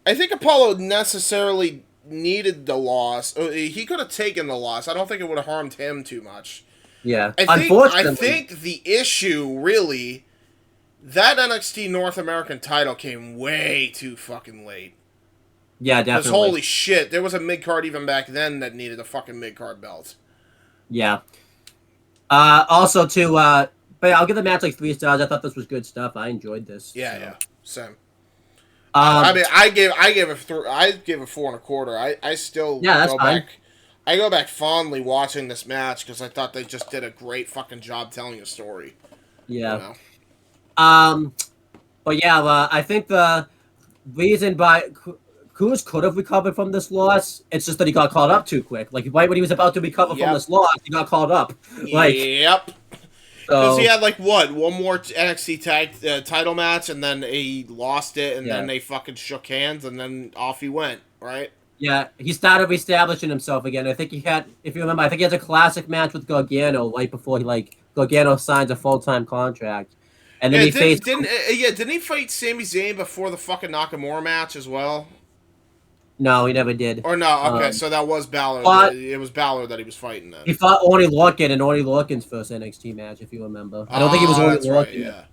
I think Apollo necessarily needed the loss. He could have taken the loss. I don't think it would have harmed him too much. Yeah, I think the issue really. That NXT North American title came way too fucking late. Yeah, definitely. Because holy shit, there was a mid-card even back then that needed a fucking mid-card belt. Yeah. Also, too, but I'll give the match like 3 stars. I thought this was good stuff. I enjoyed this. Yeah, same. I mean, I gave it 4.25. I still go back. I go back fondly watching this match because I thought they just did a great fucking job telling a story. Yeah. I think the reason Crews could have recovered from this loss, it's just that he got called up too quick. Like, right when he was about to recover from this loss, he got called up. Yep. Because he had, one more NXT tag title match, and then he lost it, and then they fucking shook hands, and then off he went, right? Yeah, he started reestablishing himself again. I think he had, if you remember, he has a classic match with Gargano right before Gargano signs a full-time contract. And then didn't he fight Sami Zayn before the fucking Nakamura match as well? No, he never did. Or no, okay, so that was Bálor. It was Bálor that he was fighting then. He fought Oney Lorcan in Oney Lorcan's first NXT match, if you remember. I don't think he was Oney Lorcan. Right, yeah.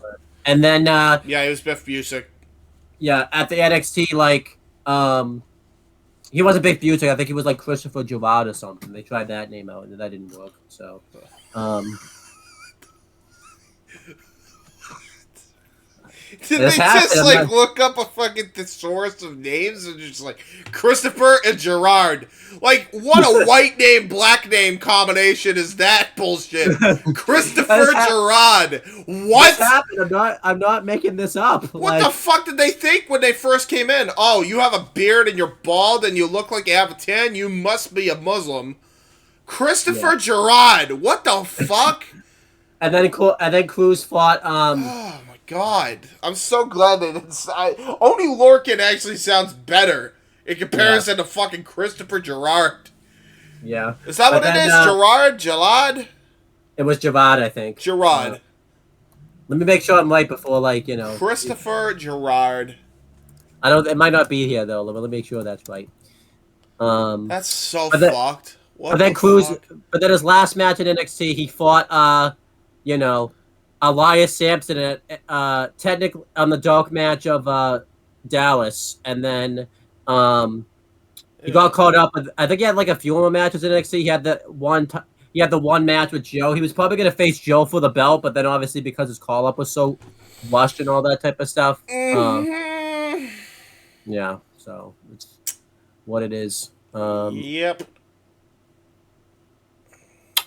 And then he was Biff Busick. Yeah, at the NXT, he wasn't Biff Busick. I think he was like Christopher Gerard or something. They tried that name out, and that didn't work. So, Did they just look up a fucking thesaurus of names and just Christopher and Gerard? What a white name, black name combination is that bullshit? Christopher Gerard. What? This happened. I'm not making this up. What the fuck did they think when they first came in? Oh, you have a beard and you're bald and you look like you have a tan. You must be a Muslim. Christopher Gerard. What the fuck? And then Crews fought. Oh my god! I'm so glad they didn't. Only Lorcan actually sounds better in comparison to fucking Christopher Gerard. Yeah. Is that But what it then, is? Jalad? It was Javad, I think. Gerard. Let me make sure I'm right before, Christopher Gerard. I don't. It might not be here though. Let me make sure that's right. That's so but then, fucked. What but then the Cruz. fuck? But then his last match in NXT, he fought Elias Sampson at technically on the dark match of Dallas, and then he got caught up with. I think he had like a few more matches in NXT. He had he had the one match with Joe. He was probably gonna face Joe for the belt, but then obviously because his call up was so rushed and all that type of stuff. Yeah, so it's what it is. Yep.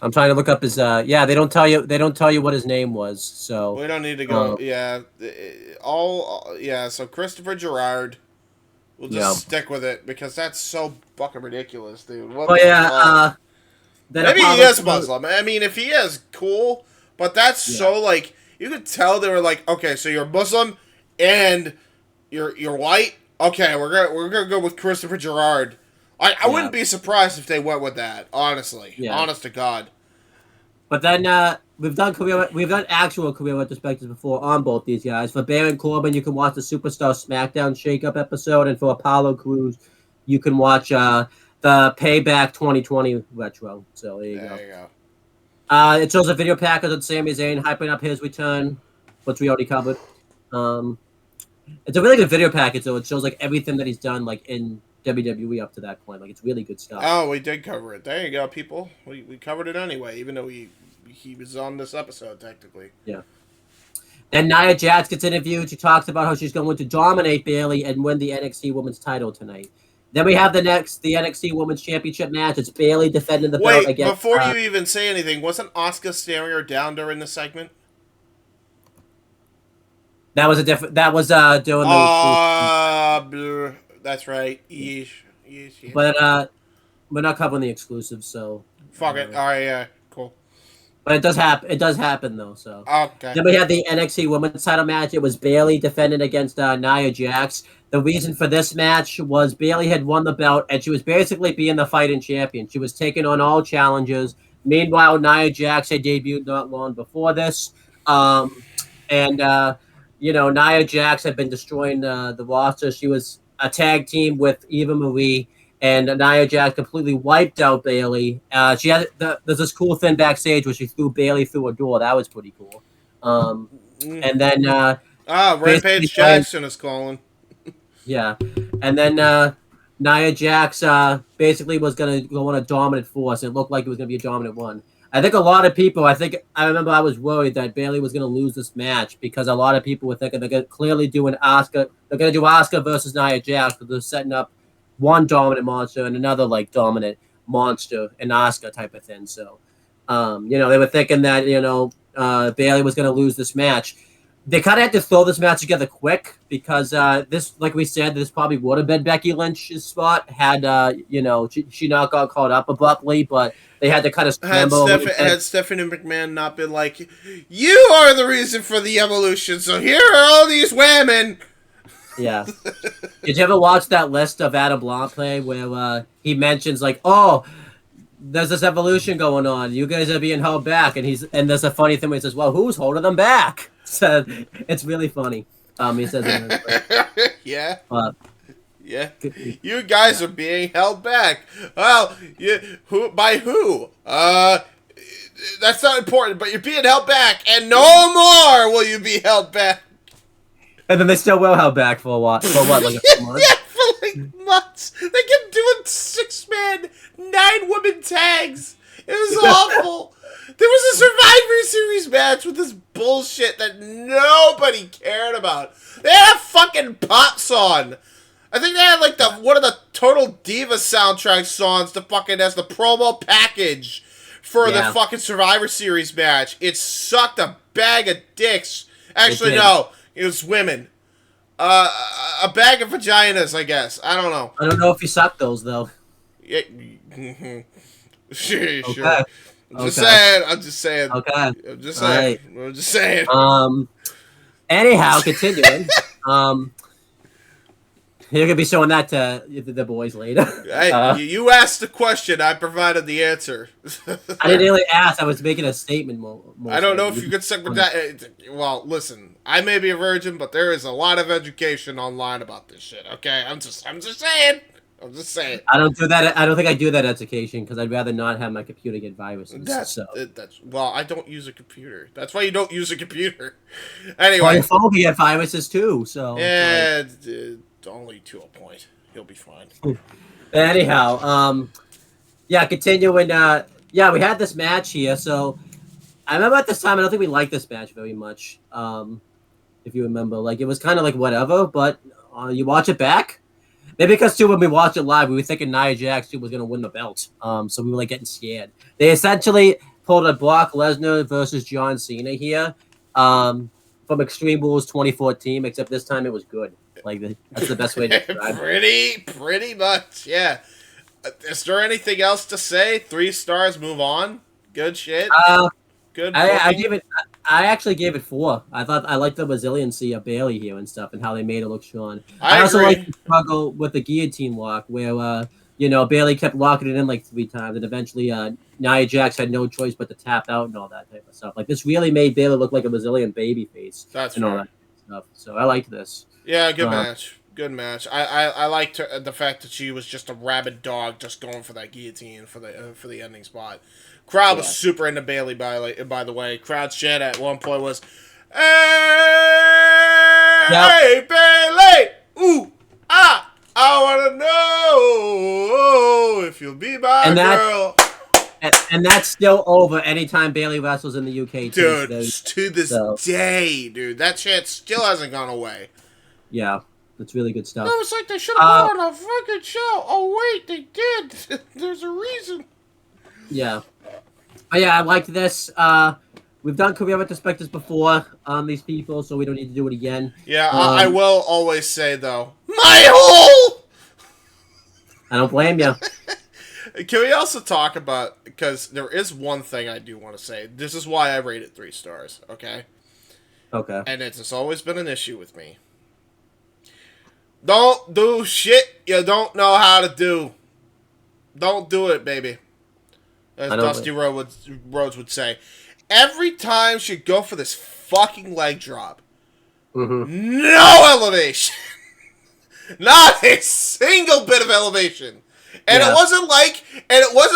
I'm trying to look up his. Yeah, they don't tell you. They don't tell you what his name was. So We don't need to go. Yeah. Yeah. So Christopher Gerard. We'll just stick with it because that's so fucking ridiculous, dude. What But the yeah, fuck? Maybe he is Apollo- Muslim. I mean, if he is, cool. But that's so like you could tell they were like, okay, so you're Muslim and you're white. Okay, we're gonna go with Christopher Gerard. I wouldn't be surprised if they went with that. Honestly, honest to God. But then we've done actual career retrospectives before on both these guys. For Baron Corbin, you can watch the Superstar SmackDown Shakeup episode, and for Apollo Crews, you can watch the Payback 2020 retro. So there you go. It shows a video package of Sami Zayn hyping up his return, which we already covered. It's a really good video package, though. It shows like everything that he's done, like in WWE up to that point. Like it's really good stuff. Oh, we did cover it. There you go, people. We covered it anyway, even though he was on this episode technically. Yeah. Then Nia Jax gets interviewed. She talks about how she's going to dominate Bayley and win the NXT Women's title tonight. Then we have the NXT Women's Championship match. It's Bayley defending the belt against. Wait, before you even say anything, wasn't Asuka staring her down during the segment? That was a different. That was doing the. That's right. Yeesh. But we're not covering the exclusives, so. Fuck it. All right. Yeah. Cool. But it does happen. It does happen though. So. Okay. Then we had the NXT Women's title match. It was Bayley defending against Nia Jax. The reason for this match was Bayley had won the belt, and she was basically being the fighting champion. She was taking on all challengers. Meanwhile, Nia Jax had debuted not long before this, Nia Jax had been destroying the roster. She was a tag team with Eva Marie, and Nia Jax completely wiped out Bayley. She had there's this cool thing backstage where she threw Bayley through a door. That was pretty cool. And then Rampage Jackson is calling. Yeah, and then Nia Jax basically was gonna go on a dominant force. It looked like it was gonna be a dominant one. I think a lot of people. I remember I was worried that Bayley was gonna lose this match because a lot of people were thinking they're clearly doing Asuka. They're gonna do Asuka versus Nia Jax, but they're setting up one dominant monster and another like dominant monster and Asuka type of thing. So, they were thinking that Bayley was gonna lose this match. They kind of had to throw this match together quick because this, like we said, this probably would have been Becky Lynch's spot had she not got caught up abruptly, but they had to kind of scramble. Had Stephanie McMahon not been like, "You are the reason for the evolution, so here are all these women." Yeah. Did you ever watch that list of Adam Blanc play where he mentions like, "Oh, there's this evolution going on. You guys are being held back," and there's a funny thing where he says, "Well, who's holding them back?" So it's really funny. He says, "Yeah, yeah, you guys are being held back." Well, by who? That's not important. But you're being held back, and no more will you be held back. And then they still will held back for a while. For what, like a few months? Yeah, for like months. They kept doing 6-man, 9-woman tags. It was awful. There was a Survivor Series match with this bullshit that nobody cared about. They had a fucking pop song. I think they had like one of the Total Diva soundtrack songs to fucking as the promo package for the fucking Survivor Series match. It sucked a bag of dicks. Actually, no. It was women. A bag of vaginas, I guess. I don't know. I don't know if you sucked those, though. Yeah. Sure. Okay. I'm just saying. Okay. I'm just saying. Right. I'm just saying. Anyhow, continuing. You're gonna be showing that to the boys later. Hey, you asked the question. I provided the answer. I didn't really ask. I was making a statement. I don't know if you could say that. Well, listen. I may be a virgin, but there is a lot of education online about this shit. Okay, I'm just saying. I'm just saying. I don't do that. I don't think I do that education because I'd rather not have my computer get viruses. That's so. Well, I don't use a computer. That's why you don't use a computer. Anyway, well, your phone can get viruses too. So yeah, only to a point. He'll be fine. Anyhow, yeah, continuing. Yeah, we had this match here. So I remember at this time, I don't think we liked this match very much. If you remember, like it was kind of like whatever. But you watch it back. Maybe because too when we watched it live, we were thinking Nia Jax was going to win the belt. So we were like getting scared. They essentially pulled a Brock Lesnar versus John Cena here, from Extreme Rules 2014. Except this time it was good. Like that's the best way to describe it. Pretty much, yeah. Is there anything else to say? 3 stars. Move on. Good shit. Good. I actually gave it 4. I liked the resiliency of Bayley here and stuff, and how they made it look strong. I also like the struggle with the guillotine lock, where Bayley kept locking it in like 3 times, and eventually Nia Jax had no choice but to tap out and all that type of stuff. Like this really made Bayley look like a resilient babyface. That's and all that stuff. So I liked this. Yeah, good match. Good match. I liked the fact that she was just a rabid dog, just going for that guillotine for the ending spot. Crowd was super into Bayley, by the way. Crowd's chant at one point was, "Hey, Bayley! Ooh, I want to know if you'll be my girl." And that's still over anytime Bayley wrestles in the UK. Dude, to this day, dude. That chant still hasn't gone away. Yeah, that's really good stuff. It was like they should have put on a fucking show. Oh, wait, they did. There's a reason. Yeah. Oh, yeah, I liked this. We've done career retrospectives before on these people, so we don't need to do it again. Yeah, I will always say, though, my hole! I don't blame you. Can we also talk about, because there is one thing I do want to say. This is why I rate it 3 stars, okay? Okay. And it's always been an issue with me. Don't do shit you don't know how to do. Don't do it, baby. As Dusty Rhodes would say. Every time she'd go for this fucking leg drop, no elevation. Not a single bit of elevation. And it wasn't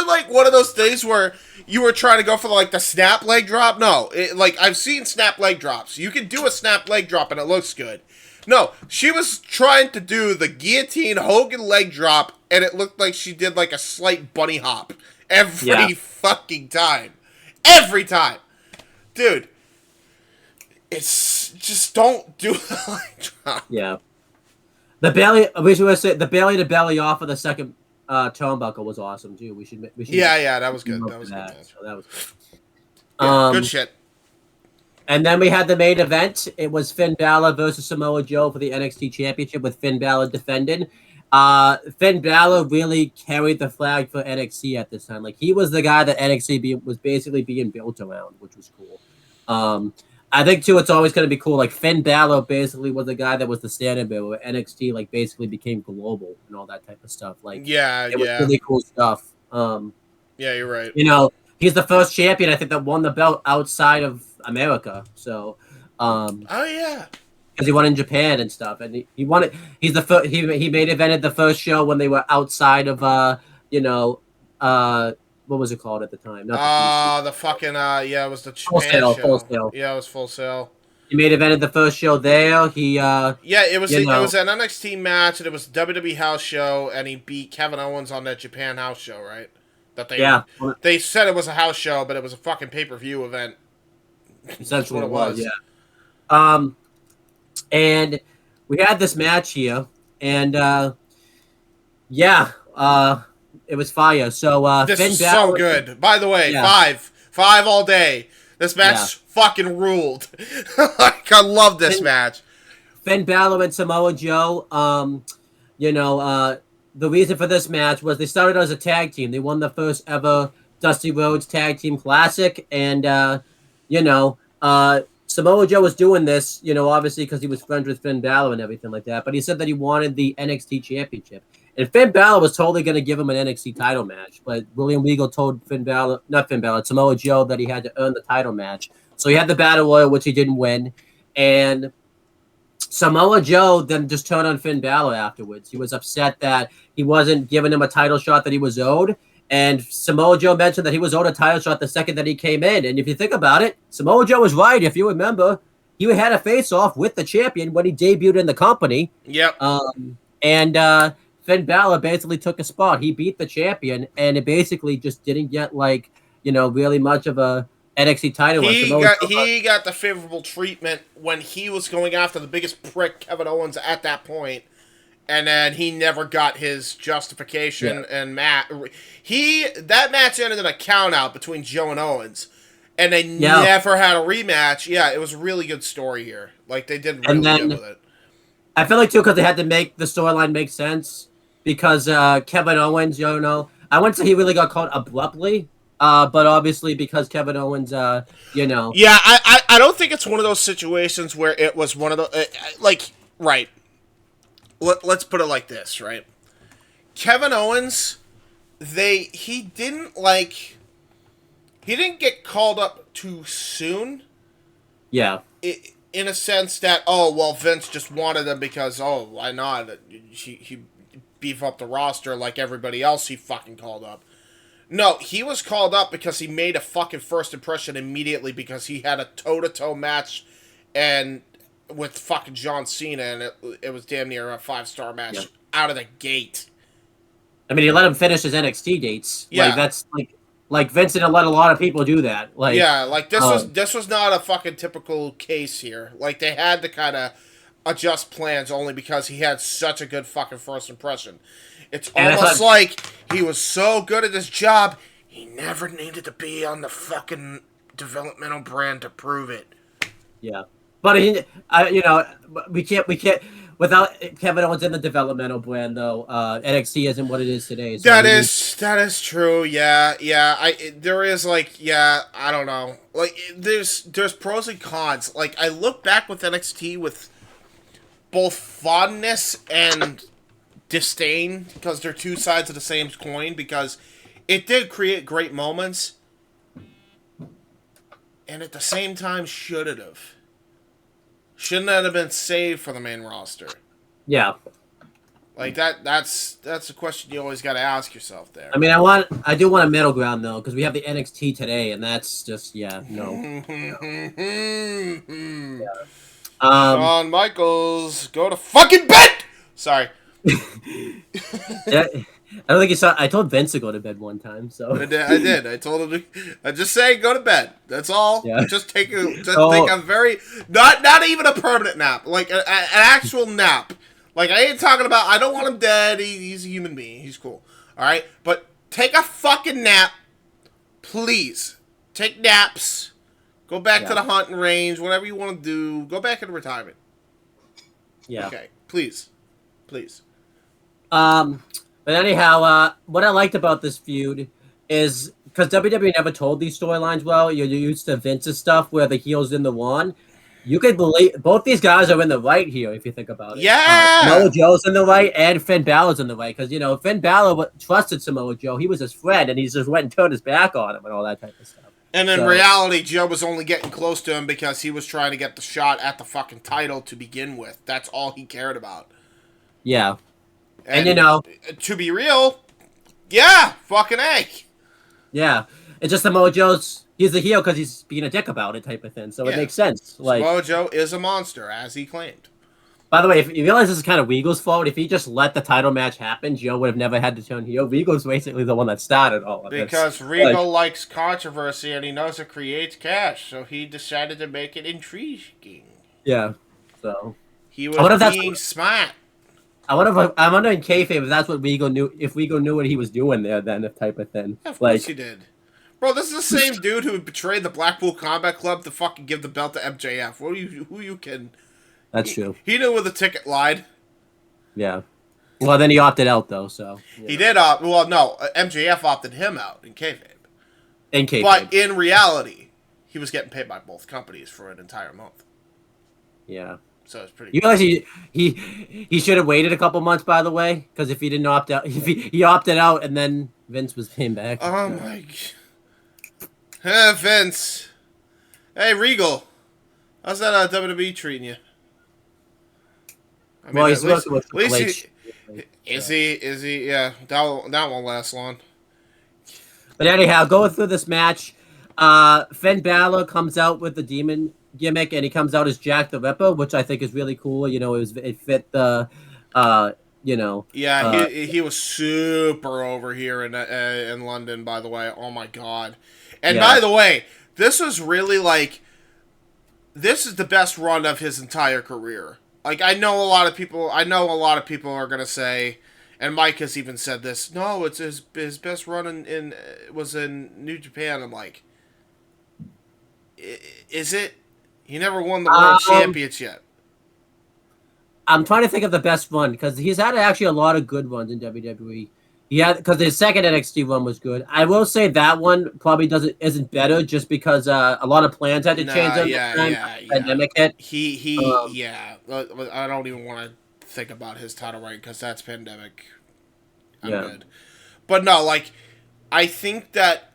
like one of those things where you were trying to go for like the snap leg drop. No, I've seen snap leg drops. You can do a snap leg drop and it looks good. No, she was trying to do the guillotine Hogan leg drop, and it looked like she did like a slight bunny hop every fucking time. Every time. Dude, it's just don't do the leg drop. Yeah. The belly, we should say the belly to belly off of the second turnbuckle was awesome too. We should. Yeah, that was good. That was good. So that was good shit. And then we had the main event. It was Finn Balor versus Samoa Joe for the NXT Championship, with Finn Balor defending. Finn Balor really carried the flag for NXT at this time. Like, he was the guy that NXT was basically being built around, which was cool. I think too, it's always going to be cool. Like, Finn Balor basically was the guy that was the standard bearer, where NXT like basically became global and all that type of stuff. Like, it was really cool stuff. Yeah, you're right. He's the first champion I think that won the belt outside of America. So, oh yeah, because he won in Japan and stuff, and he won it. He's the first. He main evented the first show when they were outside of what was it called at the time? The fucking it was the Japan show. Full Sail. Yeah, it was Full Sail. He main evented the first show there. It was an NXT match, and it was a WWE house show, and he beat Kevin Owens on that Japan house show, right? They said it was a house show, but it was a fucking pay-per-view event. Essentially, what it was. Yeah. And we had this match here, and it was fire. So this is so good. By the way, 5 all day. This match fucking ruled. Like, I love this match. Finn Balor and Samoa Joe. The reason for this match was they started as a tag team. They won the first ever Dusty Rhodes Tag Team Classic, and Samoa Joe was doing this, obviously because he was friends with Finn Balor and everything like that. But he said that he wanted the NXT Championship, and Finn Balor was totally going to give him an NXT title match. But William Regal told Samoa Joe that he had to earn the title match. So he had the Battle Royal, which he didn't win, and Samoa Joe then just turned on Finn Balor afterwards. He was upset that he wasn't giving him a title shot that he was owed. And Samoa Joe mentioned that he was owed a title shot the second that he came in. And if you think about it, Samoa Joe was right. If you remember, he had a face-off with the champion when he debuted in the company. Yep. And Finn Balor basically took a spot. He beat the champion, and it basically just didn't get, really much of a NXT title. He got the favorable treatment when he was going after the biggest prick, Kevin Owens, at that point. And then he never got his justification and that match ended in a count out between Joe and Owens. And they never had a rematch. Yeah, it was a really good story here. Like, they did really good with it. I feel like, too, because they had to make the storyline make sense. Because Kevin Owens, I wouldn't say he really got caught abruptly. But obviously, because Kevin Owens, Yeah, I don't think it's one of those situations where it was one of the... right. Let's put it like this, right? Kevin Owens, he didn't get called up too soon. Yeah. In a sense that, Vince just wanted him because, why not? He beef up the roster like everybody else he fucking called up. No, he was called up because he made a fucking first impression immediately because he had a toe-to-toe match and with fucking John Cena, and it was damn near a 5-star match out of the gate. I mean, he let him finish his NXT dates. Yeah. That's Vince didn't let a lot of people do that. This was not a fucking typical case here. They had to kind of adjust plans only because he had such a good fucking first impression. It's almost like he was so good at his job, he never needed to be on the fucking developmental brand to prove it. Yeah. But we can't without Kevin Owens in the developmental brand though. NXT isn't what it is today. So that is true. Yeah. There is I don't know. There's pros and cons. I look back with NXT with both fondness and disdain because they're two sides of the same coin because it did create great moments, and at the same time shouldn't have. Shouldn't that have been saved for the main roster? Yeah. That's a question you always got to ask yourself there. I mean, I do want a middle ground though, because we have the NXT today, and that's just no. Shawn Michaels, go to fucking bed. Sorry. Yeah, I don't think you saw. I told Vince to go to bed one time, so I did. I told him I just say go to bed. That's all. Yeah. Just take a very not even a permanent nap, like an actual nap. I ain't talking about. I don't want him dead. He's a human being. He's cool. All right, but take a fucking nap, please. Take naps. Go back to the hunting range. Whatever you want to do. Go back into retirement. Yeah. Okay. Please. But anyhow, what I liked about this feud is because WWE never told these storylines well. You're used to Vince's stuff where the heel's in the one. You could believe both these guys are in the right here if you think about it. Yeah, Samoa Joe's in the right and Finn Balor's in the right because Finn Balor trusted Samoa Joe. He was his friend, and he just went and turned his back on him and all that type of stuff. And in reality, Joe was only getting close to him because he was trying to get the shot at the fucking title to begin with. That's all he cared about. Yeah. And to be real, yeah, fucking A. Yeah. It's just Samoa Joe's, he's the heel because he's being a dick about it type of thing. So it makes sense. Samoa Joe is a monster, as he claimed. By the way, if you realize this is kind of Regal's fault, if he just let the title match happen, Joe would have never had to turn heel. Regal's basically the one that started all of this. Because Regal likes controversy and he knows it creates cash, so he decided to make it intriguing. Yeah. So he was being smart. I'm wondering kayfabe if that's what Regal knew. If Regal knew what he was doing there, then if type of thing. Yeah, of course he did. Bro, this is the same dude who betrayed the Blackpool Combat Club to fucking give the belt to MJF. Who you kidding? That's true. He knew where the ticket lied. Yeah. Well, then he opted out though. So he did opt. Well, no, MJF opted him out in kayfabe. In kayfabe. But in reality, he was getting paid by both companies for an entire month. Yeah. So it's pretty. You realize he should have waited a couple months, by the way, because if he didn't opt out, if he opted out and then Vince was paying back. Oh my. Hey, Vince. Hey, Regal. How's that WWE treating you? I mean, Well, he's working with Triple H. Is he? Yeah, that won't last long. But anyhow, going through this match, Finn Balor comes out with the demon gimmick, and he comes out as Jack the Ripper, which I think is really cool. You know, it fit the, you know. Yeah, he was super over here in London, by the way. Oh my god! And by the way, this was really like, this is the best run of his entire career. Like, I know a lot of people are gonna say, and Mike has even said this. No, it's his best run was in New Japan. I'm like, is it? He never won the World Championships yet. I'm trying to think of the best one because he's had actually a lot of good ones in WWE. Yeah, because his second NXT one was good. I will say that one probably isn't better just because a lot of plans had to change at the time. Pandemic hit. I don't even want to think about his title reign because that's pandemic. I'm good. But no, like, I think that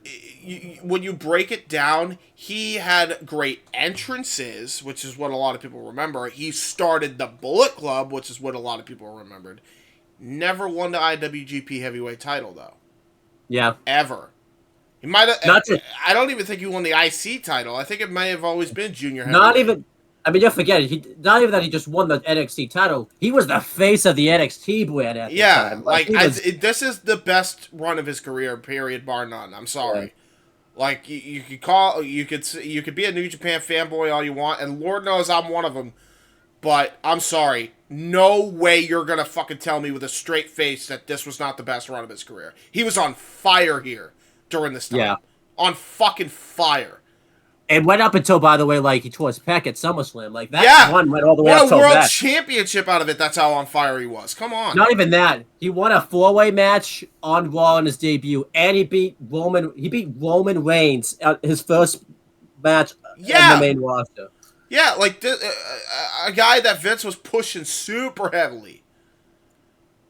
when you break it down, he had great entrances, which is what a lot of people remember. He started the Bullet Club, which is what a lot of people remembered. Never won the IWGP Heavyweight title, though. Yeah. Ever. He might have. I don't even think he won the IC title. I think it may have always been Junior Heavyweight. Not even. I mean, you forget it. Not even that he just won the NXT title. He was the face of the NXT brand at the time. This is the best run of his career, period, bar none. I'm sorry. Yeah. Like, you could be a New Japan fanboy all you want, and Lord knows I'm one of them. But I'm sorry. No way you're going to fucking tell me with a straight face that this was not the best run of his career. He was on fire here during this time. Yeah. On fucking fire. And went up until, by the way, like, he tore his pec at SummerSlam. Like, that one went all the way up till that. Won a world championship out of it. That's how on fire he was. Come on. Not even that. He won a 4-way match on Raw in his debut, and he beat Roman Reigns at his first match in the main roster. Yeah, like a guy that Vince was pushing super heavily.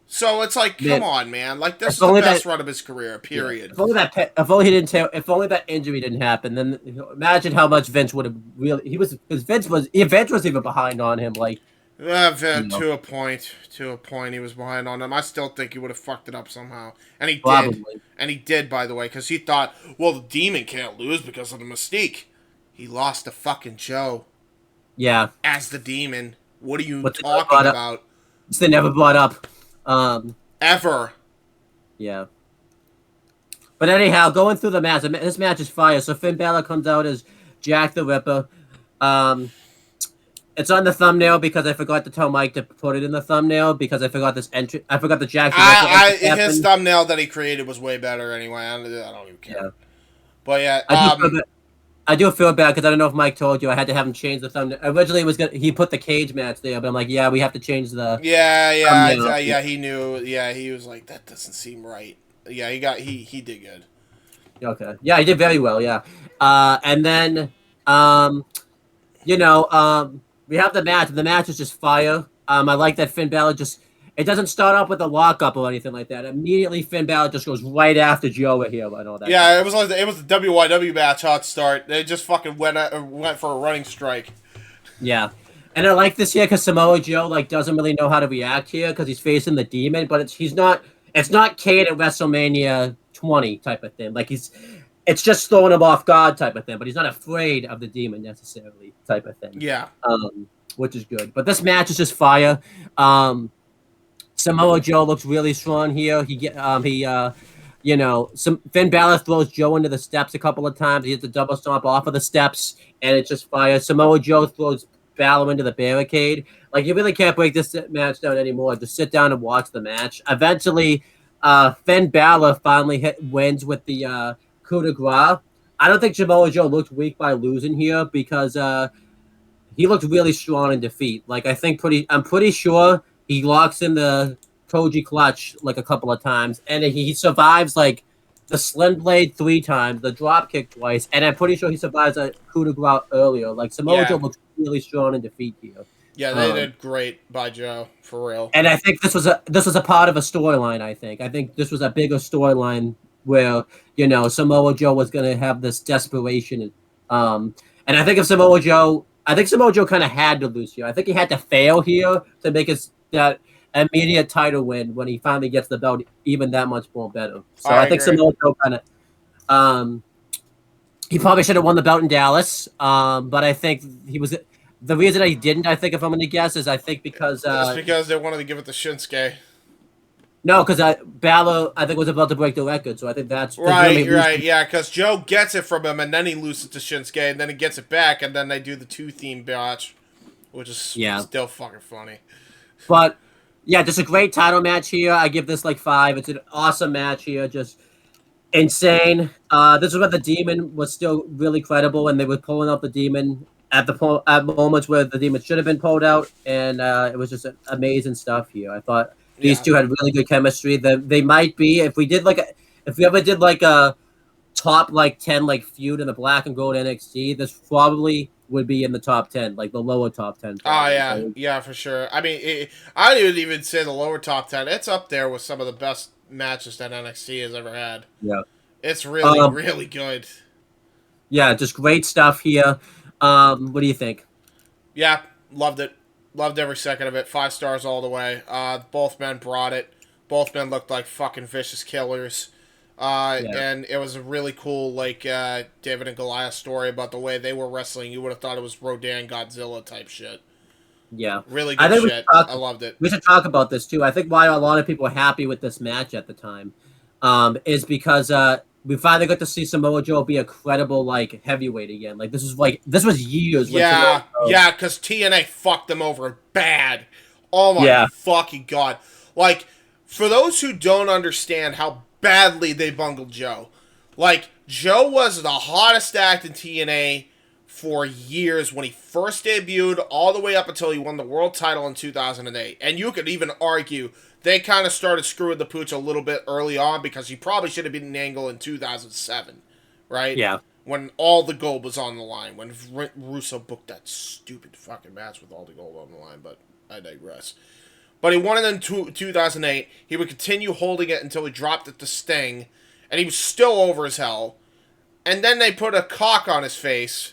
So it's like, come on, man! Like, this is the best run of his career. Period. Yeah. If only that injury didn't happen, then imagine how much Vince would have really. Vince was even behind on him. Like, to a point, he was behind on him. I still think he would have fucked it up somehow, and he did. And he did, by the way, because he thought, well, the Demon can't lose because of the Mystique. He lost to fucking Joe. Yeah. As the Demon. What are you talking about? They never brought up. Ever. Yeah. But anyhow, going through the match, this match is fire. So Finn Balor comes out as Jack the Ripper. It's on the thumbnail because I forgot to tell Mike to put it in the thumbnail because I forgot this entry. I forgot the Jack the Ripper. His thumbnail that he created was way better anyway. I don't even care. Yeah. But yeah, I do feel bad because I don't know if Mike told you I had to have him change the thumbnail. Originally, he put the cage match there, but I'm like, yeah, we have to change the. Yeah, he knew. Yeah, he was like, that doesn't seem right. Yeah, he did good. Okay, yeah, he did very well. Yeah, and then we have the match. And the match is just fire. I like that Finn Balor it doesn't start off with a lockup or anything like that. Immediately, Finn Balor just goes right after Joe here and all that. Yeah, it was the WYW match hot start. They just fucking went for a running strike. Yeah, and I like this here because Samoa Joe doesn't really know how to react here because he's facing the Demon, but it's not Kane at WrestleMania 20 type of thing. Like it's just throwing him off guard type of thing, but he's not afraid of the Demon necessarily type of thing. Yeah, which is good. But this match is just fire. Samoa Joe looks really strong here. Finn Balor throws Joe into the steps a couple of times. He hits a double stomp off of the steps, and it's just fire. Samoa Joe throws Balor into the barricade. Like, you really can't break this match down anymore. Just sit down and watch the match. Eventually, Finn Balor finally wins with the coup de grace. I don't think Samoa Joe looked weak by losing here because he looked really strong in defeat. Like, I'm pretty sure he locks in the Koji clutch a couple of times, and he survives the slim blade 3 times, the drop kick twice, and I'm pretty sure he survives a coup de grace earlier. Like Samoa Joe looks really strong in defeat here. Yeah, they did great by Joe, for real. And I think this was a part of a storyline. I think this was a bigger storyline where Samoa Joe was going to have this desperation, and I think Samoa Joe kind of had to lose here. I think he had to fail here to make that immediate title win when he finally gets the belt even that much more better. So I think Samoa Joe kind of he probably should have won the belt in Dallas, but I think he was. The reason I didn't, I think, if I'm going to guess, is I think because... it's because they wanted to give it to Shinsuke. No, because Bálor, I think, was about to break the record, so I think that's... Right, yeah, because Joe gets it from him, and then he loses to Shinsuke, and then he gets it back, and then they do the 2-theme match, which is still fucking funny. But, yeah, just a great title match here. I give this, 5. It's an awesome match here, just insane. This is where the Demon was still really credible, and they were pulling up the Demon... At moments where the Demon should have been pulled out, and it was just amazing stuff here. I thought these two had really good chemistry. They might be if we ever did a top 10 feud in the Black and Gold NXT, this probably would be in the top 10, the lower top 10. Oh yeah, for sure. I mean, I would even say the lower top 10. It's up there with some of the best matches that NXT has ever had. Yeah, it's really really good. Yeah, just great stuff here. What do you think? Yeah, loved it. Loved every second of it. 5 stars all the way. Both men brought it. Both men looked like fucking vicious killers. And it was a really cool, David and Goliath story about the way they were wrestling. You would have thought it was Rodan Godzilla type shit. Yeah. Really good shit. I loved it. We should talk about this, too. I think why a lot of people were happy with this match at the time is because... we finally got to see Samoa Joe be a credible, heavyweight again. This was years. Yeah, because TNA fucked them over bad. Oh my fucking god. For those who don't understand how badly they bungled Joe, Joe was the hottest act in TNA for years when he first debuted, all the way up until he won the world title in 2008. And you could even argue they kind of started screwing the pooch a little bit early on because he probably should have been an angle in 2007, right? Yeah. When all the gold was on the line, when Russo booked that stupid fucking match with all the gold on the line, but I digress. But he won it in 2008. He would continue holding it until he dropped it to Sting, and he was still over as hell. And then they put a cock on his face,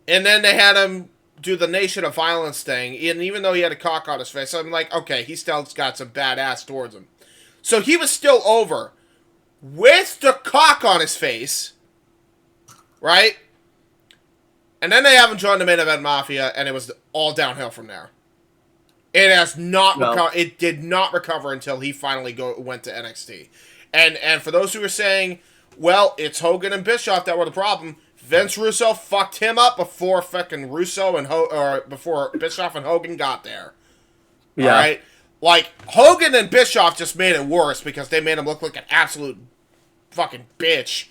and then they had him do the Nation of Violence thing, and even though he had a cock on his face, I'm like, okay, he still got some badass towards him. So he was still over with the cock on his face, right? And then they have him join the Main Event Mafia, and it was all downhill from there. It has not it did not recover until he finally went to NXT. And for those who are saying, well, it's Hogan and Bischoff that were the problem, Vince Russo fucked him up before fucking Russo and before Bischoff and Hogan got there. Yeah. All right? Hogan and Bischoff just made it worse because they made him look like an absolute fucking bitch.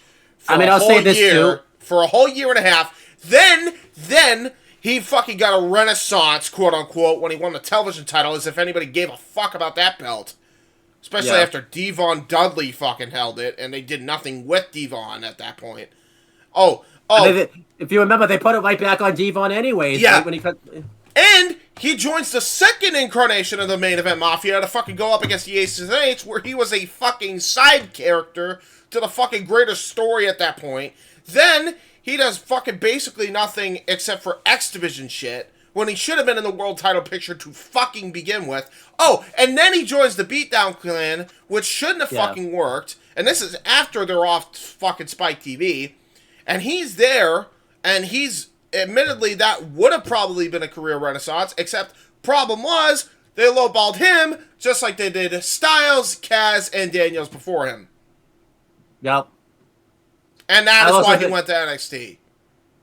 I'll say this too. For a whole year and a half. Then he fucking got a renaissance, quote unquote, when he won the television title, as if anybody gave a fuck about that belt. Especially after Devon Dudley fucking held it, and they did nothing with Devon at that point. If you remember, they put it right back on Devon anyways. Yeah. Right, when he cut... And he joins the second incarnation of the Main Event Mafia to fucking go up against the Aces and Eights, where he was a fucking side character to the fucking greater story at that point. Then he does fucking basically nothing except for X Division shit, when he should have been in the world title picture to fucking begin with. Oh, and then he joins the Beatdown Clan, which shouldn't have fucking worked. And this is after they're off fucking Spike TV. And he's there, and he's, admittedly, that would have probably been a career renaissance, except problem was, they lowballed him, just like they did Styles, Kaz, and Daniels before him. Yep. And that is why he went to NXT.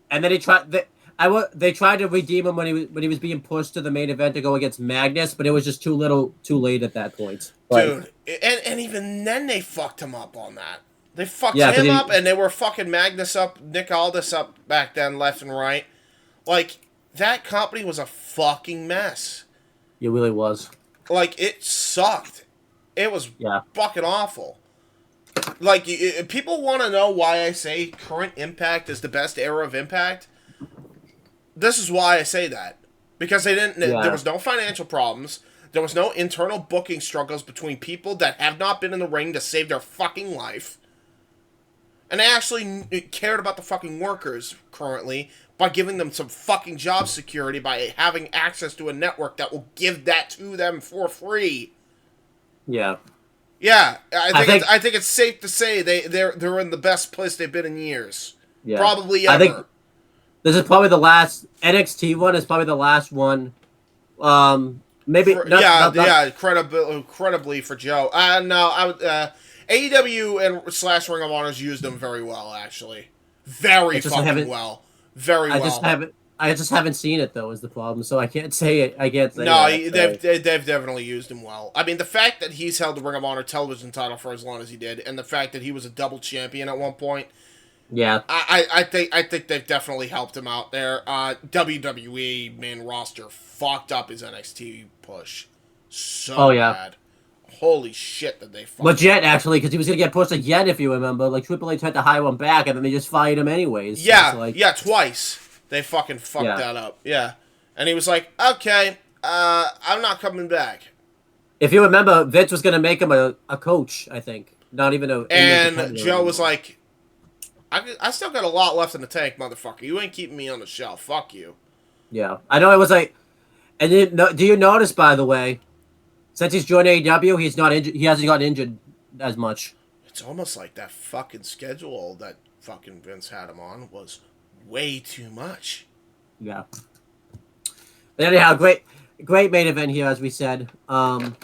And then he tried... They tried to redeem him when he was being pushed to the main event to go against Magnus, but it was just too late at that point. Dude, and even then they fucked him up on that. They fucked him up, and they were fucking Magnus up, Nick Aldis up back then, left and right. That company was a fucking mess. It really was. It sucked. It was fucking awful. like, people want to know why I say current Impact is the best era of Impact. This is why I say that. Because they didn't. Yeah. There was no financial problems. There was no internal booking struggles between people that have not been in the ring to save their fucking life. And they actually cared about the fucking workers currently by giving them some fucking job security by having access to a network that will give that to them for free. Yeah. Yeah, I think it's safe to say they're in the best place they've been in years. Yeah. Probably ever. I think this is probably the last NXT one. Is probably the last one. Maybe credibly for Joe. No, I would. AEW and / Ring of Honor's used them very well, actually. Very fucking well. Very well. I just haven't seen it though. Is the problem? So I can't say it. I can't say. No, that, they've definitely used him well. I mean, the fact that he's held the Ring of Honor television title for as long as he did, and the fact that he was a double champion at one point. Yeah, I think they've definitely helped him out there. WWE main roster fucked up his NXT push so bad. Holy shit, that they fucked legit actually, because he was gonna get pushed again if you remember. Like Triple H had to hire him back, and then they just fired him anyways. Yeah, so twice they fucking fucked that up. Yeah, and he was like, "Okay, I'm not coming back." If you remember, Vince was gonna make him a coach. I think not even a. And Joe was like, I still got a lot left in the tank, motherfucker. You ain't keeping me on the shelf. Fuck you. Yeah, I know it was like, and do you notice, by the way, since he's joined AEW, he's not injured. He hasn't gotten injured as much. It's almost like that fucking schedule that fucking Vince had him on was way too much. Yeah. But anyhow, great main event here, as we said. But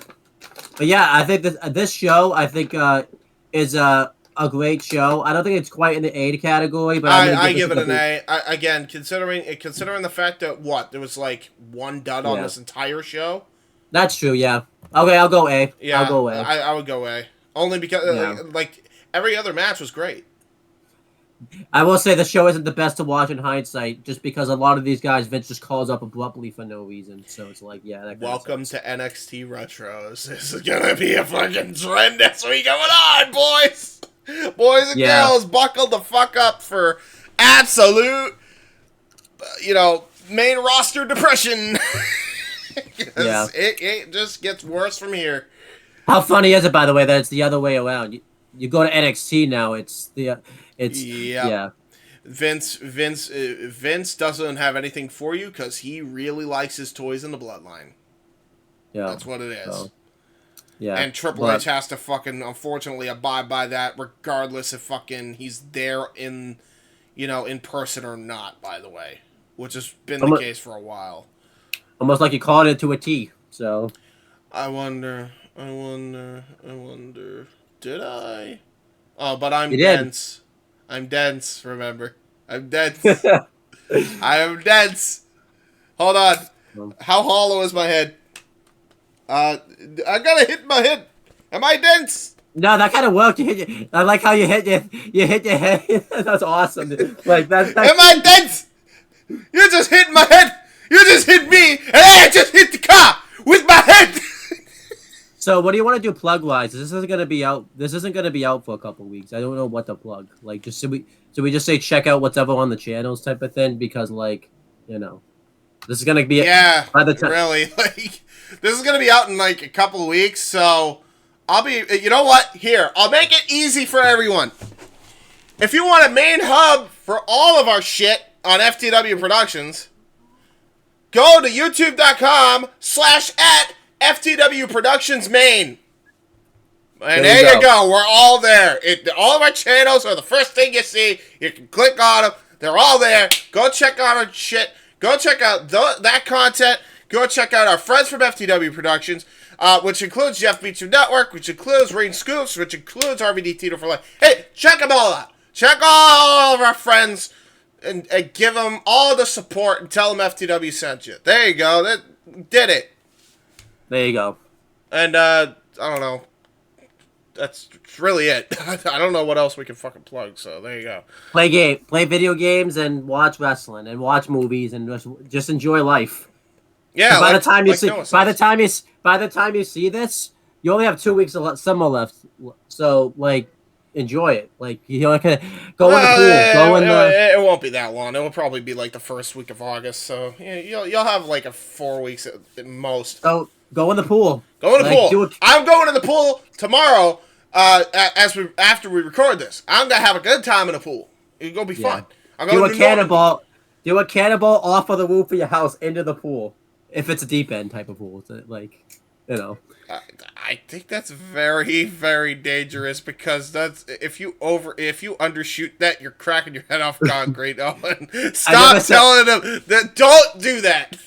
yeah, I think this show, I think, is a great show. I don't think it's quite in the A category, but I give it an A. Again, considering the fact that there was like one dud on this entire show. That's true. Yeah. Okay, I'll go A. Yeah, I'll go A. I would go A. Only because like every other match was great. I will say the show isn't the best to watch in hindsight, just because a lot of these guys Vince just calls up abruptly for no reason. So it's like, yeah. Welcome to NXT Retros. This is gonna be a fucking trend this week going on, boys. Boys and girls, buckle the fuck up for absolute, main roster depression. It just gets worse from here. How funny is it, by the way, that it's the other way around? You go to NXT now, it's. Vince doesn't have anything for you because he really likes his toys in the bloodline. Yeah, that's what it is. So, yeah, and Triple H has to fucking unfortunately abide by that, regardless if fucking he's there in person or not. By the way, which has been the case for a while. Almost like you called it to a T. So, I wonder. Did I? Oh, but I'm dense. I'm dense. Remember, I'm dense. I am dense. Hold on. How hollow is my head? I gotta hit my head. Am I dense? No, that kind of worked. I like how you hit your head. That's awesome. Like that's. Am I dense? You just hit my head. You just hit me, and I just hit the car with my head. So, what do you want to do plug-wise? This isn't going to be out. This isn't going to be out for a couple weeks. I don't know what to plug. Like, just should we just say check out what's ever on the channels type of thing? Because, like, this is going to be by the time really like this is going to be out in like a couple of weeks. So, I'll be. You know what? Here, I'll make it easy for everyone. If you want a main hub for all of our shit on FTW Productions, go to youtube.com/@ FTW Productions Main. And there you go. We're all there. All of our channels are the first thing you see. You can click on them. They're all there. Go check out our shit. Go check out that content. Go check out our friends from FTW Productions, which includes Jeff Beats Network, which includes Rain Scoops, which includes RVD Tito for Life. Hey, check them all out. Check all of our friends and give them all the support and tell them FTW sent you. There you go. That did it. There you go. And, I don't know. That's really it. I don't know what else we can fucking plug, so there you go. Play video games and watch wrestling and watch movies and just enjoy life. Yeah, by the time you see this, you only have 2 weeks of summer left. So, like, enjoy it. Like you know, go in the pool, go in the. It won't be that long. It will probably be like the first week of August. So yeah, you'll have like 4 weeks at most. Go in the pool. Go in the pool. I'm going in the pool tomorrow. After we record this, I'm gonna have a good time in the pool. It's gonna be fun. I'm gonna do a cannonball. Do a cannonball off of the roof of your house into the pool. If it's a deep end type of pool, it's like, you know. I think that's very, very dangerous because that's if you undershoot that, you're cracking your head off concrete. Owen. Stop telling them that. Don't do that.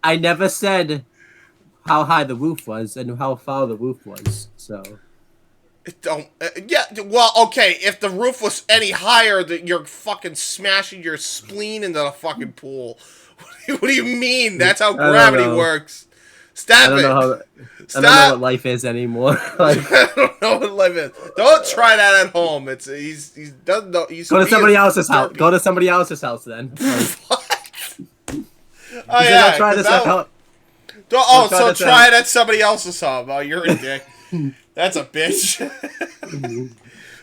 I never said how high the roof was and how far the roof was. So. Don't. Yeah. Well, okay. If the roof was any higher, that you're fucking smashing your spleen into the fucking pool. What do you mean? That's how gravity works. Stop it. I don't know what life is anymore. Like, I don't know what life is. Don't try that at home. He doesn't know. Go to somebody else's house. Go to somebody else's house then. What? Oh yeah. Try this out. So try it at somebody else's home. Oh, you're a dick. That's a bitch.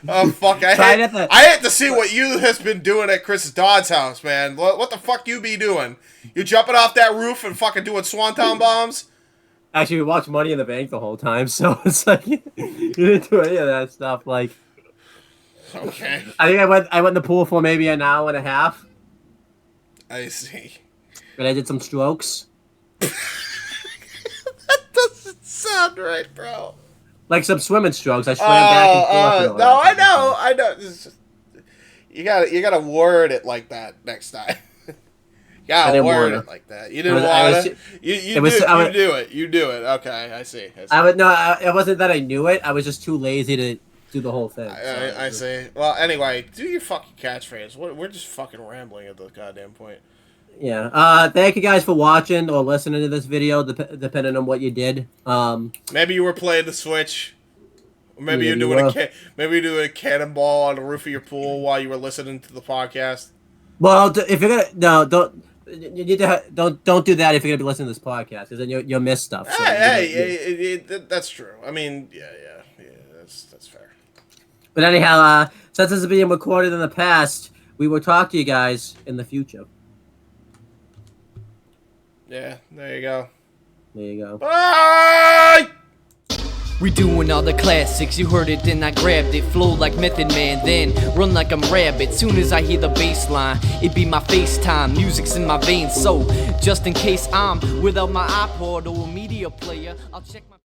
Oh fuck! I hate to see what you has been doing at Chris Dodd's house, man. What the fuck you be doing? You jumping off that roof and fucking doing swanton bombs? Actually, we watched Money in the Bank the whole time, so it's like you didn't do any of that stuff. Like, okay. I think I went in the pool for maybe an hour and a half. I see. And I did some strokes. That doesn't sound right, bro. Like some swimming strokes. I swam back and forth. No, I know. You gotta word it like that next time. You gotta word it like that. You didn't want to. You do it. Okay, I see. It wasn't that I knew it. I was just too lazy to do the whole thing. I see. Well, anyway, do your fucking catchphrase. We're just fucking rambling at the goddamn point. Yeah. Thank you guys for watching or listening to this video, depending on what you did. Maybe you were playing the Switch. Or maybe you're doing a cannonball on the roof of your pool while you were listening to the podcast. Well, if you're gonna don't do that if you're gonna be listening to this podcast, because then you'll miss stuff. So that's true. I mean, yeah, that's fair. But anyhow, since this is being recorded in the past, we will talk to you guys in the future. Yeah, there you go. There you go. Bye! We doing all the classics, you heard it, then I grabbed it. Flow like Method Man, then run like I'm Rabbit. Soon as I hear the bass line, it be my FaceTime. Music's in my veins, so just in case I'm without my iPod or a media player, I'll check my